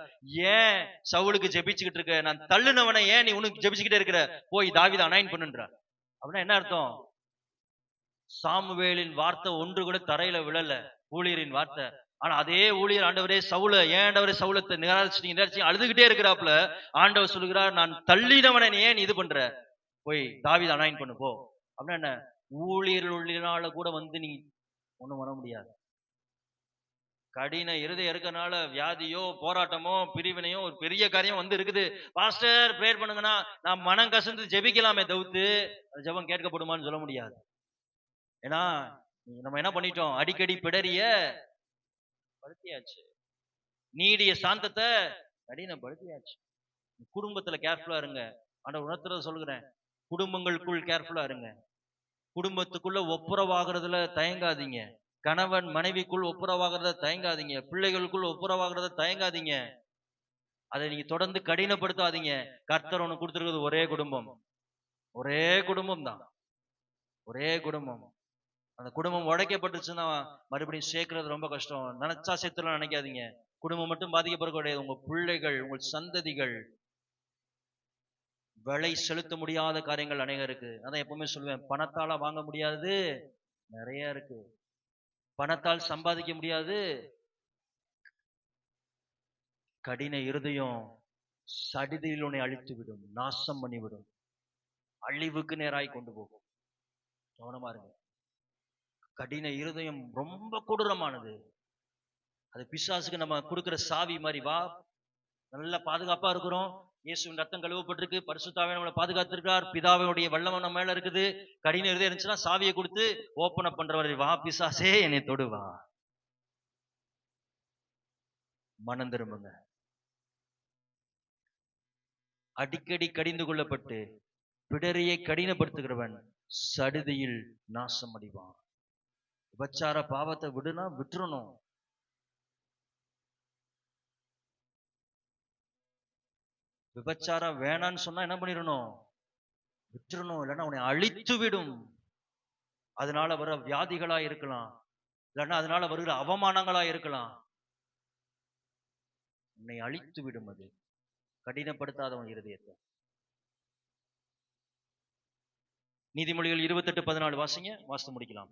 ஏன் சவுலுக்கு ஜெபிச்சுக்கிட்டு இருக்க? நான் தள்ளுனவனை ஏன் நீ உனக்கு ஜெபிச்சுக்கிட்டே இருக்கிற? போய் தாவீதை அனாயின் பண்ணுன்றார். அப்படின்னா என்ன அர்த்தம்? சாமுவேலின் வார்த்தை ஒன்று கூட தரையில விழல, ஊழியரின் வார்த்தை. ஆனா அதே ஊழியர் ஆண்டவரே சவுல, ஏன் ஆண்டவரே சவுலத்தை நிராகரிச்சிட்டீங்க அழுதுகிட்டே இருக்கிறாப்புல ஆண்டவர் சொல்லுகிறார், நான் தள்ளினவனை ஏன் இது பண்ற? போய் தாவீதை அனாயின் பண்ணு போ. அப்படின்னா என்ன? ஊழியர்களால கூட வந்து நீ ஒண்ணும் பண்ண முடியாது. கடின இருதயம் இருக்கனால வியாதியோ போராட்டமோ பிரிவினையோ ஒரு பெரிய காரியம் வந்து இருக்குது. பாஸ்டர் பிரேயர் பண்ணுங்கன்னா நான் மனம் கசந்து ஜெபிக்கலாமே தவிர்த்து அது ஜெபம் கேட்கப்படுமான்னு சொல்ல முடியாது. ஏன்னா நம்ம என்ன பண்ணிட்டோம்? அடிக்கடி பிடரிய படுத்தியாச்சு, நீடிய சாந்தத்தை கடினப்படுத்தியாச்சு. குடும்பத்துல கேர்ஃபுல்லா இருங்க. ஆண்டவர் உணர்த்துறத சொல்கிறேன், குடும்பங்களுக்குள் கேர்ஃபுல்லா இருங்க. குடும்பத்துக்குள்ள ஒப்புரவாகிறதுல தயங்காதீங்க. கணவன் மனைவிக்குள் ஒப்புரவாகிறத தயங்காதீங்க. பிள்ளைகளுக்குள் ஒப்புரவாகிறத தயங்காதீங்க. அதை நீங்க தொடர்ந்து கடினப்படுத்தாதீங்க. கர்த்தர் ஒண்ணு கொடுத்திருக்கிறது ஒரே குடும்பம், ஒரே குடும்பம் தான், ஒரே குடும்பம். அந்த குடும்பம் உடைக்கப்பட்டுச்சுன்னா மறுபடியும் சேர்க்கறது ரொம்ப கஷ்டம். நினைச்சா சேர்த்துலாம் நினைக்காதீங்க. குடும்பம் மட்டும் பாதிக்கப்பட கிடையாது, உங்க பிள்ளைகள், உங்கள் சந்ததிகள். விலை செலுத்த முடியாத காரியங்கள் அநேகம் இருக்கு. அதான் எப்பவுமே சொல்லுவேன், பணத்தால வாங்க முடியாது நிறைய இருக்கு, பணத்தால் சம்பாதிக்க முடியாது. கடின இருதயம் சடிதியில் உன்னை அழித்து விடும், நாசம் பண்ணிவிடும், அழிவுக்கு நேராய் கொண்டு போகும். கவனமா இருங்க. கடின இருதயம் ரொம்ப கொடூரமானது. அது பிசாசுக்கு நம்ம கொடுக்கிற சாவி மாதிரி. வா, நல்ல பாதுகாப்பா இருக்கிறோம், இயேசுவின் ரத்தம் கழுவப்பட்டிருக்கு, பரிசுத்தாவே நம்மளை பாதுகாத்திருக்கார், பிதாவினுடைய வல்லமை நம்ம மேல இருக்குது. கடின இருதயம் இருந்துச்சுன்னா சாவியை கொடுத்து ஓபன் அப் பண்றவரை, வா பிசாசே என்னை தொடுவா. மனம் திரும்புங்க. அடிக்கடி கடிந்து கொள்ளப்பட்டு பிடரியை கடினப்படுத்துகிறவன் சடுதியில் நாசம் அடைவான். விபச்சார பாவத்தை விடுனா விட்டுறணும். விபச்சாரம் வேணான்னு சொன்னா என்ன பண்ணிடணும்? விட்டுறணும். இல்லைன்னா உன்னை அழித்து விடும். அதனால வர வியாதிகளா இருக்கலாம், இல்லைன்னா அதனால வருகிற அவமானங்களா இருக்கலாம். உன்னை அழித்து விடும். அது கடினப்படுத்தாதவன் இருதயத்தை. நீதிமொழிகள் 28:14 வாசிங்க, வாசித்து முடிக்கலாம்.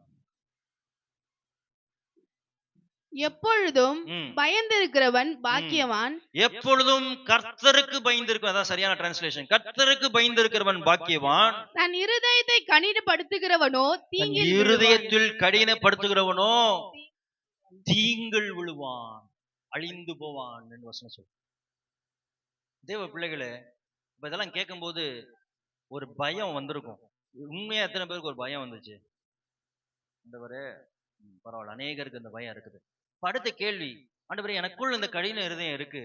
எப்பொழுதும் பயந்திருக்கிறவன் பாக்கியவான். எப்பொழுதும் கர்த்தருக்கு பயந்திருக்கும், அதான் சரியான டிரான்ஸ்லேஷன். கர்த்தருக்கு பயந்திருக்கிறவன் பாக்கியவான். தன் இருதயத்தை கடினப்படுத்துகிறவனோ தீங்கில் இருதயத்தில் கடினப்படுத்துகிறவனோ தீங்கில் விழுவான், அழிந்து போவான் என்று வசனம் சொல்லு. தேவ பிள்ளைகளே, இப்ப இதெல்லாம் கேட்கும் போது ஒரு பயம் வந்திருக்கும். உண்மையா எத்தனை பேருக்கு ஒரு பயம் வந்துச்சு? ஆண்டவரே, பரவாயில்ல, அநேகருக்கு இந்த பயம் இருக்குது. இப்ப அடுத்த கேள்வி, ஆண்டவரே எனக்குள்ள இந்த கடின இருதயம் இருக்கு,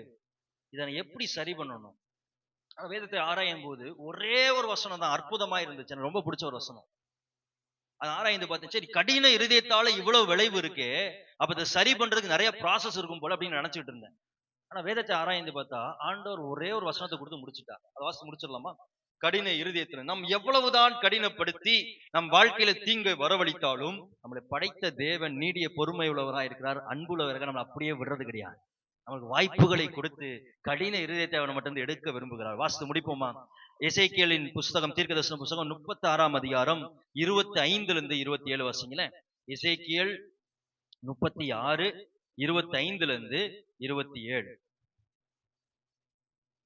இதை நான் எப்படி சரி பண்ணணும்? வேதத்தை ஆராயும் போது ஒரே ஒரு வசனம் தான் அற்புதமா இருந்துச்சு, எனக்கு ரொம்ப பிடிச்ச ஒரு வசனம். அது ஆராய்ந்து பார்த்தேன், சரி கடின இருதயத்தால இவ்வளவு விளைவு இருக்கே, அப்ப இதை சரி பண்றதுக்கு நிறைய ப்ராசஸ் இருக்கும் போல அப்படின்னு நினைச்சிட்டு இருந்தேன். ஆனா வேதத்தை ஆராய்ந்து பார்த்தா ஆண்டவர் ஒரே ஒரு வசனத்தை கொடுத்து முடிச்சுட்டா. அதை வாசி முடிச்சிடலாமா? கடின இருதயத்துல நம் எவ்வளவுதான் கடினப்படுத்தி நம் வாழ்க்கையில தீங்கை வரவழைத்தாலும் நம்மளை படைத்த தேவன் நீடிய பொறுமை உள்ளவராக இருக்கிறார், அன்புள்ளவராக நம்மளை அப்படியே விடுறது கிடையாது. நமக்கு வாய்ப்புகளை கொடுத்து கடின இருதயத்தை அவனை மட்டும் எடுக்க விரும்புகிறார். வாசித்து முடிப்போமா? எசேக்கியேலின் புஸ்தகம், தீர்க்கதரிசன புஸ்தகம் 36 அதிகாரம் 25 27 வாசிங்களேன். எசேக்கியேல் 36 25 27.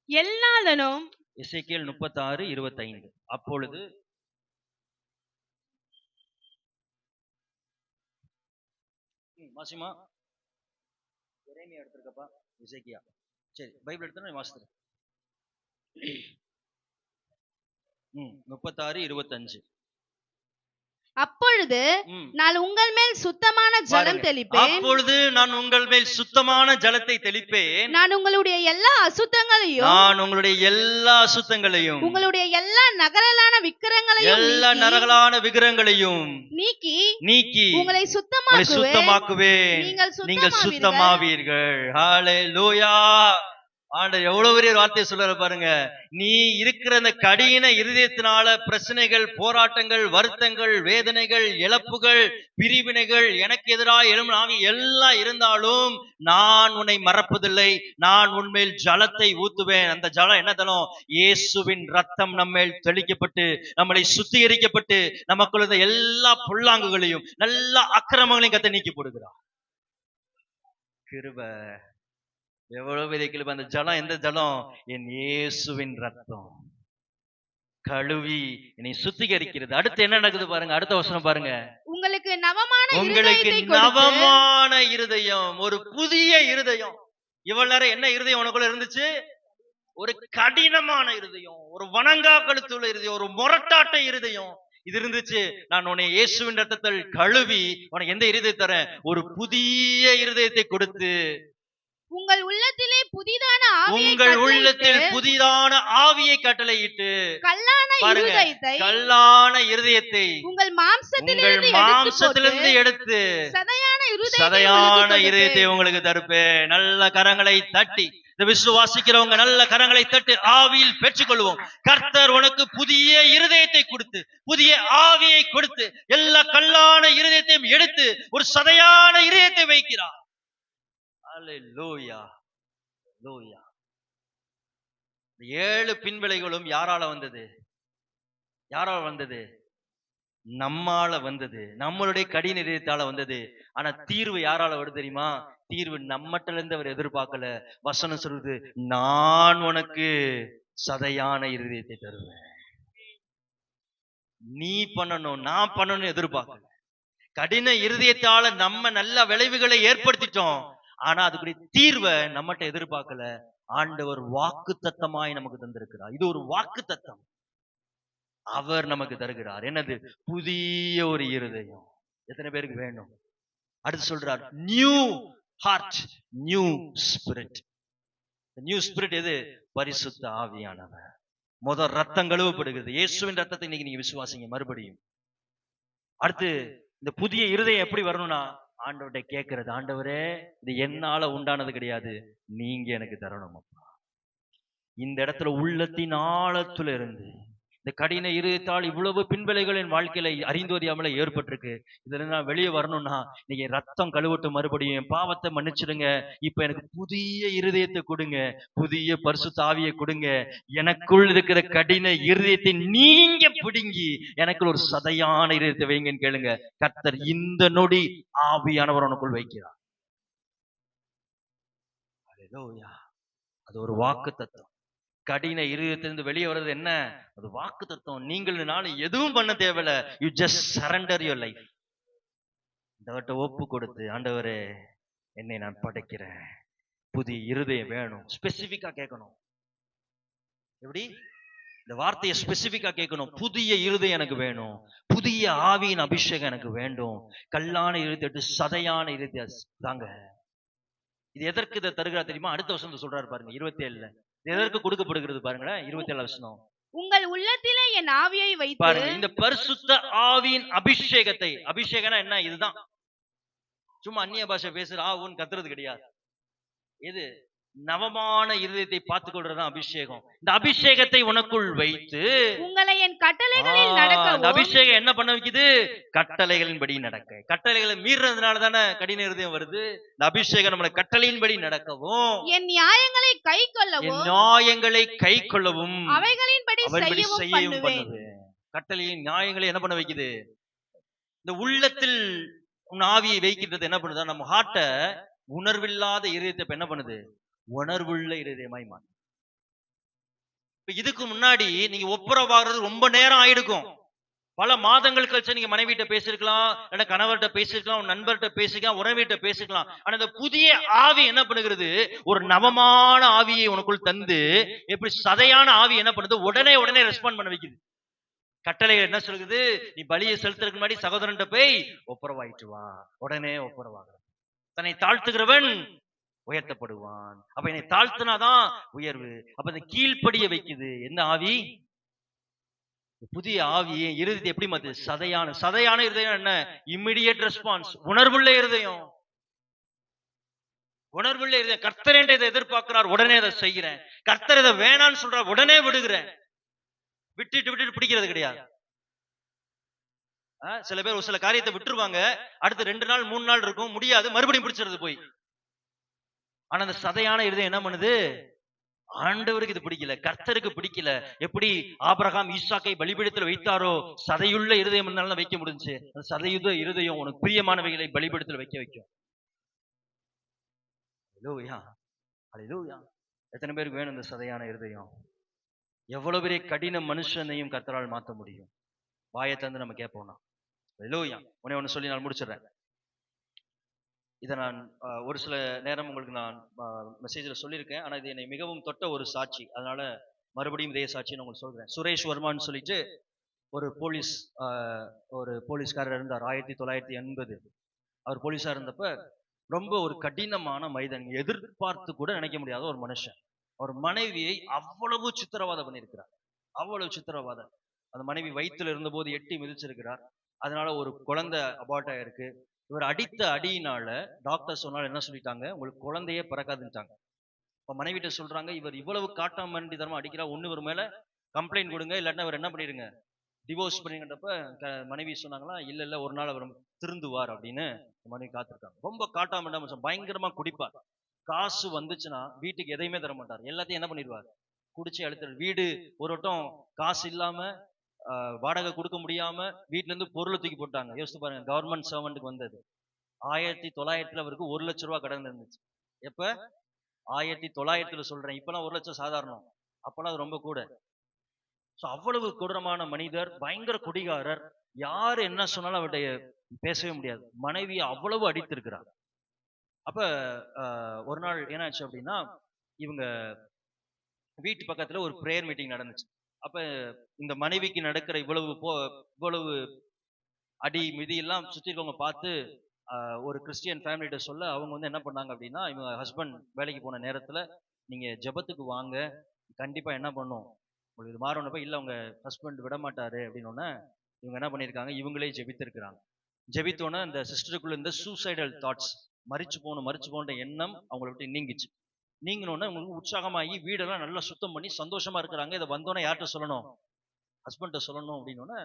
எல்லாளனும் எசேக்கியேல் 36 25. அப்பொழுது வாசிமா, எரேமியா எடுத்திருக்கப்பா, எசேக்கியா. சரி, பைபிள் எடுத்து வாசித்து. 36 25. அப்பொழுது நான் உங்கள் மேல் சுத்தமான ஜலம் தெளிப்பேன். அப்பொழுது நான் உங்கள் மேல் சுத்தமான ஜலத்தை தெளிப்பேன். நான் உங்களுடைய எல்லா அசுத்தங்களையும் உங்களுடைய எல்லா நரகலான விக்கிரங்களையும் நீக்கி உங்களை சுத்தமாக்குவேன். நீங்கள் சுத்தமாவீர்கள். ஹல்லேலூயா. ஆண்டவர் எவ்வளவு பெரிய வார்த்தையை சொல்ற பாருங்க. நீ இருக்கிற அந்த கடின இருதயத்தினால பிரச்சனைகள், போராட்டங்கள், வருத்தங்கள், வேதனைகள், இழப்புகள், பிரிவினைகள், எனக்கு எதிராக எழும் எல்லாம் இருந்தாலும் நான் உன்னை மறப்பதில்லை. நான் உன்மேல் ஜலத்தை ஊத்துவேன். அந்த ஜலம் என்ன தரும்? இயேசுவின் ரத்தம் நம்மேல் தெளிக்கப்பட்டு நம்மளை சுத்திகரிக்கப்பட்டு நமக்குள்ள எல்லா புல்லாங்குகளையும் எல்லா அக்கிரமங்களையும் கத்த நீக்கி போடுகிறார். கிருபை எவ்வளவு பெரிய கிருபை. அந்த ஜலம் எந்த ஜலம்? என் இயேசுவின் ரத்தம் கழுவி என்னை சுத்திகரிக்கிறது. அடுத்து என்ன நடக்குது பாருங்க, அடுத்த வசனம் பாருங்க. உங்களுக்கு நவமான இருதயம், ஒரு புதிய இருதயம். இவ்வளவு நேரம் என்ன இருதயம் உனக்குள்ள இருந்துச்சு? ஒரு கடினமான இருதயம், ஒரு வணங்கா கழுத்துள்ள இருதயம், ஒரு முரட்டாட்ட இருதயம் இது இருந்துச்சு. நான் உன்னை இயேசுவின் ரத்தத்தில் கழுவி உனக்கு எந்த இருதயம் தரேன்? ஒரு புதிய இருதயத்தை கொடுத்து உங்கள் உள்ளத்தில் புதிதான ஆவியை கட்டளையிட்டு கல்லான இருதயத்தை உங்கள் மாம்சத்திலிருந்து எடுத்து சதையான இருதயத்தை உங்களுக்கு தருப்பேன். நல்ல கரங்களை தட்டி இந்த விசுவாசிக்கிறவங்க நல்ல கரங்களை தட்டி ஆவியில் பெற்றுக்கொள்வோம். கர்த்தர் உனக்கு புதிய இருதயத்தை கொடுத்து புதிய ஆவியை கொடுத்து எல்லா கல்லான இருதயத்தையும் எடுத்து ஒரு சதையான இருதயத்தை வைக்கிறார். அல்லேலூயா, அல்லேலூயா. 7 பின்விளைகளும் யாரால வந்தது? யாரால வந்தது? நம்மால வந்தது, நம்மளுடைய கடின இதயத்தால வந்தது. ஆனா தீர்வு யாரால வருது தெரியுமா? தீர்வு நம்மகிட்ட இருந்து அவர் எதிர்பார்க்கல. வசனம் சொல்றது, நான் உனக்கு சதையான இருதயத்தை தருவேன். நீ பண்ணணும், நான் பண்ணணும் எதிர்பார்க்கல. கடின இருதயத்தால நம்ம நல்ல விளைவுகளை ஏற்படுத்திட்டோம். ஆனா அதுக்குரிய தீர்வை நம்மகிட்ட எதிர்பார்க்கல. ஆண்டவர் வாக்கு தத்தமாய் நமக்கு தந்திருக்கிறார். இது ஒரு வாக்கு தத்தம் அவர் நமக்கு தருகிறார். என்னது? புதிய ஒரு இருதயம். எத்தனை பேருக்கு வேணும்? அடுத்து சொல்றார், new heart, new spirit. New spirit எது? பரிசுத்த ஆவியானவர். முதல் ரத்தம் கழுவப்படுகிறது. இயேசுவின் ரத்தத்தை இன்னைக்கு நீங்க விசுவாசிங்க மறுபடியும். அடுத்து இந்த புதிய இருதயம் எப்படி வரணும்னா, ஆண்டவர்கிட்ட கேட்கிறது, ஆண்டவரே இது என்னால உண்டானது கிடையாது, நீங்க எனக்கு தரணும் அப்பா. இந்த இடத்துல உள்ளத்தின் ஆழத்துல இருந்து இந்த கடின இருதயத்தால் இவ்வளவு பின்விளைகள் என் வாழ்க்கையில அறிந்தோறியாமல ஏற்பட்டிருக்கு. இதுல நான் வெளியே வரணும்னா நீங்க ரத்தம் கழுவட்டு, மறுபடியும் என் பாவத்தை மன்னிச்சிடுங்க. இப்ப எனக்கு புதிய இருதயத்தை கொடுங்க, புதிய பரிசுத்த ஆவியை கொடுங்க. எனக்குள் இருக்கிற கடின இருதயத்தை நீங்க பிடுங்கி எனக்குள் ஒரு சதையான இருதயத்தை வைங்கன்னு கேளுங்க. கர்த்தர் இந்த நொடி ஆவியானவர் உனக்குள் வைக்கிறார். அது ஒரு வாக்கு தத்துவம். கடின இருதயத்திலிருந்து வெளியே வர்றது என்ன? அது வாக்கு தத்துவம். நீங்கள் நானும் எதுவும் பண்ண தேவையில்ல. You just surrender your life. இந்த ஒப்பு கொடுத்து, ஆண்டவரே என்னை நான் படைக்கிறேன், புதிய இருதயம் வேணும். ஸ்பெசிபிக்கா கேட்கணும். எப்படி? இந்த வார்த்தையை ஸ்பெசிபிக்கா கேட்கணும். புதிய இருதயம் எனக்கு வேணும், புதிய ஆவியின் அபிஷேகம் எனக்கு வேண்டும், கல்லான இருதயத்தை சதையான இருதயம் தாங்க. இது எதற்கு இதை தருகிறா தெரியுமா? அடுத்த வசனத்தை சொல்றாரு பாருங்க, 27ல. இது எதற்கு கொடுக்கப்படுகிறது பாருங்களேன், 27 வசனம். உங்கள் உள்ளத்திலே என் ஆவியை வைத்து. பாருங்க, இந்த பரிசுத்த ஆவியின் அபிஷேகத்தை, அபிஷேகம்னா என்ன? இதுதான். சும்மா அந்நிய பாஷை பேசுற ஆவுன்னு கத்துறது கிடையாது. இது நவமான இருதயத்தை பார்த்துக் கொள்றதுதான் அபிஷேகம். இந்த அபிஷேகத்தை உனக்குள் வைத்து உங்களை என் கட்டளைகளில் நடக்கவும். இந்த அபிஷேகம் என்ன பண்ண வைக்குது? கட்டளைகளின்படி நடக்க. கட்டளைகளை மீறதுனால தானே கடின இருதயம் வருது. இந்த அபிஷேகம் நம்மளை கட்டளையின்படி நடக்கவும், என் நியாயங்களை கை கொள்ளவும், நியாயங்களை கை கொள்ளவும், அவைகளின்படி செய்யவும் பண்ணுது. கட்டளையின் நியாயங்களை என்ன பண்ண வைக்குது? இந்த உள்ளத்தில் உன் ஆவியை வைக்கின்றது என்ன பண்ணுதா? நம்ம ஹார்ட்ட உணர்வில்லாத இருதயத்தை என்ன பண்ணுது? உணர்வுள்ள இருதயமாய் மாறும். இப்ப இதுக்கு முன்னாடி நீங்க ஒப்புரவாகிறது ரொம்ப நேரம் ஆயிடுக்கும். பல மாதங்கள் கழிச்சு நீங்க மனைவிட்ட பேசிருக்கலாம், இல்ல கணவர்கிட்ட பேசிருக்கலாம், நண்பர்கிட்ட பேசிக்கலாம், உறவிட்ட பேசிக்கலாம். ஆனா இந்த புதிய ஆவி என்ன பண்ணுகிறது? ஒரு நவமான ஆவியை உனக்குள் தந்து, எப்படி சதையான ஆவி என்ன பண்ணுது? உடனே ரெஸ்பாண்ட் பண்ண வைக்குது. கட்டளை என்ன சொல்லுது? நீ பலியை செலுத்துறதுக்கு முன்னாடி சகோதரன்ட்ட போய் ஒப்புரவாயிட்டு வா. உடனே ஒப்புரவாக. தன்னை தாழ்த்துகிறவன் உயர்த்தப்படுவான். அப்ப என்னை தாழ்த்தினாதான் உயர்வு. அப்ப இந்த கீழ்ப்படிய வைக்குது. என்ன ஆவி? புதிய ஆவியை இருதயத்தை எப்படி மாத்து? சதையான இருதயம் என்ன? Immediate response. உணர்வுள்ள இருதயம். உணர்வுள்ள இருதயம். கர்த்தர் என்ற இதை எதிர்பார்க்கிறார், உடனே அதை செய்கிறேன். கர்த்தர் இதை வேணான்னு சொல்றார், உடனே விடுகிறேன். விட்டுட்டு பிடிக்கிறது கிடையாது. சில பேர் ஒரு சில காரியத்தை விட்டுருவாங்க, அடுத்து 2 நாள் 3 நாள் இருக்கும், முடியாது, மறுபடியும் பிடிச்சிருது போய். ஆனா அந்த சதையான இருதயம் என்ன பண்ணுது? ஆண்டவருக்கு இது பிடிக்கல, கர்த்தருக்கு பிடிக்கல. எப்படி ஆபிரகாம் ஈசாக்கை பலிபீடத்தில் வைத்தாரோ, சதையுள்ள இருதயம் இருந்தாலும் வைக்க முடிஞ்சு. அந்த சதையுள்ள இருதயம் உனக்கு பிரியமானவைகளை பலிபீடத்தில் வைக்க வைக்கும். அல்லேலூயா, அல்லேலூயா. எத்தனை பேருக்கு வேணும் இந்த சதையான இருதயம்? எவ்வளவு பெரிய கடின மனுஷனையும் கர்த்தரால் மாற்ற முடியும். வாயை தந்து நம்ம கேட்போம்னா. அல்லேலூயா. ஒண்ணு சொல்லி நான் முடிச்சிடுறேன். இதை நான் ஒரு சில நேரம் உங்களுக்கு நான் மெசேஜ்ல சொல்லியிருக்கேன். ஆனா இது என்னை மிகவும் தொட்ட ஒரு சாட்சி. அதனால மறுபடியும் இதே சாட்சி நான் உங்களுக்கு சொல்றேன். சுரேஷ் வர்மான்னு சொல்லிட்டு ஒரு போலீஸ்காரர் இருந்தார். 1980 அவர் போலீஸா இருந்தப்ப ரொம்ப ஒரு கடினமான மனிதன், எதிர்பார்த்து கூட நினைக்க முடியாத ஒரு மனுஷன். அவர் மனைவியை அவ்வளவு சித்திரவாதம் பண்ணியிருக்கிறார். அவ்வளவு சித்திரவாதம். அந்த மனைவி வயிற்றுல இருந்த போது எட்டி மிதிச்சிருக்கிறார். அதனால ஒரு குழந்தை அபார்ட் ஆயிருக்கு. இவர் அடித்த அடியினால டாக்டர் சொன்னாலும் என்ன சொல்லிட்டாங்க? உங்களுக்கு குழந்தையே பிறக்காதுட்டாங்க. இப்ப மனைவிட்ட சொல்றாங்க, இவர் இவ்வளவு காட்டாமண்டி தரமா அடிக்கிறா, ஒண்ணு இவர் மேல கம்ப்ளைண்ட் கொடுங்க, இல்லாட்டா அவர் என்ன பண்ணிருங்க, டிவோர்ஸ் பண்ணிங்கன்றப்ப மனைவி சொன்னாங்களா, இல்ல ஒரு நாள் அவர் திருந்துவார் அப்படின்னு மனைவி காத்திருக்காங்க. ரொம்ப காட்டாமண்டா மனுஷன், பயங்கரமா குடிப்பார். காசு வந்துச்சுன்னா வீட்டுக்கு எதையுமே தர மாட்டார், எல்லாத்தையும் என்ன பண்ணிடுவார்? குடிச்சு அழுத்துறாரு. வீடு ஒரு வட்டம் காசு இல்லாம வாடகை கொடுக்க முடியாம வீட்டுல இருந்து பொருளை தூக்கி போட்டாங்க. யோசிச்சு பாருங்க, கவர்மெண்ட் சர்வெண்ட்டுக்கு வந்தது 1900 அவருக்கு 1 லட்சம் ரூபாய் கடன் இருந்துச்சு. எப்ப? 1900 சொல்றேன். இப்பெல்லாம் 1 லட்சம் சாதாரணம், அப்பெல்லாம் அது ரொம்ப கூட. அவ்வளவு கொடூரமான மனிதர், பயங்கர குடிகாரர். யாரு என்ன சொன்னாலும் அவருடைய பேசவே முடியாது. மனைவியை அவ்வளவு அடித்திருக்கிறார். அப்ப ஒரு நாள் என்னாச்சு அப்படின்னா, இவங்க வீட்டு பக்கத்துல ஒரு பிரேயர் மீட்டிங் நடந்துச்சு. அப்ப இந்த மனைவிக்கு நடக்கிற இவ்வளவு அடி மிதி எல்லாம் சுத்தி இருக்கவங்க பார்த்து ஒரு கிறிஸ்டியன் ஃபேமிலிட்ட சொல்ல, அவங்க வந்து என்ன பண்ணாங்க அப்படின்னா, இவங்க ஹஸ்பண்ட் வேலைக்கு போன நேரத்துல நீங்க ஜெபத்துக்கு வாங்க, கண்டிப்பா என்ன பண்ணும் உங்களுக்கு இது மாறணும்ப்ப. இல்ல உங்க ஹஸ்பண்ட் விட மாட்டாரு அப்படின்னு இவங்க என்ன பண்ணிருக்காங்க, இவங்களே ஜெபித்திருக்கிறாங்க. ஜெபித்தோன்னே இந்த சிஸ்டருக்குள்ள இந்த சூசைடல் தாட்ஸ், மறிச்சு போன்ற எண்ணம் அவங்களை விட்டு நீங்கிச்சு. நீங்கினோடனே உங்களுக்கு உற்சாகமாகி வீடெல்லாம் நல்லா சுத்தம் பண்ணி சந்தோஷமா இருக்கிறாங்க. இதை வந்தோன்னே யார்கிட்ட சொல்லணும்? ஹஸ்பண்ட சொல்லணும். அப்படின்னோடனே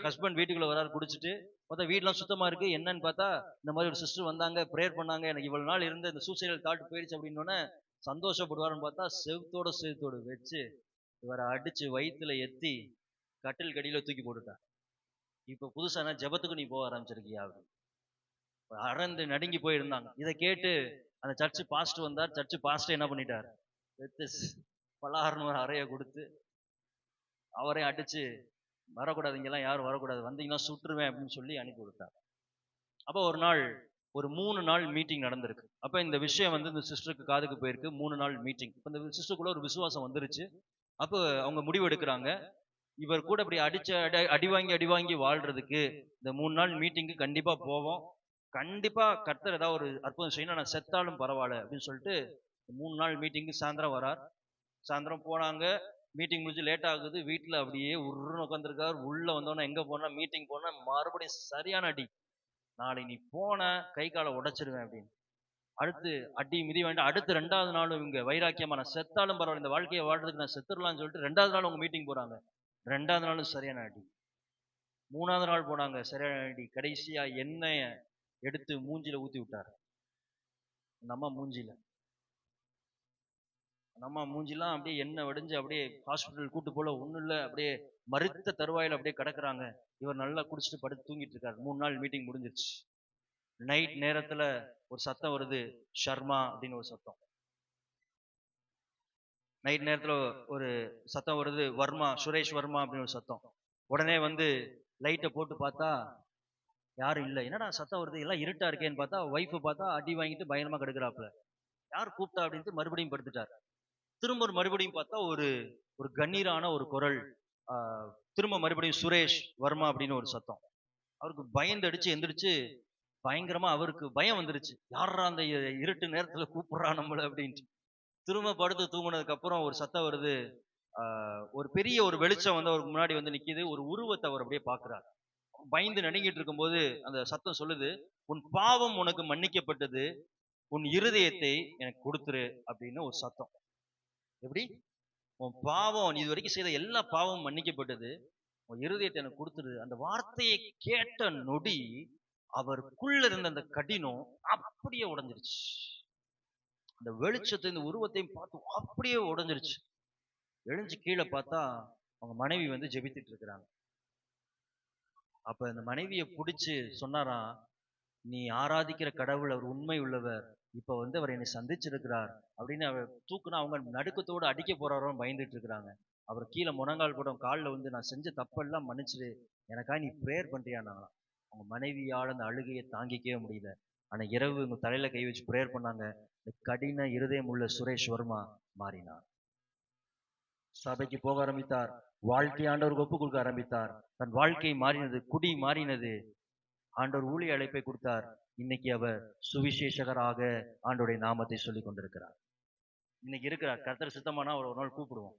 ஹஸ்பண்ட் வீட்டுக்குள்ள வராது குடிச்சிட்டு, பார்த்தா வீடெல்லாம் சுத்தமா இருக்கு. என்னன்னு பார்த்தா இந்த மாதிரி ஒரு சிஸ்டர் வந்தாங்க, ப்ரேயர் பண்ணாங்க, எனக்கு இவ்வளவு நாள் இருந்த இந்த சூசைடல் தாட் போயிடுச்சு அப்படின்னோடனே சந்தோஷப்படுவாருன்னு பார்த்தா செவுத்தோடு வச்சு இவரை அடிச்சு வயிற்றுல எத்தி கட்டில் கடியில தூக்கி போட்டுட்டார். இப்ப புதுசா ஜெபத்துக்கு நீ போக ஆரம்பிச்சிருக்கியா அப்படின்னு அறந்து நடுங்கி போயிருந்தாங்க. இதை கேட்டு அந்த சர்ச்சு பாஸ்ட் வந்தார். சர்ச்சு பாஸ்ட் என்ன பண்ணிட்டார்? பலாறுன்னு ஒரு அறைய கொடுத்து அவரே அடிச்சு, வரக்கூடாது, இங்கெல்லாம் யாரும் வரக்கூடாது, வந்தீங்கன்னா சுட்டுருவேன் அப்படின்னு சொல்லி அனுப்பி விட்டார். அப்போ ஒரு நாள் ஒரு 3 நாள் மீட்டிங் நடந்திருக்கு. அப்ப இந்த விஷயம் வந்து இந்த சிஸ்டருக்கு காதுக்கு போயிருக்கு. 3 நாள் மீட்டிங். இப்ப இந்த சிஸ்டருக்குள்ள ஒரு விசுவாசம் வந்துருச்சு. அப்போ அவங்க முடிவு எடுக்கிறாங்க, இவர் கூட இப்படி அடி வாங்கி வாழ்றதுக்கு இந்த 3 நாள் மீட்டிங்கு கண்டிப்பா போவோம். கண்டிப்பா கர்த்தர் ஏதாவது ஒரு அற்புதம் செய்யணும், நான் செத்தாலும் பரவாயில்ல அப்படின்னு சொல்லிட்டு 3 நாள் மீட்டிங்கு சாயந்தரம் வரார். சாயந்தரம் போனாங்க, மீட்டிங் முடிஞ்சு லேட் ஆகுது. வீட்டுல அப்படியே உருன்னு உட்காந்துருக்காரு. உள்ள வந்தோன்னா எங்க போனா மீட்டிங் போனா மறுபடியும் சரியான அடி. நாளை நீ போன கை காலை உடைச்சிருவேன் அப்படின்னு. அடுத்து அடி மிதி வேண்டாம். அடுத்து 2வது நாளும் இவங்க வைராக்கியமா நான் செத்தாலும் பரவாயில்ல, இந்த வாழ்க்கையை வாழ்றதுக்கு நான் செத்துடலாம்னு சொல்லிட்டு 2வது நாள் அவங்க மீட்டிங் போறாங்க. 2வது நாளும் சரியான அடி. 3வது நாள் போனாங்க, சரியான அடி. கடைசியா எண்ணெய எடுத்து மூஞ்சில ஊத்தி விட்டாரு. நம்ம மூஞ்சில நம்ம மூஞ்சிலாம் அப்படியே எண்ணெய் வடிஞ்சு அப்படியே ஹாஸ்பிட்டல் கூட்டு போல ஒண்ணும் இல்ல, அப்படியே மறுத்த தருவாயில அப்படியே கிடக்குறாங்க. இவர் நல்லா குடிச்சிட்டு படுத்து தூங்கிட்டு இருக்காரு. 3 நாள் மீட்டிங் முடிஞ்சிருச்சு. நைட் நேரத்துல ஒரு சத்தம் வருது, ஷர்மா அப்படின்னு ஒரு சத்தம். நைட் நேரத்துல ஒரு சத்தம் வருது, வர்மா, சுரேஷ் வர்மா அப்படின்னு ஒரு சத்தம். உடனே வந்து லைட்டை போட்டு பார்த்தா யாரும் இல்லை. என்னடா சத்தம் வருது, எல்லாம் இருட்டா இருக்கேன்னு பார்த்தா ஒய்ஃப் பார்த்தா அடி வாங்கிட்டு பயங்கரமா கெடுக்கிறாப்புல. யார் கூப்பிட்டா அப்படின்ட்டு மறுபடியும் படுத்துட்டார். திரும்ப மறுபடியும் பார்த்தா ஒரு ஒரு கண்ணீரான ஒரு குரல். திரும்ப மறுபடியும் சுரேஷ் வர்மா அப்படின்னு ஒரு சத்தம். அவருக்கு பயந்து அடிச்சு எந்திரிச்சு பயங்கரமா அவருக்கு பயம் வந்துருச்சு. யாரா அந்த இருட்டு நேரத்துல கூப்பிடுறா நம்மள அப்படின்ட்டு. திரும்ப படுத்து தூங்குனதுக்கு அப்புறம் ஒரு சத்தம் வருது. ஒரு பெரிய ஒரு வெளிச்சம் வந்து அவருக்கு முன்னாடி வந்து நிக்குது. ஒரு உருவத்தை அவர் அப்படியே பாக்குறார். பயந்து நடுங்கிட்டு இருக்கும்போது அந்த சத்தம் சொல்லுது, உன் பாவம் உனக்கு மன்னிக்கப்பட்டது, உன் இருதயத்தை எனக்கு கொடுத்துரு அப்படின்னு ஒரு சத்தம். எப்படி? உன் பாவம், நீ இது வரைக்கும் செய்த எல்லா பாவமும் மன்னிக்கப்பட்டது, உன் இருதயத்தை எனக்கு கொடுத்துரு. அந்த வார்த்தையை கேட்ட நொடி அவருக்குள்ள இருந்த அந்த கடினம் அப்படியே உடைஞ்சிருச்சு. அந்த வெளிச்சத்தை இந்த உருவத்தையும் பார்த்து அப்படியே உடைஞ்சிருச்சு. எழுஞ்சு கீழே பார்த்தா அவங்க மனைவி வந்து ஜெபித்துட்டு இருக்கிறாங்க. அப்ப அந்த மனைவியை பிடிச்சு சொன்னாராம், நீ ஆராதிக்கிற கடவுள் அவர் உண்மை உள்ளவர், இப்ப வந்து அவர் என்னை சந்திச்சிருக்கிறார் அப்படின்னு அவர் தூக்குனா அவங்க நடுக்கத்தோடு அடிக்க போறாரோன்னு பயந்துட்டு இருக்கிறாங்க. அவர் கீழே முழங்கால் போட காலில் வந்து நான் செஞ்ச தப்பெல்லாம் மன்னிச்சிரு, எனக்காக நீ ப்ரேயர் பண்றியானாங்களாம். அவங்க மனைவியால் அந்த அழுகையை தாங்கிக்கவே முடியல. ஆனா இரவு இவங்க தலையில கை வச்சு ப்ரேயர் பண்ணாங்க. இந்த கடின இருதயம் உள்ள சுரேஷ் வர்மா மாறினார். சபைக்கு போக ஆரம்பித்தார். வாழ்க்கை ஆண்டவருக்கு ஒப்பு கொடுக்க ஆரம்பித்தார். தன் வாழ்க்கை மாறினது, குடி மாறினது. ஆண்டவர் ஊழிய அழைப்பை கொடுத்தார். இன்னைக்கு அவர் சுவிசேஷகராக ஆண்டோடைய நாமத்தை சொல்லி கொண்டிருக்கிறார். இன்னைக்கு இருக்கிறார். கர்த்தர் சித்தமானா அவர் ஒரு நாள் கூப்பிடுவோம்.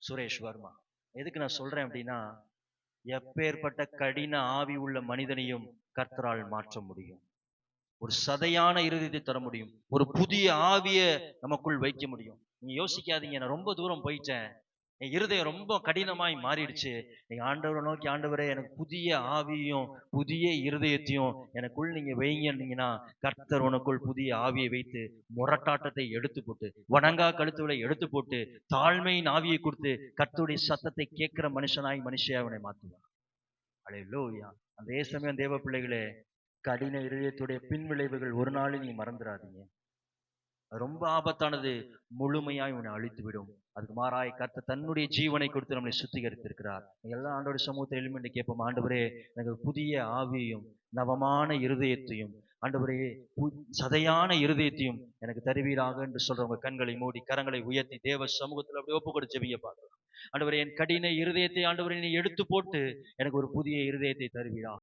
சுரேஷ் வர்மா. எதுக்கு நான் சொல்றேன் அப்படின்னா, எப்பேற்பட்ட கடின ஆவி உள்ள மனிதனையும் கர்த்தரால் மாற்ற முடியும். ஒரு சதையான இருதயத்தை தர முடியும். ஒரு புதிய ஆவிய நமக்குள் வைக்க முடியும். நீங்க யோசிக்காதீங்க, நான் ரொம்ப தூரம் போயிட்டேன், என் இருதயம் ரொம்ப கடினமாய் மாறிடுச்சு, நீங்க ஆண்டவரை நோக்கி, ஆண்டவரே எனக்கு புதிய ஆவியையும் புதிய இருதயத்தையும் எனக்குள் நீங்க வைங்கன்னா கர்த்தர் உனக்குள் புதிய ஆவியை வைத்து முரட்டாட்டத்தை எடுத்து போட்டு, வணங்கா கழுத்துகளை எடுத்து போட்டு, தாழ்மையின் ஆவியை கொடுத்து கர்த்தருடைய சத்தத்தை கேட்கிற மனுஷியா அவனை மாற்றுவார். அல்லேலூயா. அதே சமயம் தேவ பிள்ளைகளே, கடின இருதயத்துடைய பின் விளைவுகள் ஒரு நாளில் நீங்க மறந்துடாதீங்க. ரொம்ப ஆபத்தானது. முழுமையாய் உன்னை அழித்து விடும். அதுக்கு மாறாய் கர்த்தர் தன்னுடைய ஜீவனை கொடுத்து நம்மளை சுத்திகரித்திருக்கிறார். எல்லாம் ஆண்டோட சமூகத்தில் எளிமையை கேட்போம். ஆண்டவரே எனக்கு புதிய ஆவியையும் நவமான இருதயத்தையும், ஆண்டவரே சதையான இருதயத்தையும் எனக்கு தருவீராக என்று சொல்றவங்க கண்களை மூடி கரங்களை உயர்த்தி தேவ சமூகத்தில் அப்படியே ஒப்பு கொடுத்து ஜெபிக்க பார்க்கலாம். ஆண்டவரே என் கடின இருதயத்தை ஆண்டவரே நீ எடுத்து போட்டு எனக்கு ஒரு புதிய இருதயத்தை தருவீரா.